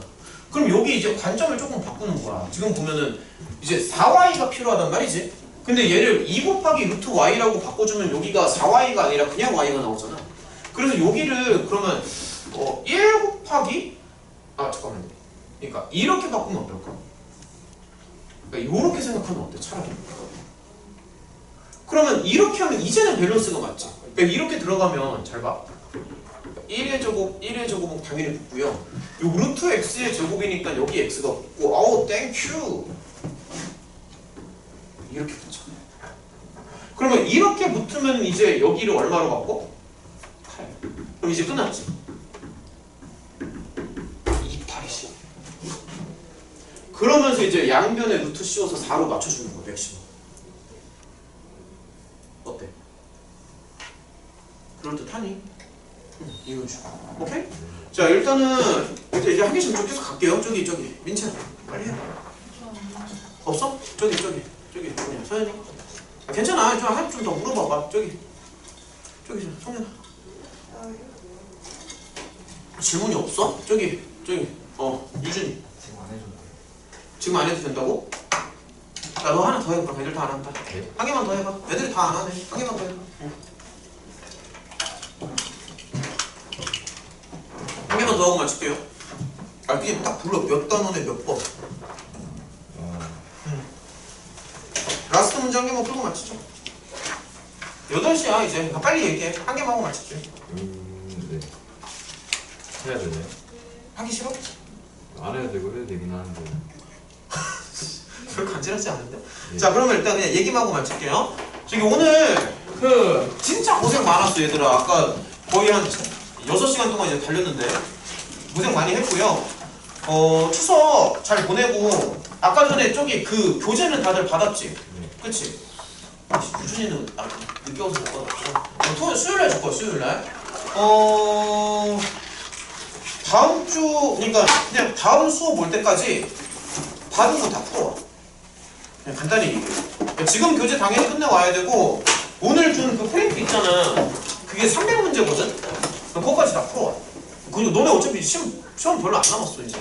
그럼 여기 이제 관점을 조금 바꾸는 거야. 지금 보면은 이제 4y가 필요하단 말이지. 근데 얘를 2 곱하기 루트 y라고 바꿔주면 여기가 4y가 아니라 그냥 y가 나오잖아. 그래서 여기를 그러면 1 곱하기 잠깐만요. 그러니까 이렇게 바꾸면 어떨까? 그러니까 이렇게 생각하면 어때? 차라리. 그러면 이렇게 하면 이제는 밸런스가 맞지. 그러니까 이렇게 들어가면 잘 봐. 1의 제곱은 당연히 붙고요. 요 루트 x의 제곱이니까 여기 x가 붙고 아우 땡큐 이렇게 붙죠. 그러면 이렇게 붙으면 이제 여기를 얼마로 바꿔? 8. 그럼 이제 끝났지. 28이지. 그러면서 이제 양변에 루트 씌워서 4로 맞춰주는 거야. 맥시멈. 어때? 그럴듯하니? 이건 주. 오케이? 자 일단은 이제 한 개씩 좀 계속 갈게요. 저기 민채 빨리 해. 없어? 저기 서연이. 괜찮아. 좀 더 물어봐봐. 저기 성현아. 질문이 없어? 저기 유준이. 지금 안 해줘도 돼요. 지금 안 해도 된다고? 야 너 하나 더 해봐. 애들 다 안 한다. 네? 한 개만 더 해봐. 애들이 다 안 하네. 한 개만 더 해봐. 한 개만 더 하고 마칠게요. 그게 딱 불러. 몇 단원에 몇 번. 라스트 문제 한 개만 풀고 마치죠. 8시야 이제. 빨리 얘기해. 한 개만 하고 마칠게. 네. 해야 되네요. 하기 싫어? 안 해도 되고 해도 되긴 하는데. 별로 간지럽지 않은데? 네. 자 그러면 일단 그냥 얘기만 하고 마칠게요. 저기 오늘 진짜 고생 많았어 얘들아. 아까 거의 한 6시간 동안 이제 달렸는데 고생 많이 했고요. 추석 잘 보내고 아까 전에 저기 그 교재는 다들 받았지? 네. 그치? 유준이는 늦게 와서 못 받았고 수요일날 줄 거야 수요일날. 다음 주 그러니까 그냥 다음 수업 올 때까지 받은 거 다 풀어와. 그냥 간단히 얘기해. 그러니까 지금 교재 당연히 끝내와야 되고 오늘 준 그 프린트 있잖아. 그게 300문제거든? 그거까지 다 풀어와. 그리고 너네 어차피 시험 별로 안 남았어 이제.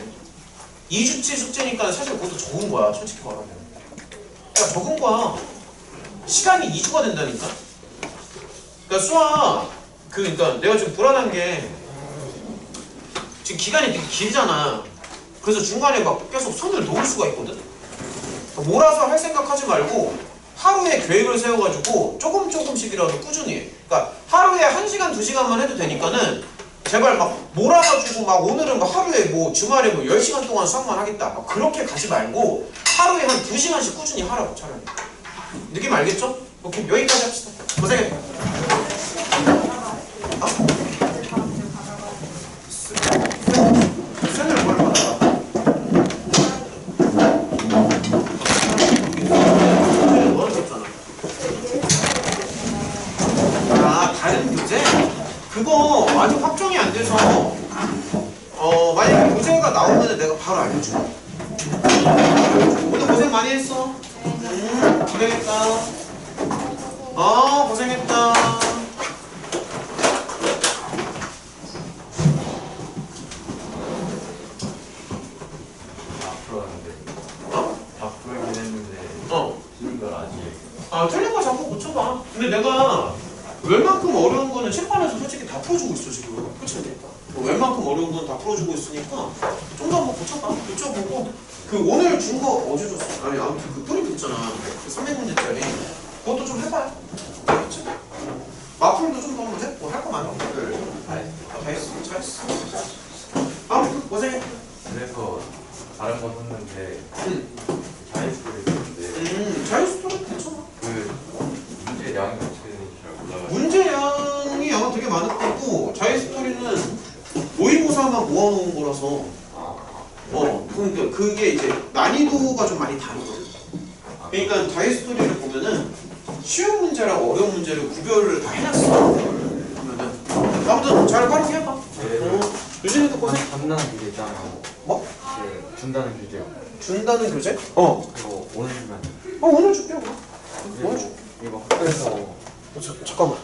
2주치 숙제니까 사실 그것도 적은 거야 솔직히 말하면. 그러니까 적은 거야. 시간이 2주가 된다니까. 그러니까 수학 그러니까 내가 좀 불안한 게 지금 기간이 되게 길잖아. 그래서 중간에 막 계속 손을 놓을 수가 있거든. 몰아서 할 생각하지 말고 하루에 계획을 세워가지고 조금씩이라도 꾸준히 해. 그러니까 하루에 1시간 2시간만 해도 되니까는 제발 막 몰아가지고 막 오늘은 막 하루에 뭐 주말에 뭐 10시간 동안 수학만 하겠다 막 그렇게 가지 말고 하루에 한 2시간씩 꾸준히 하라고 차라리. 느낌 알겠죠? 오케이 여기까지 합시다. 고생했다. 쌤을 뭘 받아? 다른 교재? 그거 아직 확정이 안 돼서 만약에 교재가 나오면 내가 바로 알려줄게. 오늘 고생 많이 했어. 고생했다. 고생했다. 다 풀었는데. 다 풀긴 했는데. 틀린 걸 아직. 틀린 거 자꾸 고쳐봐. 근데 내가 웬만큼 어려운 거는 칠판에서 솔직히 다 풀어주고 있어 지금. 그치? 웬만큼 어려운 건 다 풀어주고 있으니까 좀 더 한번 고쳐봐. 고쳐보고 그 오늘 준 거 어제 줬어. 아니 아무튼 그 프린트 있잖아. 그 300문제짜리 그것도 좀 해봐요. 알겠지? 마플도 좀 더 한번 해. 뭐 할 거 많아. 다 했어. 잘했어. 아무튼 고생해. 그래서 다른 거 썼는데 자연스토리 썼는데 자유스토리 괜찮아. 그 문제 양이 어떻게 되는지 잘 몰라가지고. 문제량이 아마 되게 많을 거고 자유스토리는 모의고사만 모아놓은 거라서 그러니까 그게 이제 난이도가 좀 많이 다르거든. 그러니까 자유스토리를 보면은 쉬운 문제랑 어려운 문제를 구별을 다 해놨어. 그러면은 아무튼 잘 빠르게 해봐. 유진이도 고생. 준다는 교재 있잖아요. 뭐? 그 준다는 교재요. 준다는 교재? 그거 오늘 주면 안 돼요. 오늘 줄게. 오늘. 그리고 이거 학교에서 잠깐만.